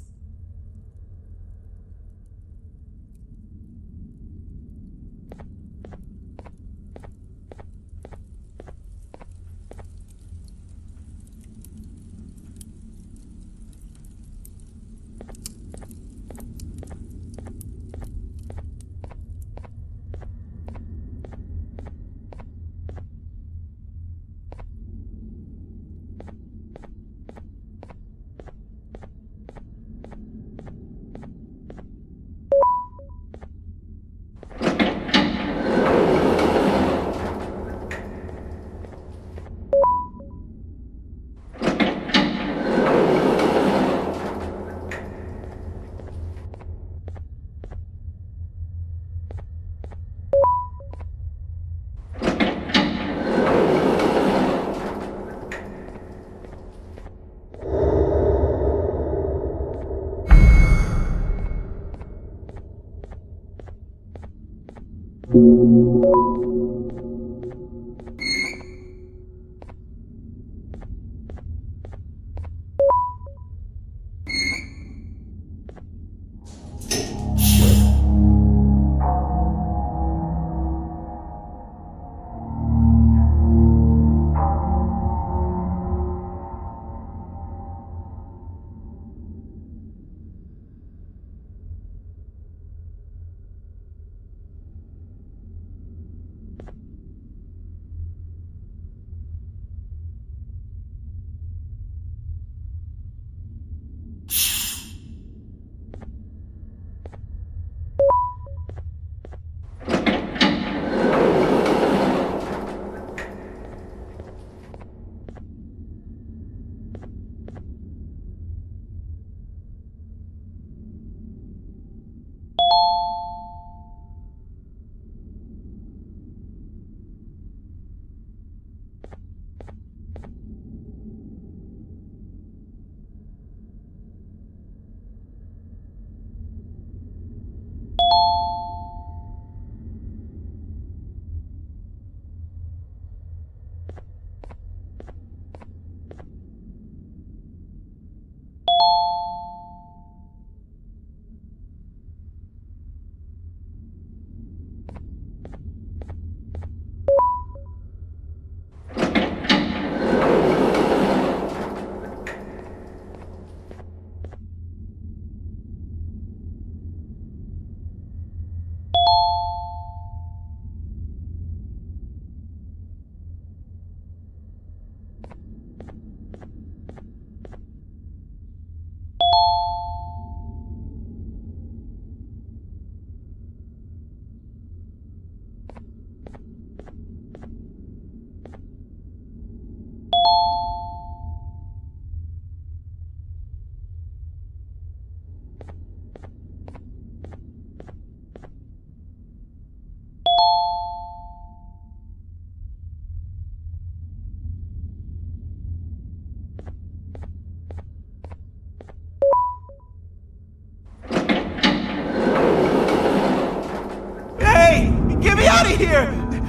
Get me out of here!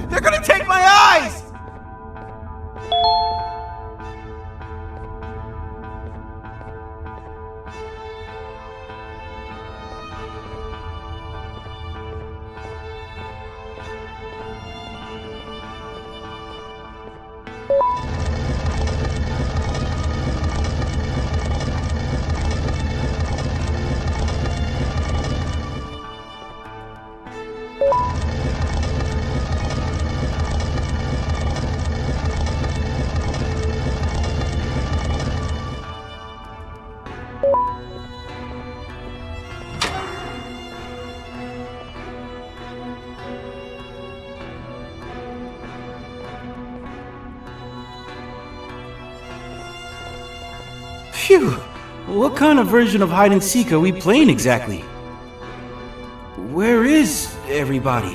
They're gonna take my eyes! Phew! What kind of version of hide and seek are we playing exactly? Where is everybody?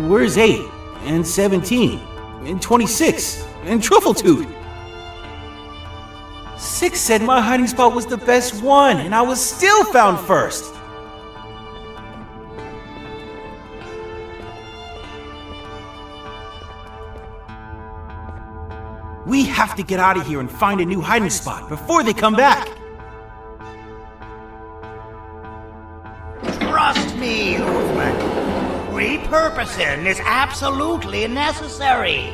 Where's 8 and 17 and 26 and Truffletooth? 6 said my hiding spot was the best one, and I was still found first. We have to get out of here and find a new hiding spot before they come back. Trust me, Hoofman. Repurposing is absolutely necessary.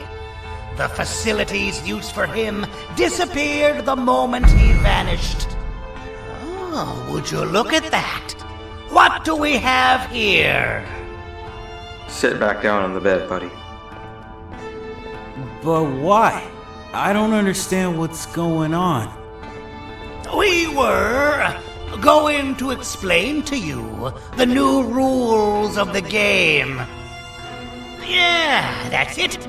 The facility's use for him disappeared the moment he vanished. Oh, would you look at that? What do we have here? Sit back down on the bed, buddy. But why? I don't understand what's going on. We were going to explain to you the new rules of the game. Yeah, that's it.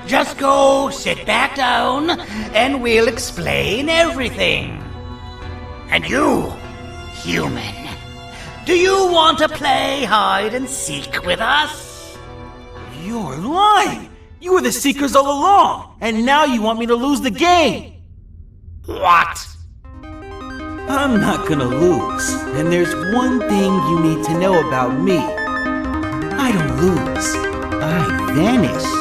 Just go sit back down and we'll explain everything. And you, human, do you want to play hide and seek with us? You're lying! You were the Seekers all along, and now you want me to lose the game! What? I'm not gonna lose, and there's one thing you need to know about me. I don't lose, I vanish.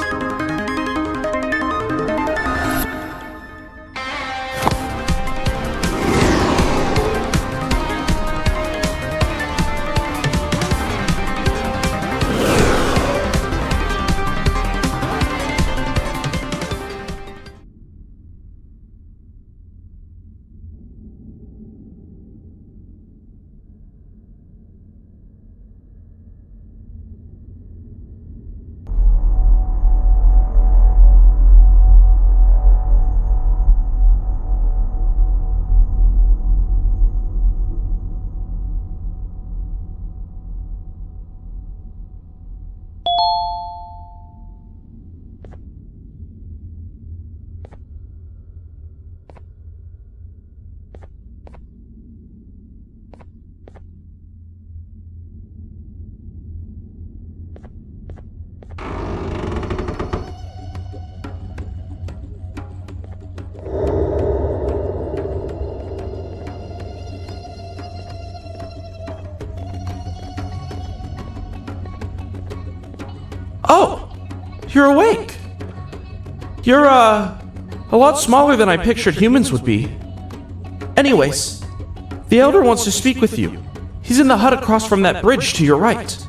Oh, you're awake. You're, a lot smaller than I pictured humans would be. Anyways, the Elder wants to speak with you. He's in the hut across from that bridge to your right.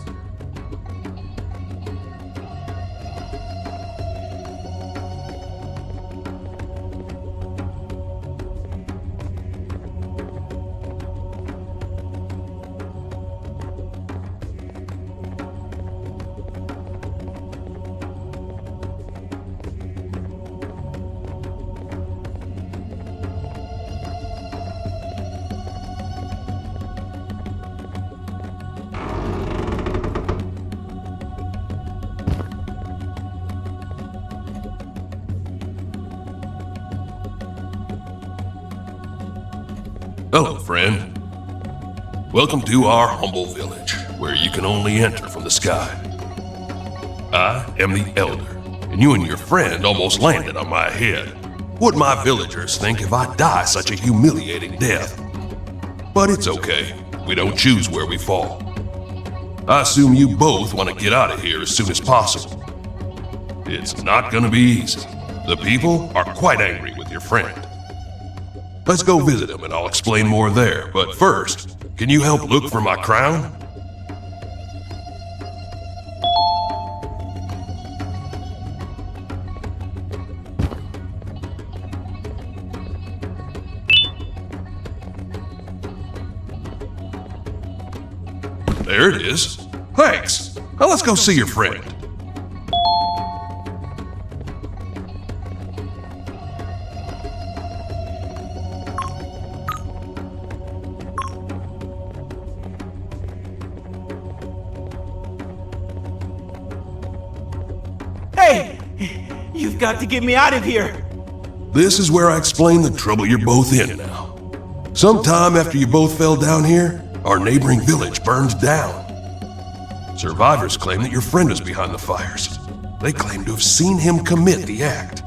Hello, friend. Welcome to our humble village, where you can only enter from the sky. I am the Elder, and you and your friend almost landed on my head. What my villagers think if I die such a humiliating death? But it's okay. We don't choose where we fall. I assume you both want to get out of here as soon as possible. It's not gonna be easy. The people are quite angry with your friend. Let's go visit him and I'll explain more there. But first, can you help look for my crown? There it is. Thanks. Now let's go see your friend. Hey! You've got to get me out of here! This is where I explain the trouble you're both in now. Sometime after you both fell down here, our neighboring village burned down. Survivors claim that your friend was behind the fires. They claim to have seen him commit the act.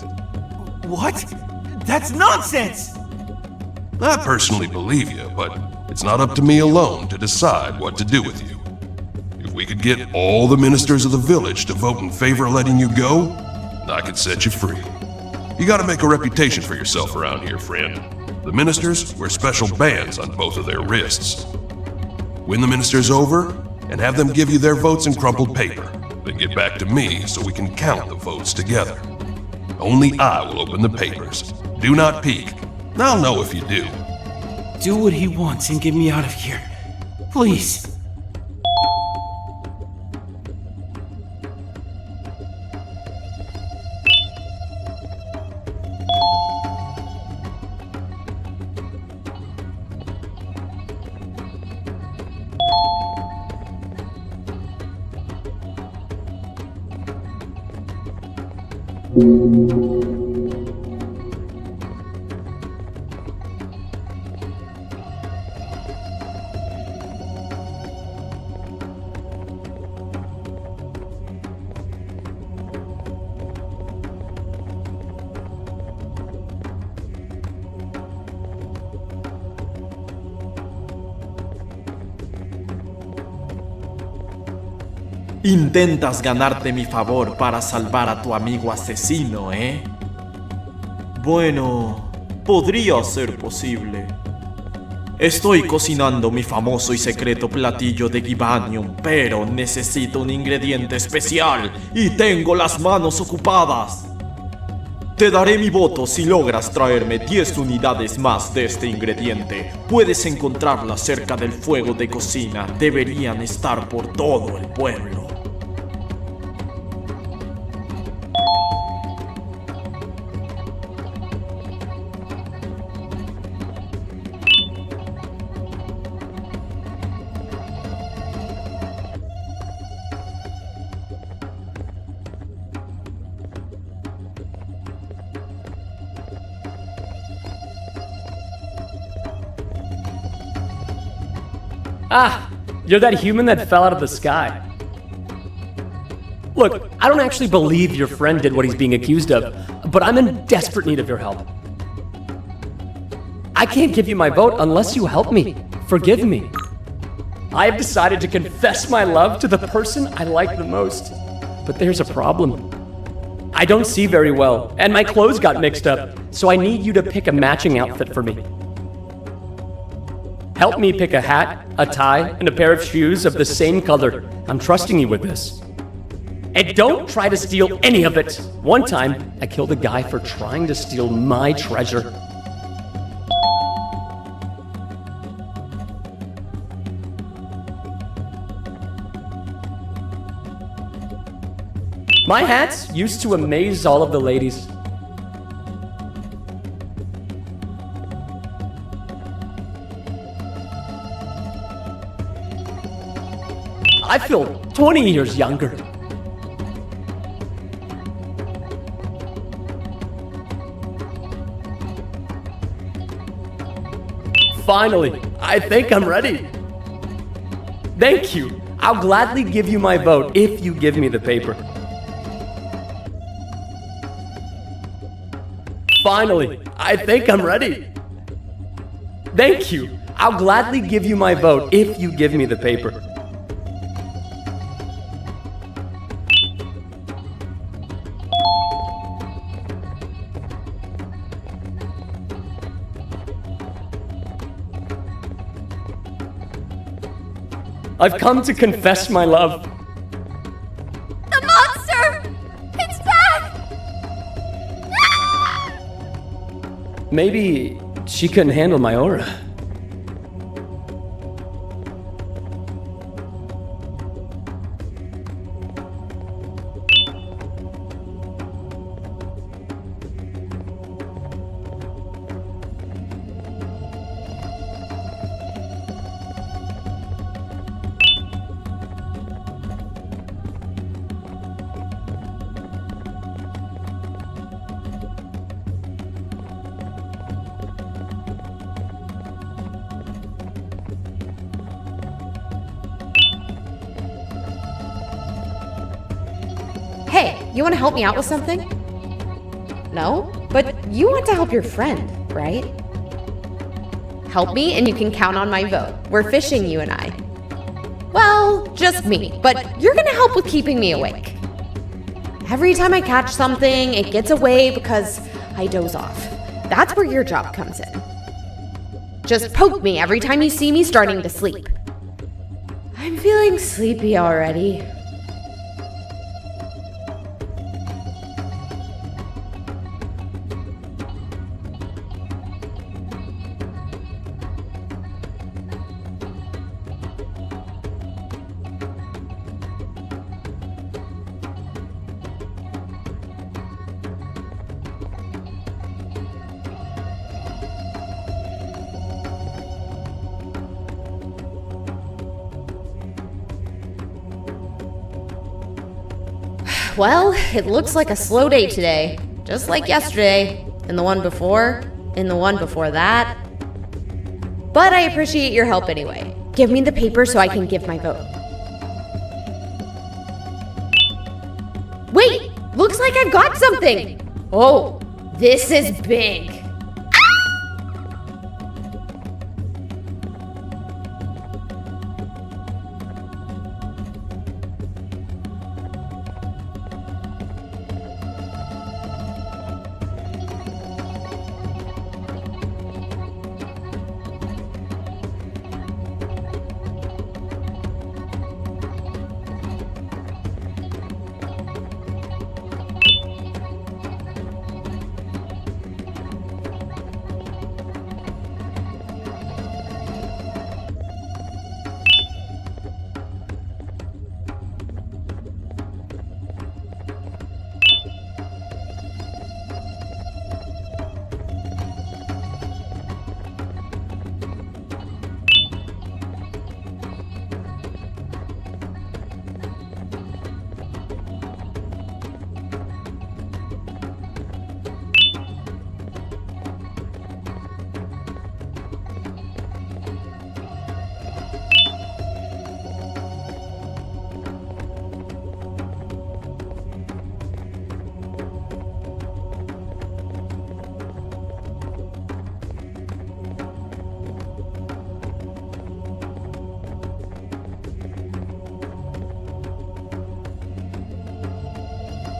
What? That's nonsense! I personally believe you, but it's not up to me alone to decide what to do with you. If we could get all the ministers of the village to vote in favor of letting you go, I could set you free. You gotta make a reputation for yourself around here, friend. The ministers wear special bands on both of their wrists. Win the ministers over, and have them give you their votes in crumpled paper. Then get back to me so we can count the votes together. Only I will open the papers. Do not peek. I'll know if you do. Do what he wants and get me out of here. Please. Intentas ganarte mi favor para salvar a tu amigo asesino, ¿eh? Bueno, podría ser posible. Estoy cocinando mi famoso y secreto platillo de Gibanium, pero necesito un ingrediente especial y tengo las manos ocupadas. Te daré mi voto si logras traerme 10 unidades más de este ingrediente. Puedes encontrarlas cerca del fuego de cocina. Deberían estar por todo el pueblo. Ah, you're that human that fell out of the sky. Look, I don't actually believe your friend did what he's being accused of, but I'm in desperate need of your help. I can't give you my vote unless you help me. Forgive me. I have decided to confess my love to the person I like the most. But there's a problem. I don't see very well, and my clothes got mixed up, so I need you to pick a matching outfit for me. Help me pick a hat, a tie, and a pair of shoes of the same color. I'm trusting you with this. And don't try to steal any of it. One time, I killed a guy for trying to steal my treasure. My hats used to amaze all of the ladies. I feel 20 years younger. Finally, I think I'm ready. Thank you. I'll gladly give you my vote if you give me the paper. Finally, I think I'm ready. Thank you. I'll gladly give you my vote if you give me the paper. I've come to confess my love. The monster! It's back! Maybe she couldn't handle my aura. You want to help me out with something? No? But you want to help your friend, right? Help me and you can count on my vote. We're fishing, you and I. Well, just me, but you're gonna help with keeping me awake. Every time I catch something, it gets away because I doze off. That's where your job comes in. Just poke me every time you see me starting to sleep. I'm feeling sleepy already. Well, it looks like a slow day today. Just like yesterday, and the one before, and the one before that. But I appreciate your help anyway. Give me the paper so I can give my vote. Wait! Looks like I've got something! Oh, this is big.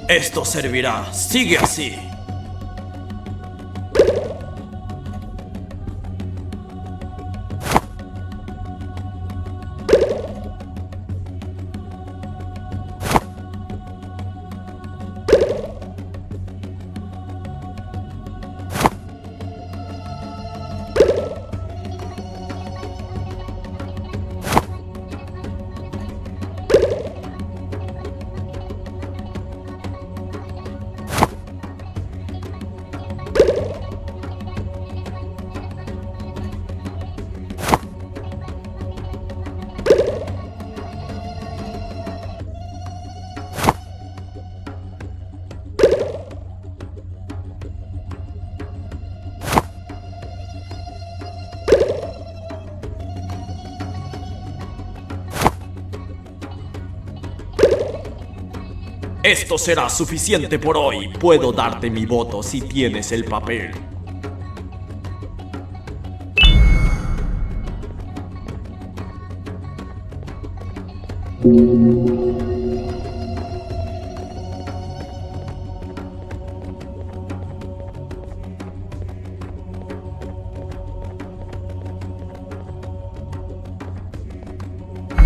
Esto servirá. Sigue así. Esto será suficiente por hoy. Puedo darte mi voto si tienes el papel.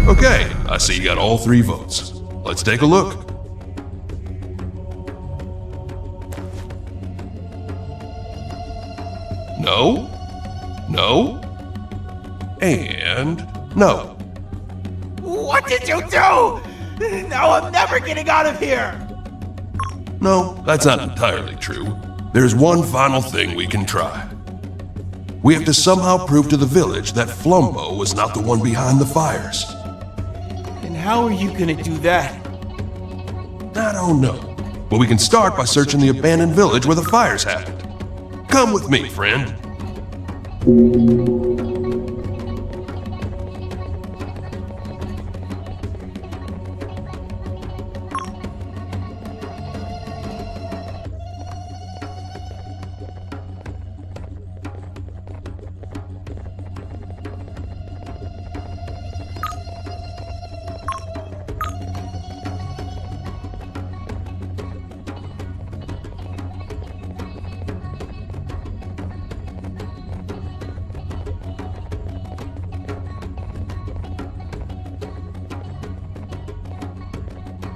Okay, I see you got all 3 votes. Let's take a look. No, no, and no. What did you do? Now I'm never getting out of here! No, that's not entirely true. There's one final thing we can try. We have to somehow prove to the village that Flumbo was not the one behind the fires. And how are you gonna do that? I don't know. But we can start by searching the abandoned village where the fires happened. Come with me, friend.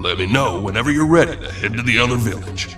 Let me know whenever you're ready to head to the other village.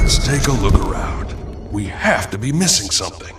Let's take a look around. We have to be missing something.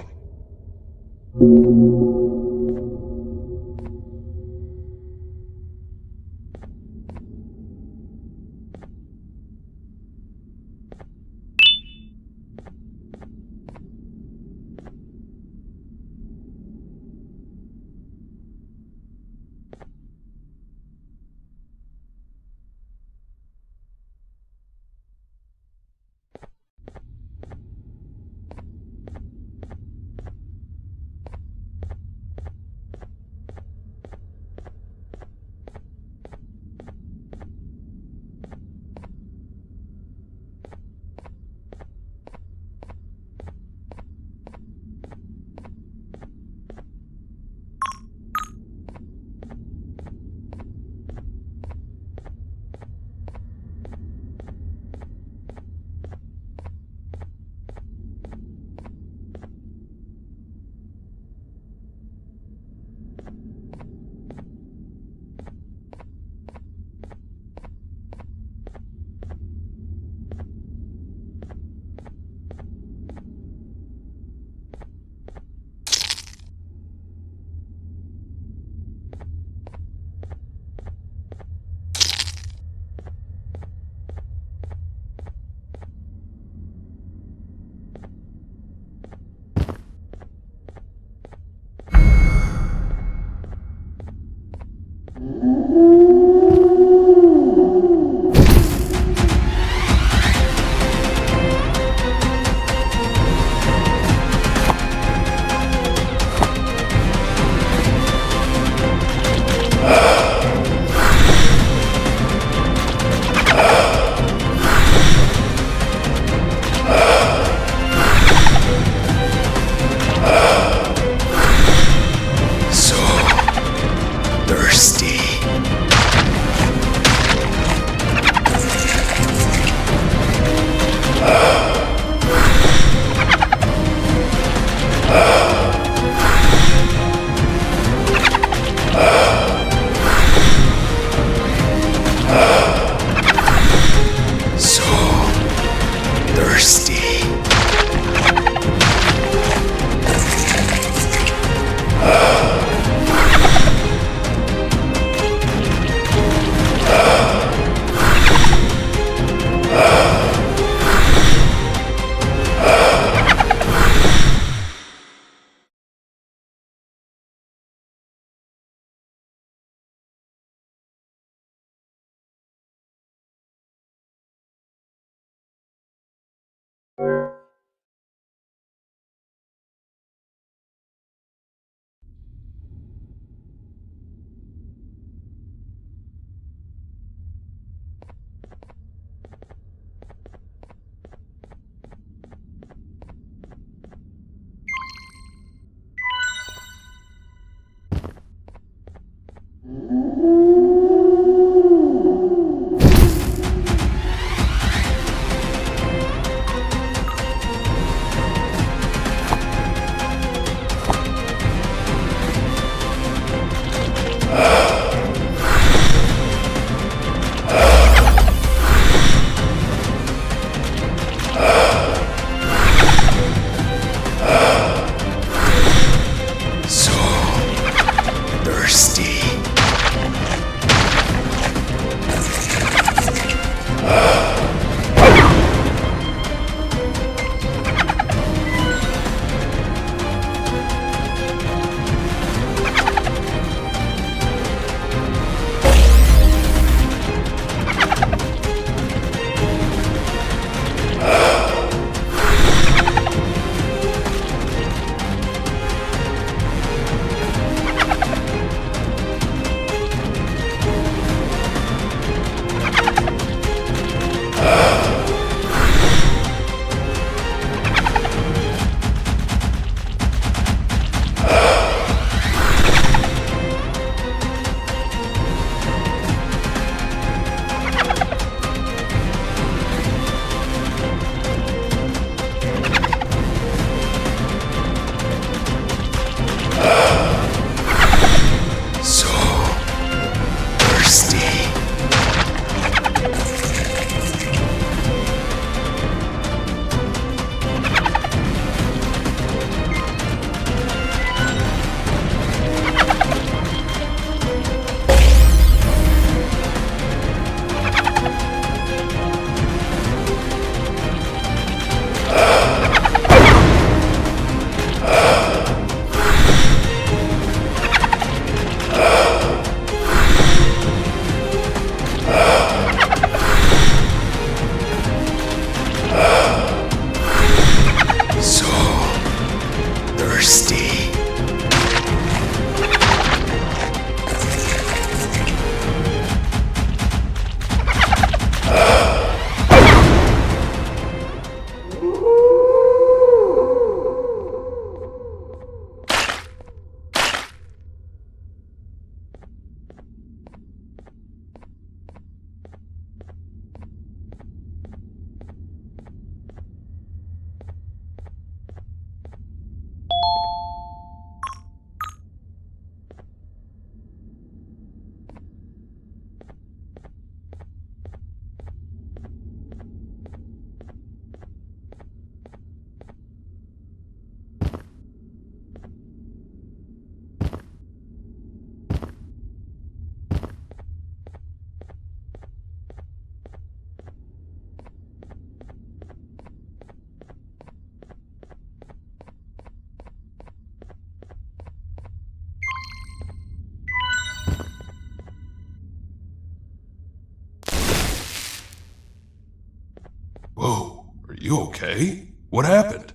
You okay? What happened?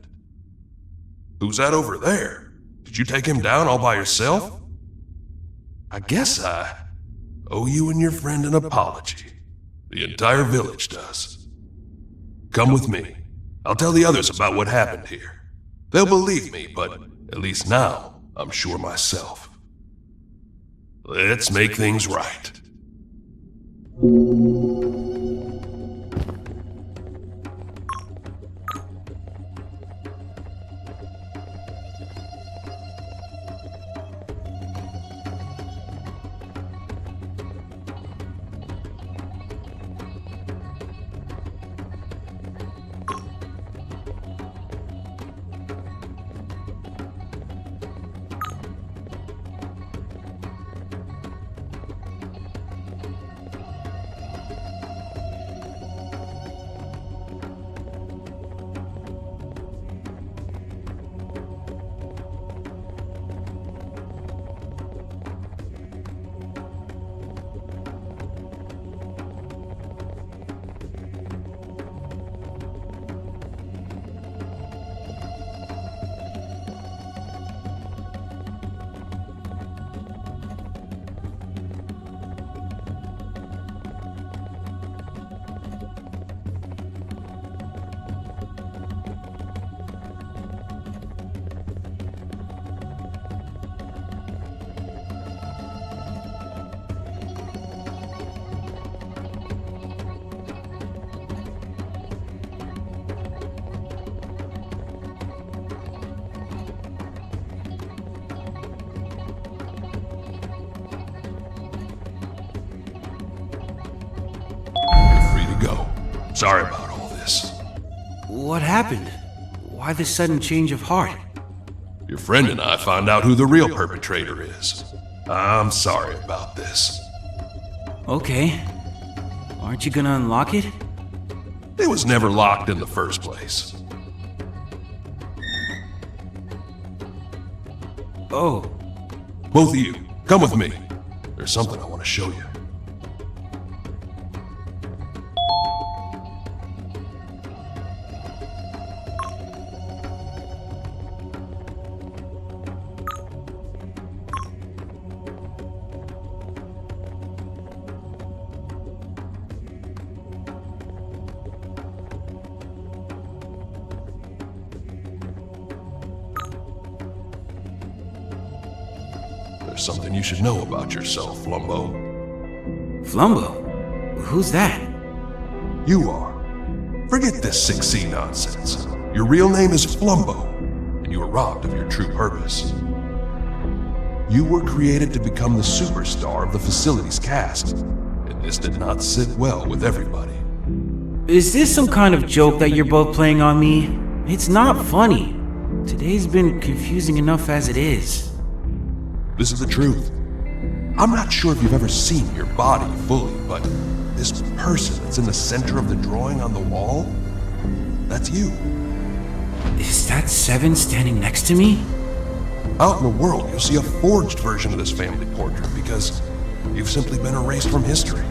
Who's that over there? Did you take him down all by yourself? I guess I owe you and your friend an apology. The entire village does. Come with me. I'll tell the others about what happened here. They'll believe me, but at least now I'm sure myself. Let's make things right. Sorry about all this. What happened? Why this sudden change of heart? Your friend and I found out who the real perpetrator is. I'm sorry about this. Okay. Aren't you gonna unlock it? It was never locked in the first place. Oh. Both of you, come with me. There's something I want to show you. There's something you should know about yourself, Flumbo. Flumbo? Who's that? You are. Forget this 6C nonsense. Your real name is Flumbo, and you were robbed of your true purpose. You were created to become the superstar of the facility's cast, and this did not sit well with everybody. Is this some kind of joke that you're both playing on me? It's not funny. Today's been confusing enough as it is. This is the truth. I'm not sure if you've ever seen your body fully, but this person that's in the center of the drawing on the wall, that's you. Is that Seven standing next to me? Out in the world, you'll see a forged version of this family portrait because you've simply been erased from history.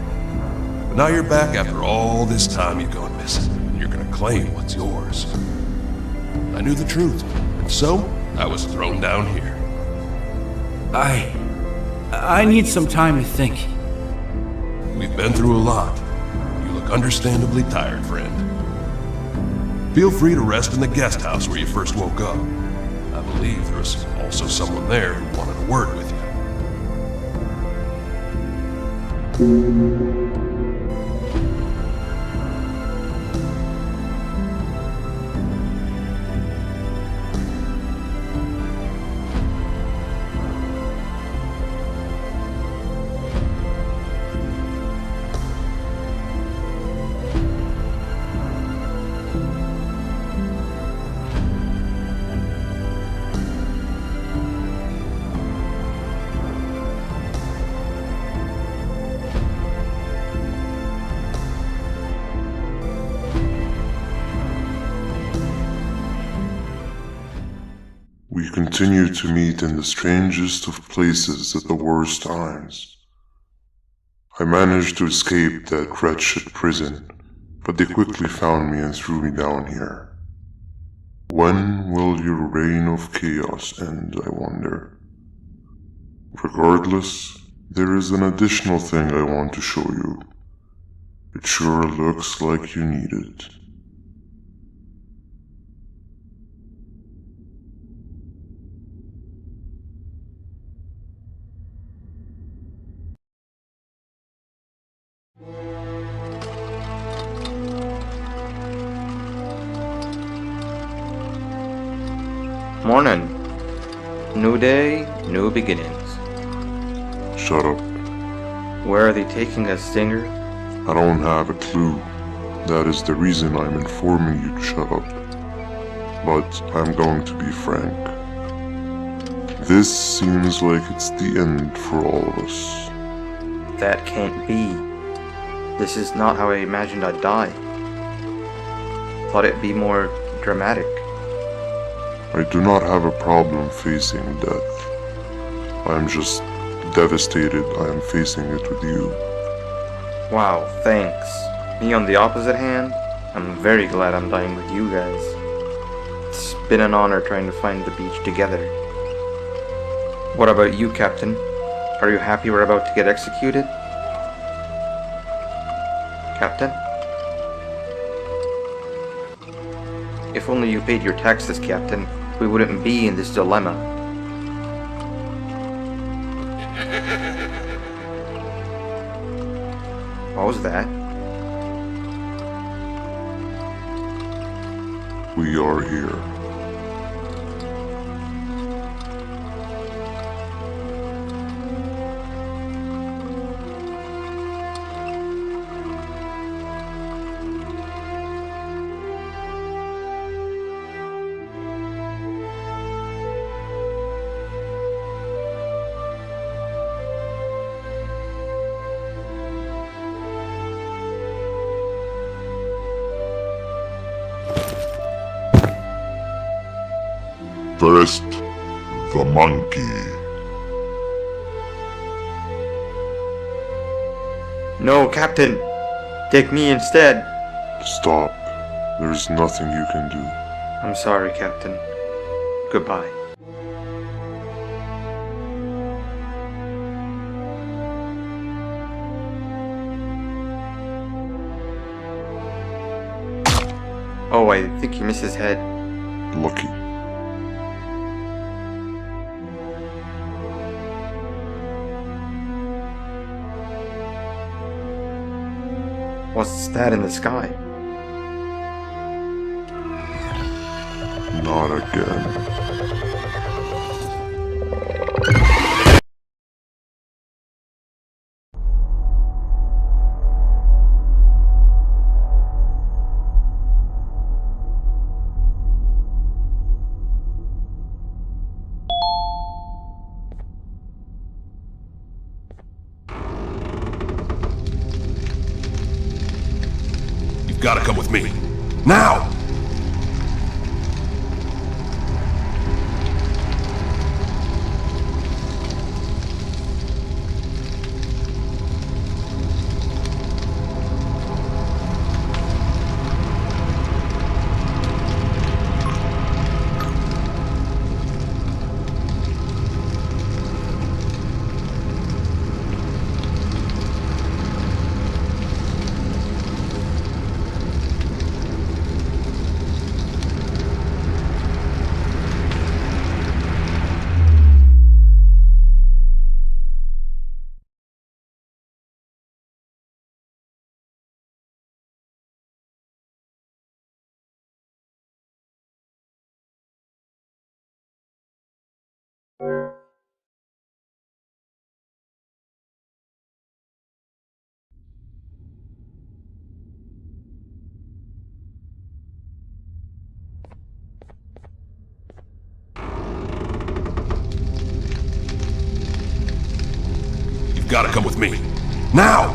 But now you're back after all this time you've gone missing, and you're gonna claim what's yours. I knew the truth, and so I was thrown down here. I need some time to think. We've been through a lot. You look understandably tired, friend. Feel free to rest in the guest house where you first woke up. I believe there was also someone there who wanted a word with you. We continue to meet in the strangest of places at the worst times. I managed to escape that wretched prison but they quickly found me and threw me down here. When will your reign of chaos end, I wonder? Regardless, there is an additional thing I want to show you. It sure looks like you need it. Morning. New day, new beginnings. Shut up. Where are they taking us, Stinger? I don't have a clue. That is the reason I'm informing you to shut up. But I'm going to be frank. This seems like it's the end for all of us. That can't be. This is not how I imagined I'd die. Thought it'd be more dramatic. I do not have a problem facing death. I am just devastated I am facing it with you. Wow, thanks. Me on the opposite hand, I'm very glad I'm dying with you guys. It's been an honor trying to find the beach together. What about you, Captain? Are you happy we're about to get executed? Captain? If only you paid your taxes, Captain, we wouldn't be in this dilemma. What was that? We are here. First, the monkey. No, Captain! Take me instead! Stop. There's nothing you can do. I'm sorry, Captain. Goodbye. Oh, I think he missed his head. Lucky. What's that in the sky? Not again. Gotta come with me. Now! Gotta come with me. Now!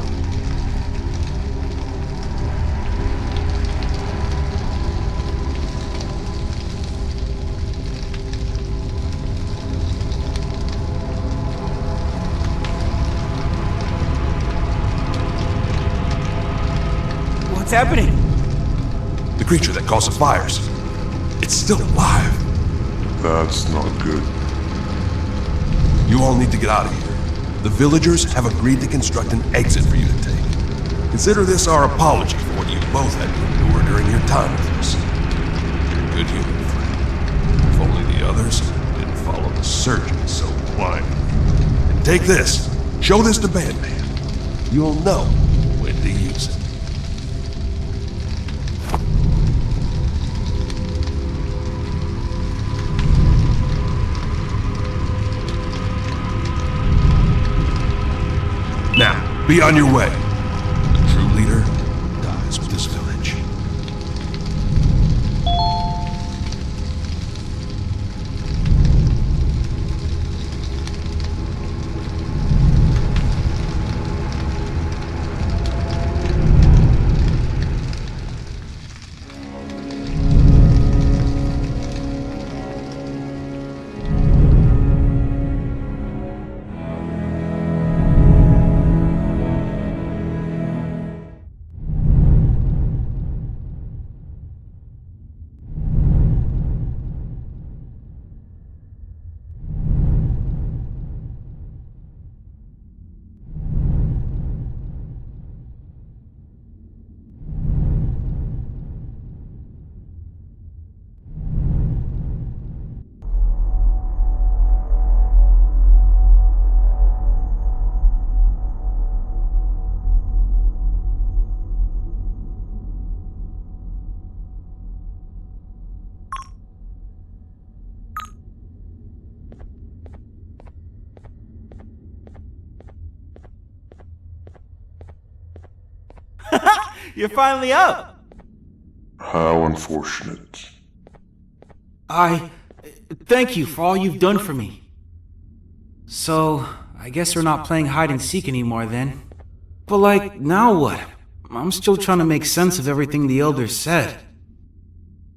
What's happening? The creature that caused the fires. It's still alive. That's not good. You all need to get out of here. The villagers have agreed to construct an exit for you to take. Consider this our apology for what you both had to endure during your time with us. You're a good human friend. If only the others didn't follow the surgeon so blindly. And take this. Show this to Banban. You'll know when to use it. Now, be on your way. The true leader dies with this village. You're finally up! How unfortunate. Thank you for all you've done for me. So, I guess we're not playing hide and seek anymore then. But like, now what? I'm still trying to make sense of everything the elders said.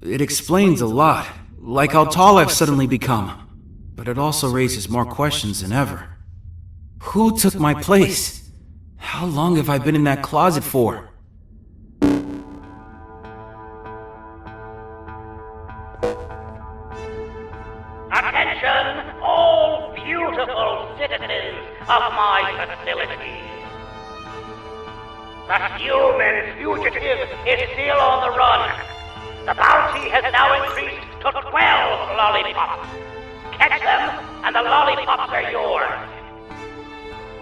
It explains a lot, like how tall I've suddenly become. But it also raises more questions than ever. Who took my place? How long have I been in that closet for? Attention, all beautiful citizens of my facility. The human fugitive is still on the run. The bounty has now increased to 12 lollipops. Catch them, and the lollipops are yours.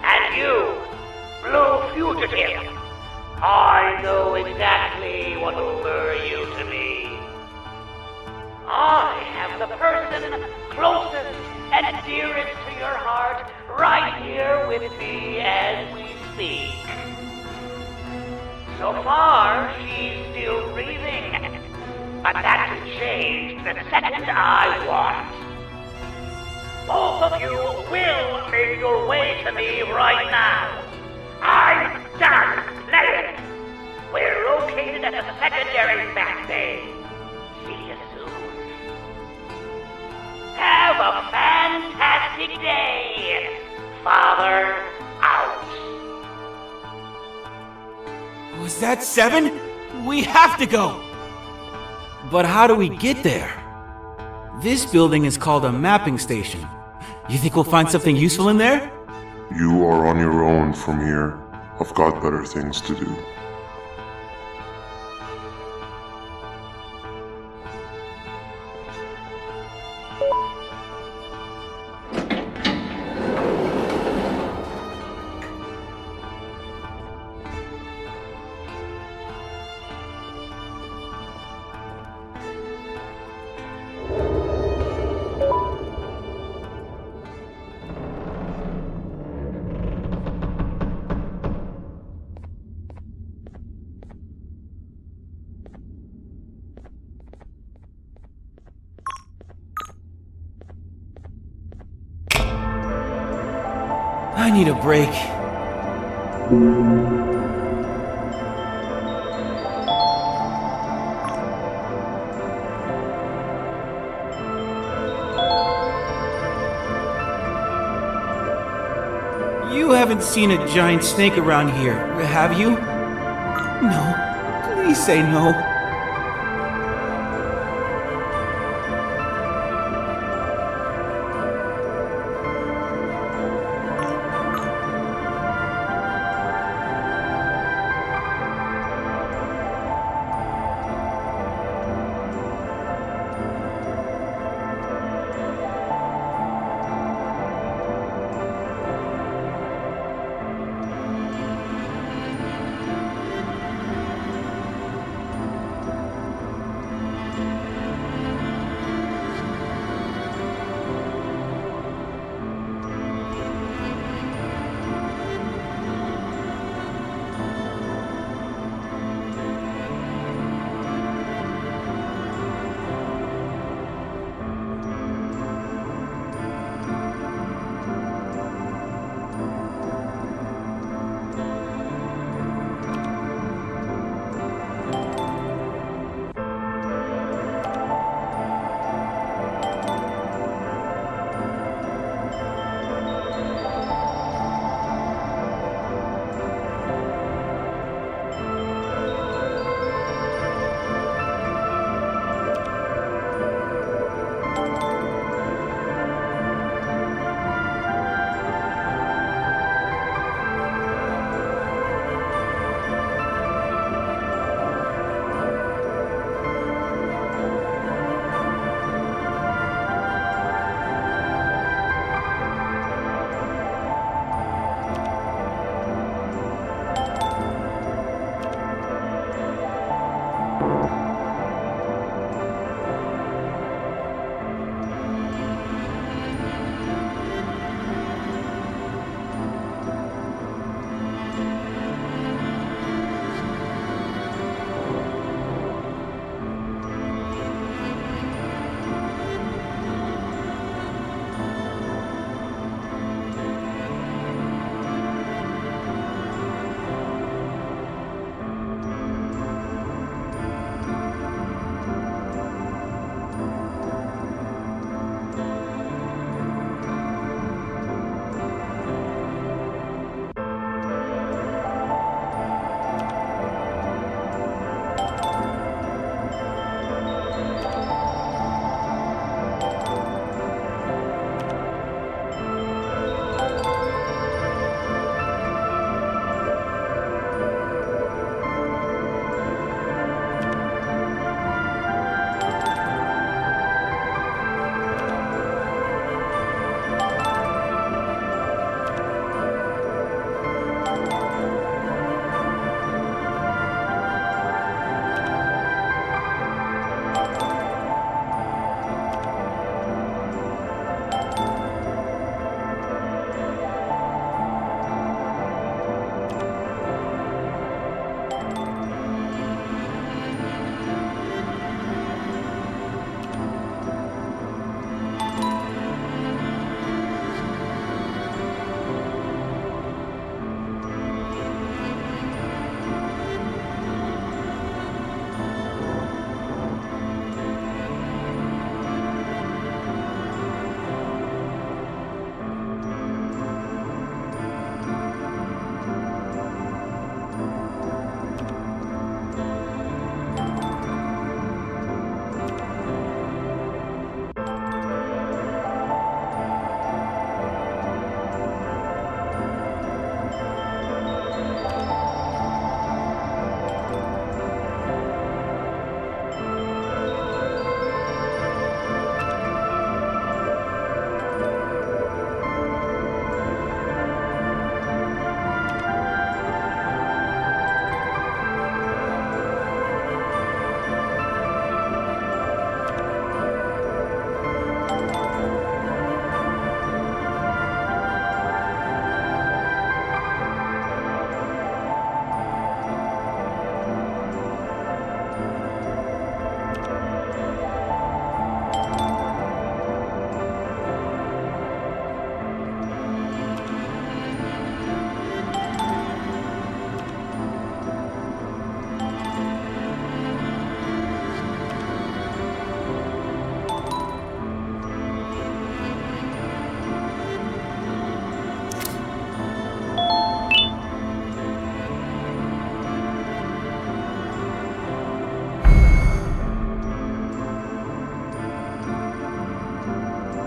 And you, blue fugitive, I know exactly what will lure you to me. I have the person closest and dearest to your heart right here with me as we speak. So far, she's still breathing, but that can change the second I want. Both of you will make your way to me right now. I'm done playing. We're located at the secondary back bay. See you soon. Have a fantastic day. Father out. Was that 7? We have to go! But how do we get there? This building is called a mapping station. You think we'll find something useful in there? You are on your own from here. I've got better things to do. I need a break. You haven't seen a giant snake around here, have you? No, Please say no.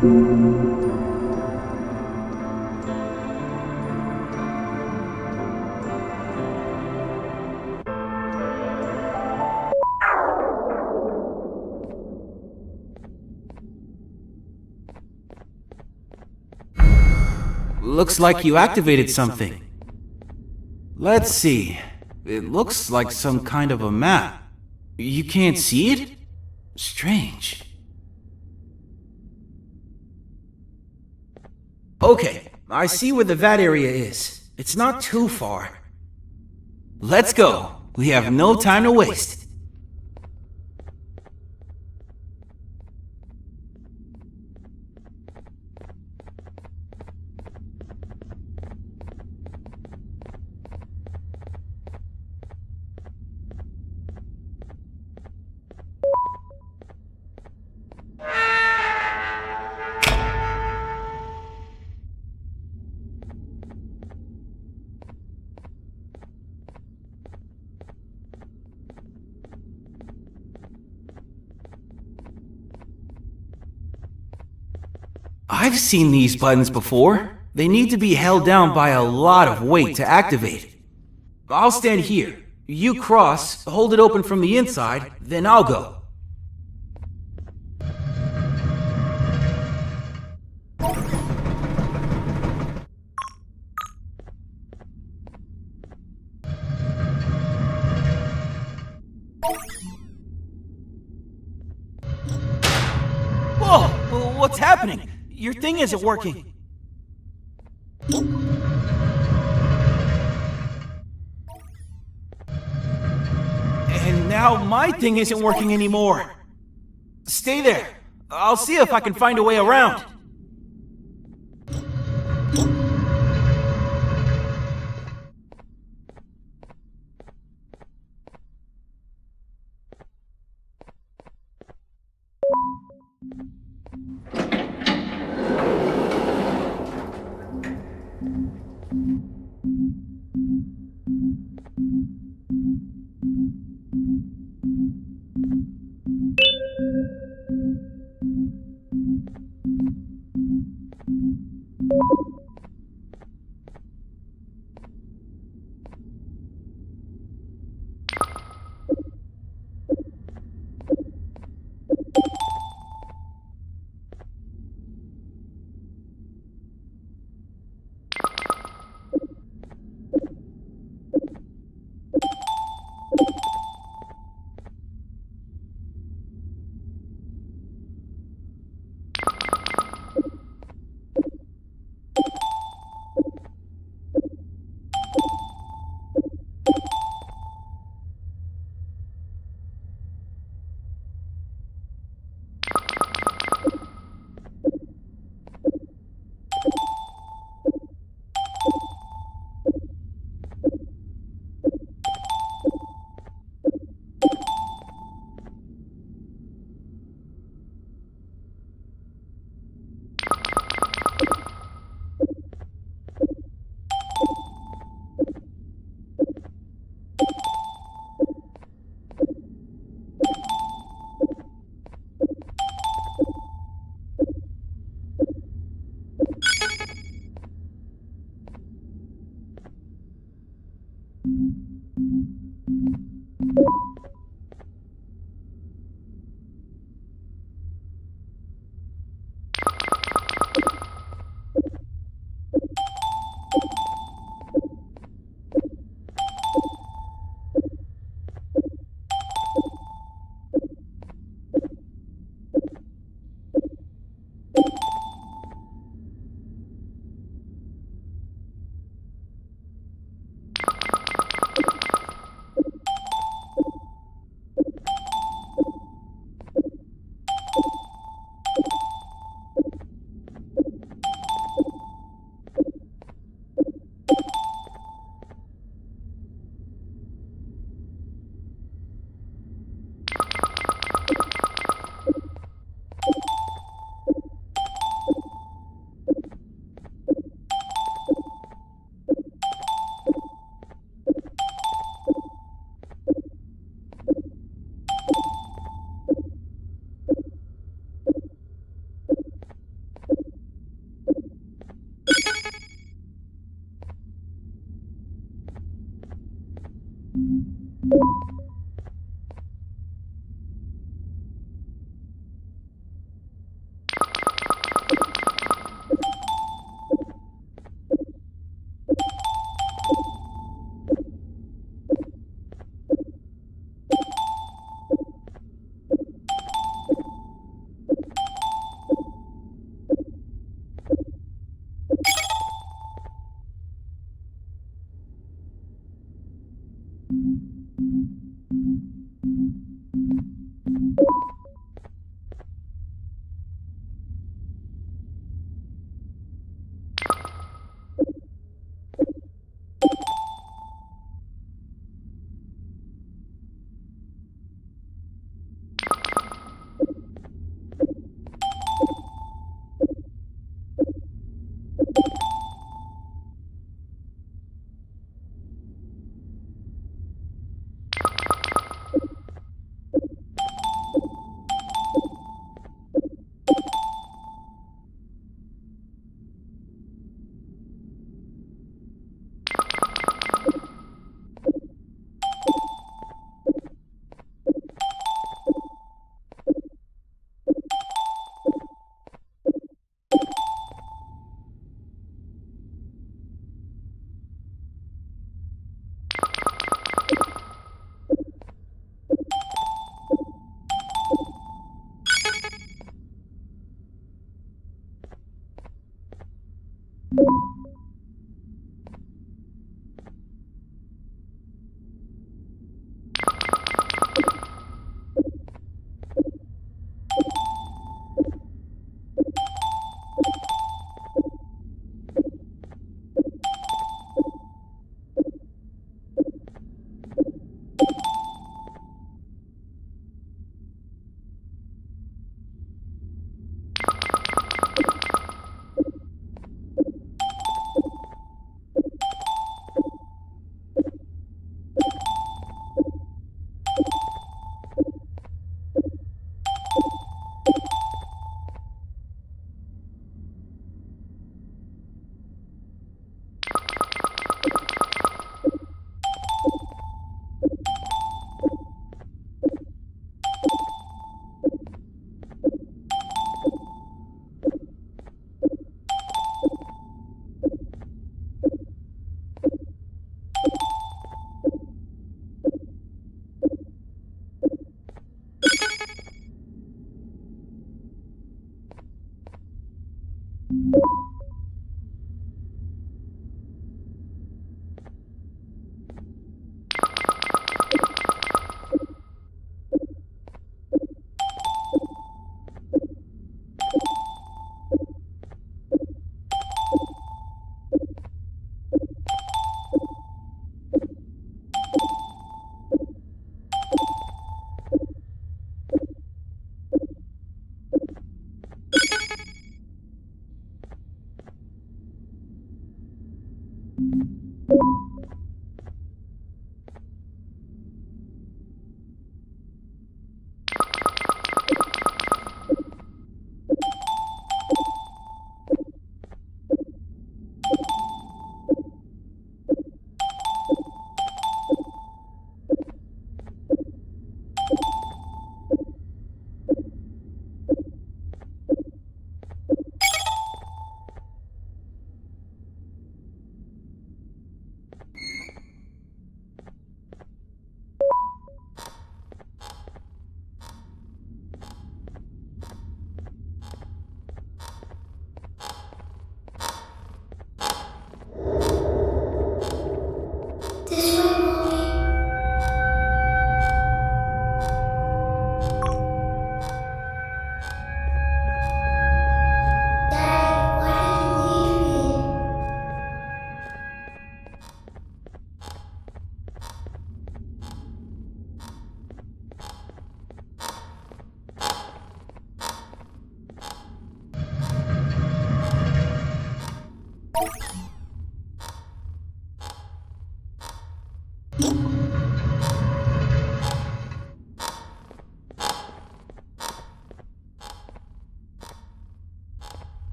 Looks like you activated something. Let's see. It looks like some kind of a map. You can't see it? Strange. Okay, I see where the vat area is. It's not too far. Let's go. We have no time to waste. I've seen these buttons before. They need to be held down by a lot of weight to activate. I'll stand here. You cross, hold it open from the inside, then I'll go. Whoa! What's happening? Your thing isn't working. And now my thing isn't working anymore. Stay there. I'll see if I can find a way around.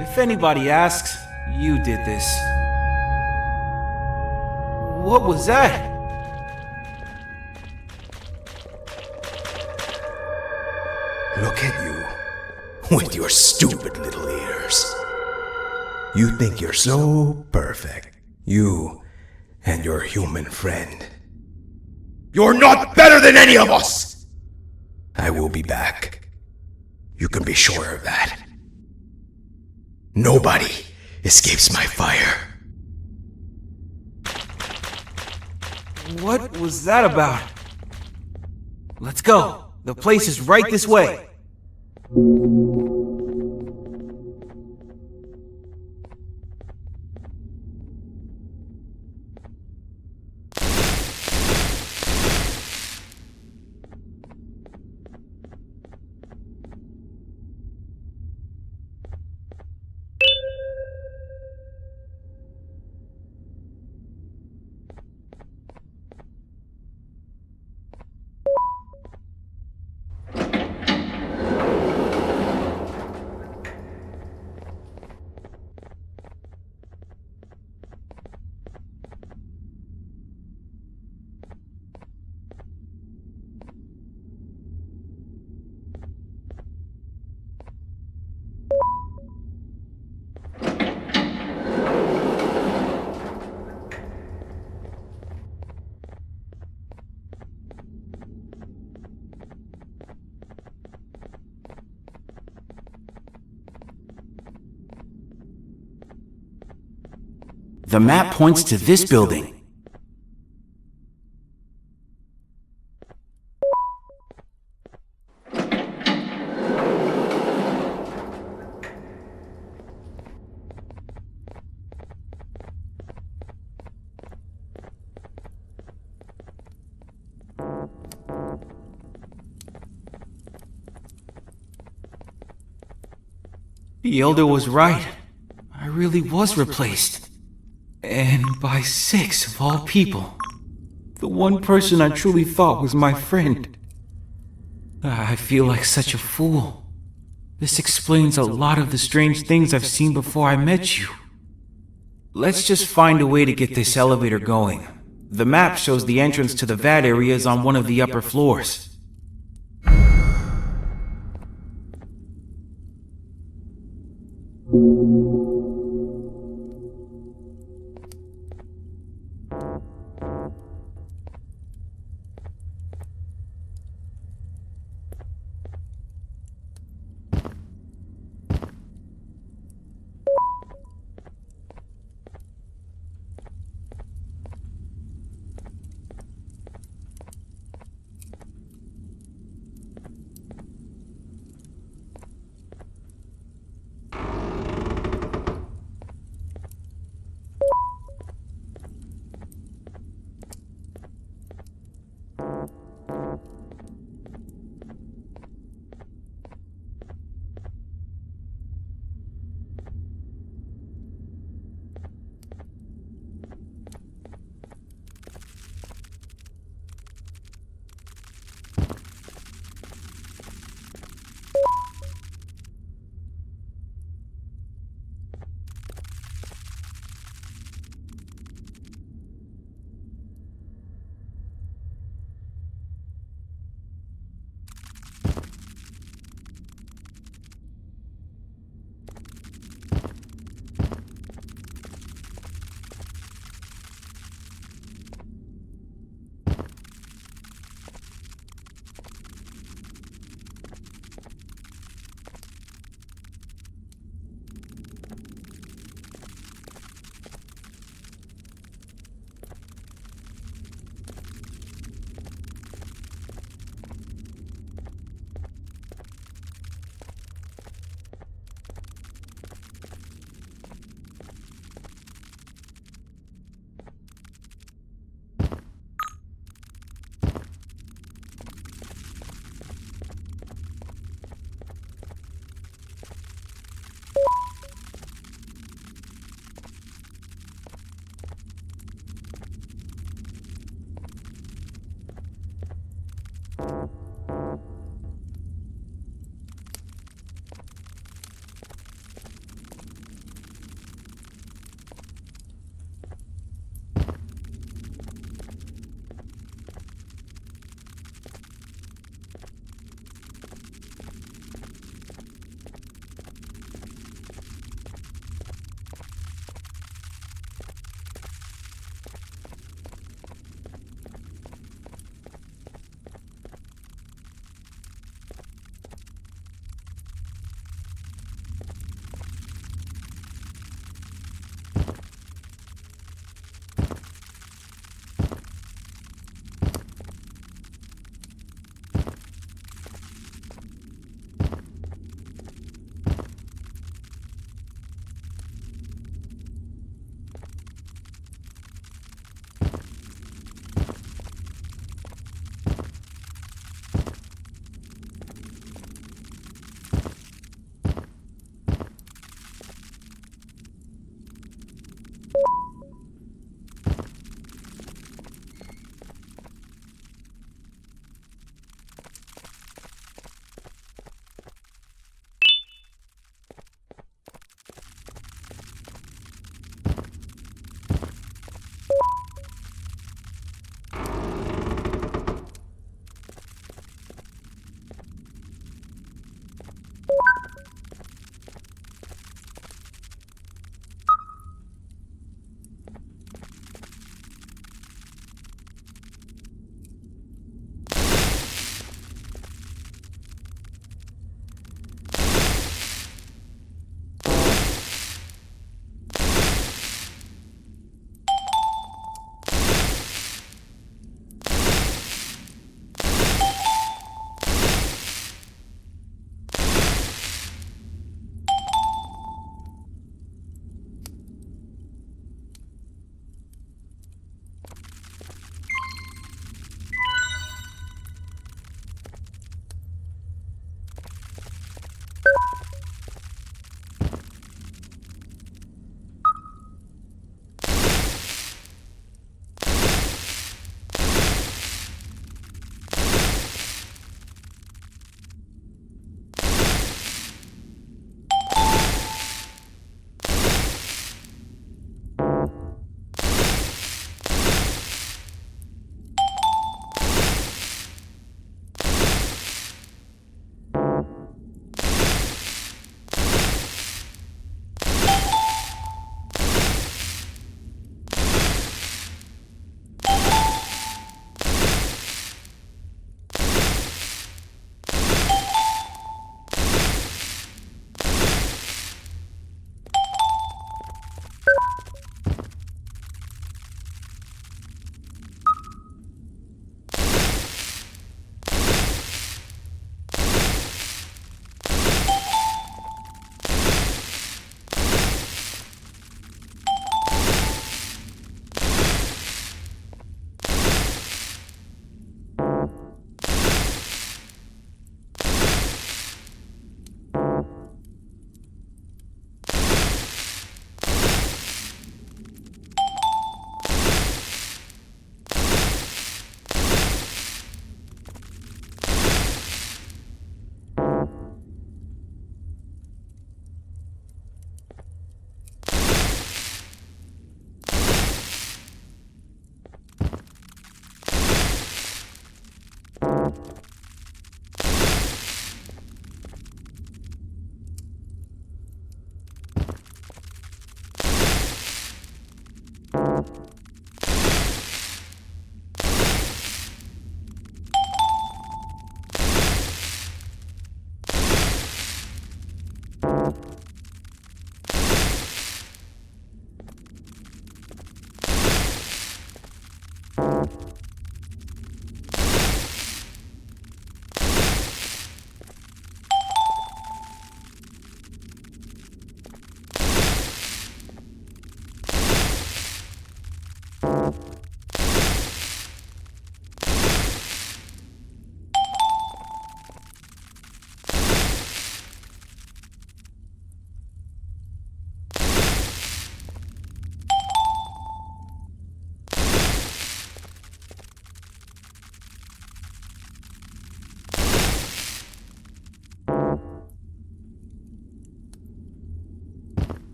If anybody asks, you did this. What was that? Look at you, with your stupid little ears. You think you're so perfect, you and your human friend. You're not better than any of us! I will be back. You can be sure of that. Nobody escapes my fire. What was that about? Let's go. The place is right this way. The map points to this building. The Elder was right. I really was replaced. And by 6 of all people. The one person I truly thought was my friend. I feel like such a fool. This explains a lot of the strange things I've seen before I met you. Let's just find a way to get this elevator going. The map shows the entrance to the vat area is on one of the upper floors.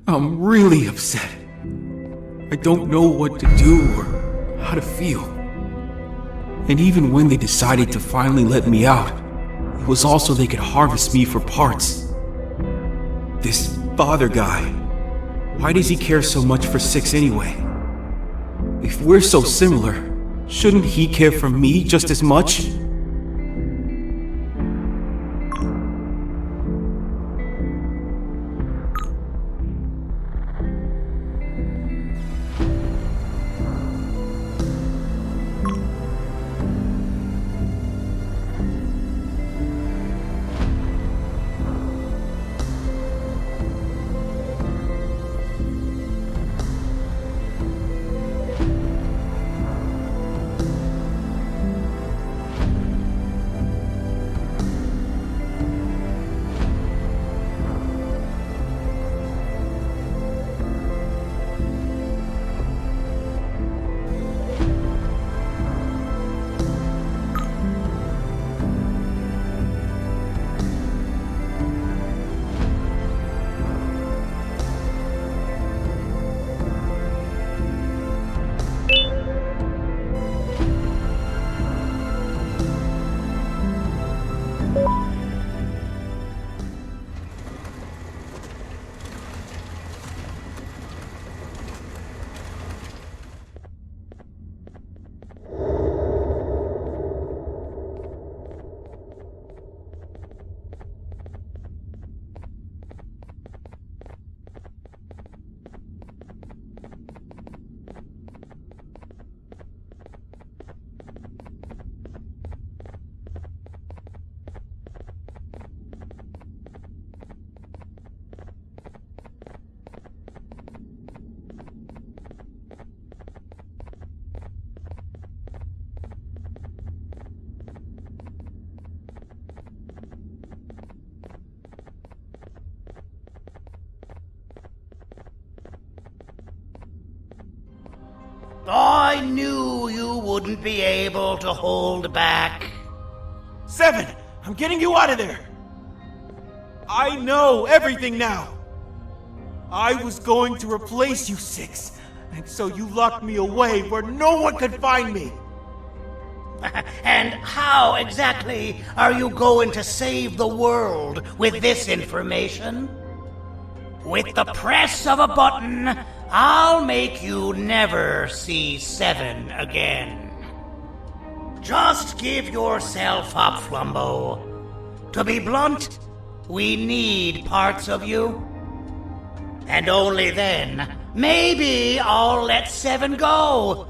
I'm really upset. I don't know what to do or how to feel. And even when they decided to finally let me out, it was also they could harvest me for parts. This father guy, why does he care so much for Six anyway? If we're so similar, shouldn't he care for me just as much? I knew you wouldn't be able to hold back. 7! I'm getting you out of there! I know everything now! I was going to replace you, 6, and so you locked me away where no one could find me! And how exactly are you going to save the world with this information? With the press of a button, I'll make you never see 7 again. Just give yourself up, Flumbo. To be blunt, we need parts of you. And only then, maybe I'll let 7 go.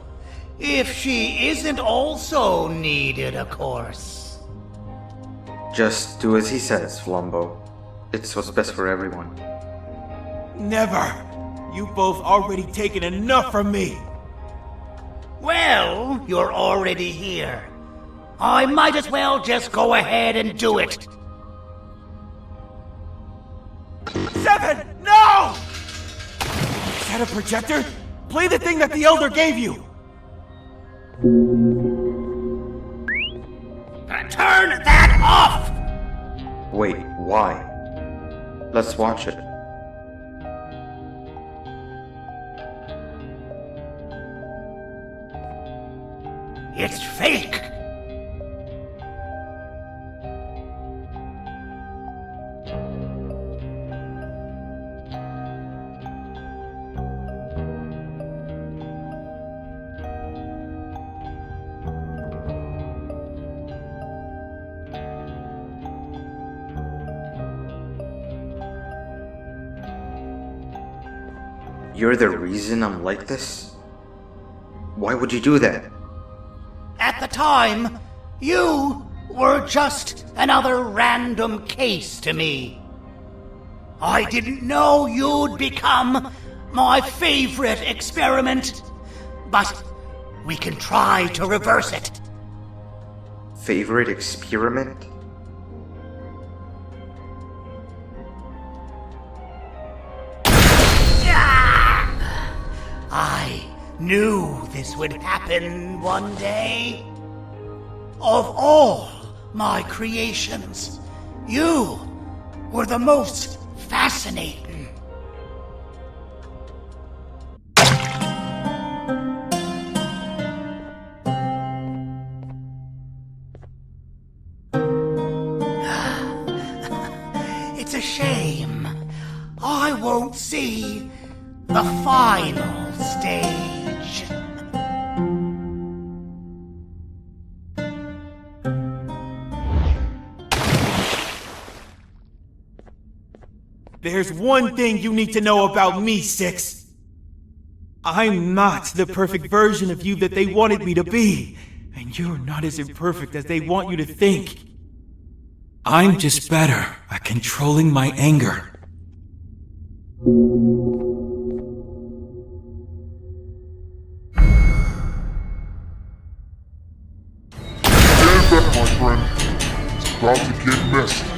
If she isn't also needed, of course. Just do as he says, Flumbo. It's what's best for everyone. Never! You've both already taken enough from me! Well, you're already here. I might as well just go ahead and do it. 7! No! Is that a projector? Play the thing that the Elder gave you! Turn that off! Wait, why? Let's watch it. It's fake! You're the reason I'm like this? Why would you do that? At the time, you were just another random case to me. I didn't know you'd become my favorite experiment, but we can try to reverse it. Favorite experiment? I knew this would happen one day. Of all my creations, you were the most fascinating. the final stage. There's one thing you need to know about me, Six. I'm not the perfect version of you that they wanted me to be, and you're not as imperfect as they want you to think. I'm just better at controlling my anger. Stand back, my friend. It's about to get messy.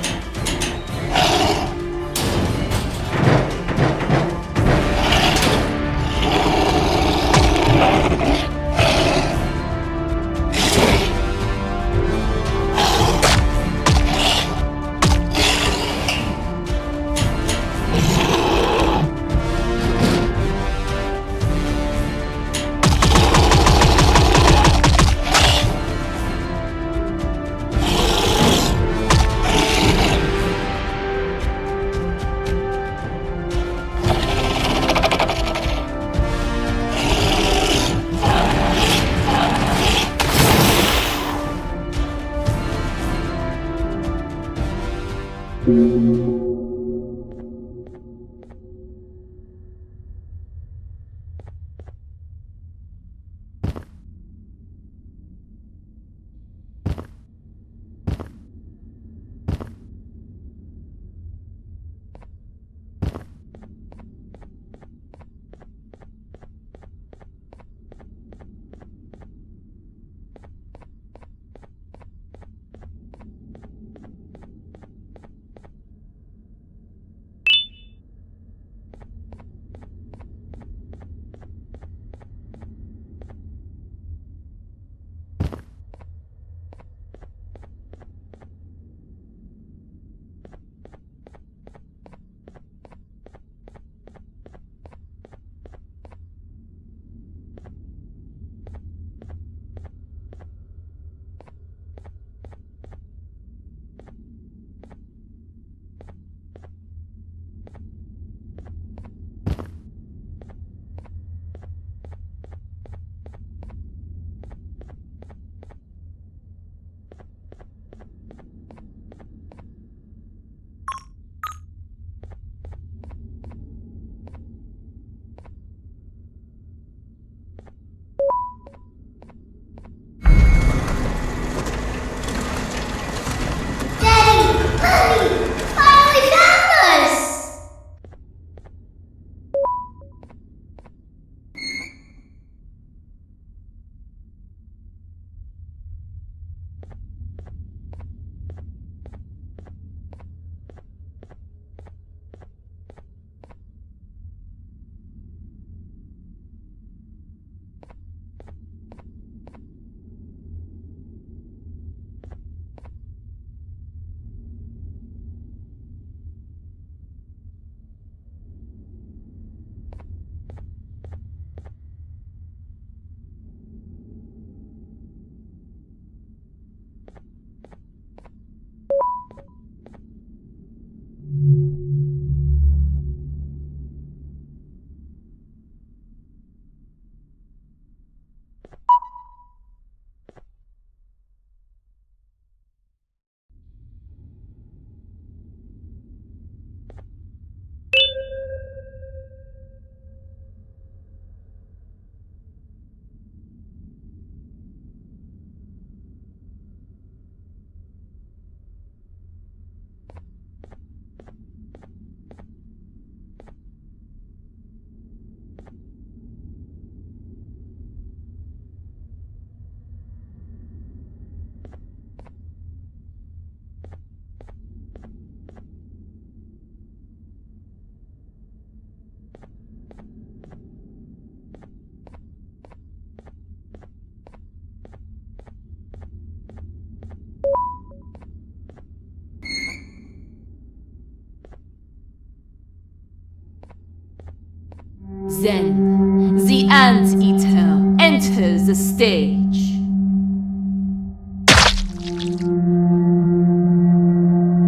Then, the Anteater enters the stage.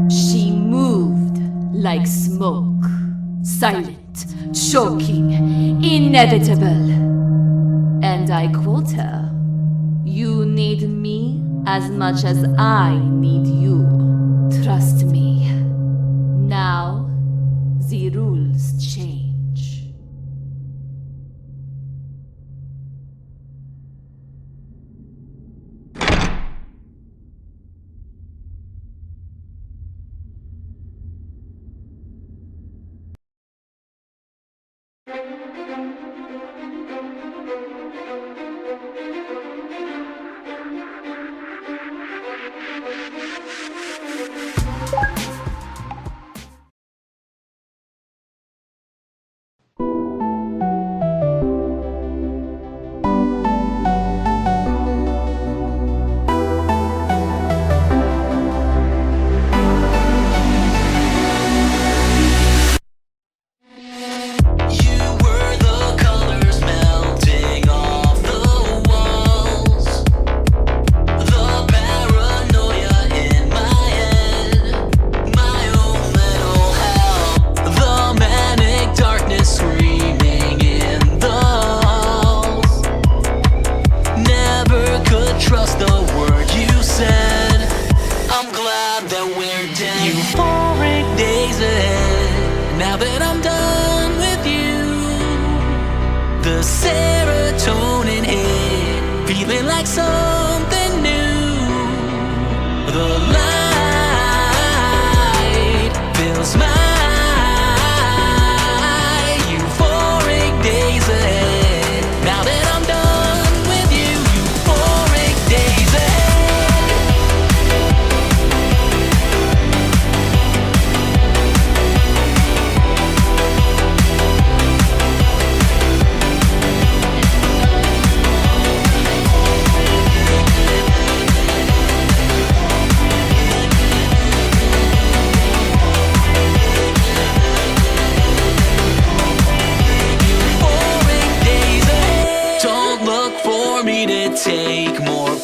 She moved like smoke, silent, shocking, inevitable. And I quote her, "You need me as much as I need you. Trust me." Now, the rules change. Trust the word you said. I'm glad that we're dead. Euphoric days ahead. Now that I'm done with you, the serotonin hit, feeling like something new. The light fills my euphoric days ahead. Now that I'm done with you, euphoric days ahead. Euphoric days ahead. Don't look for me to take more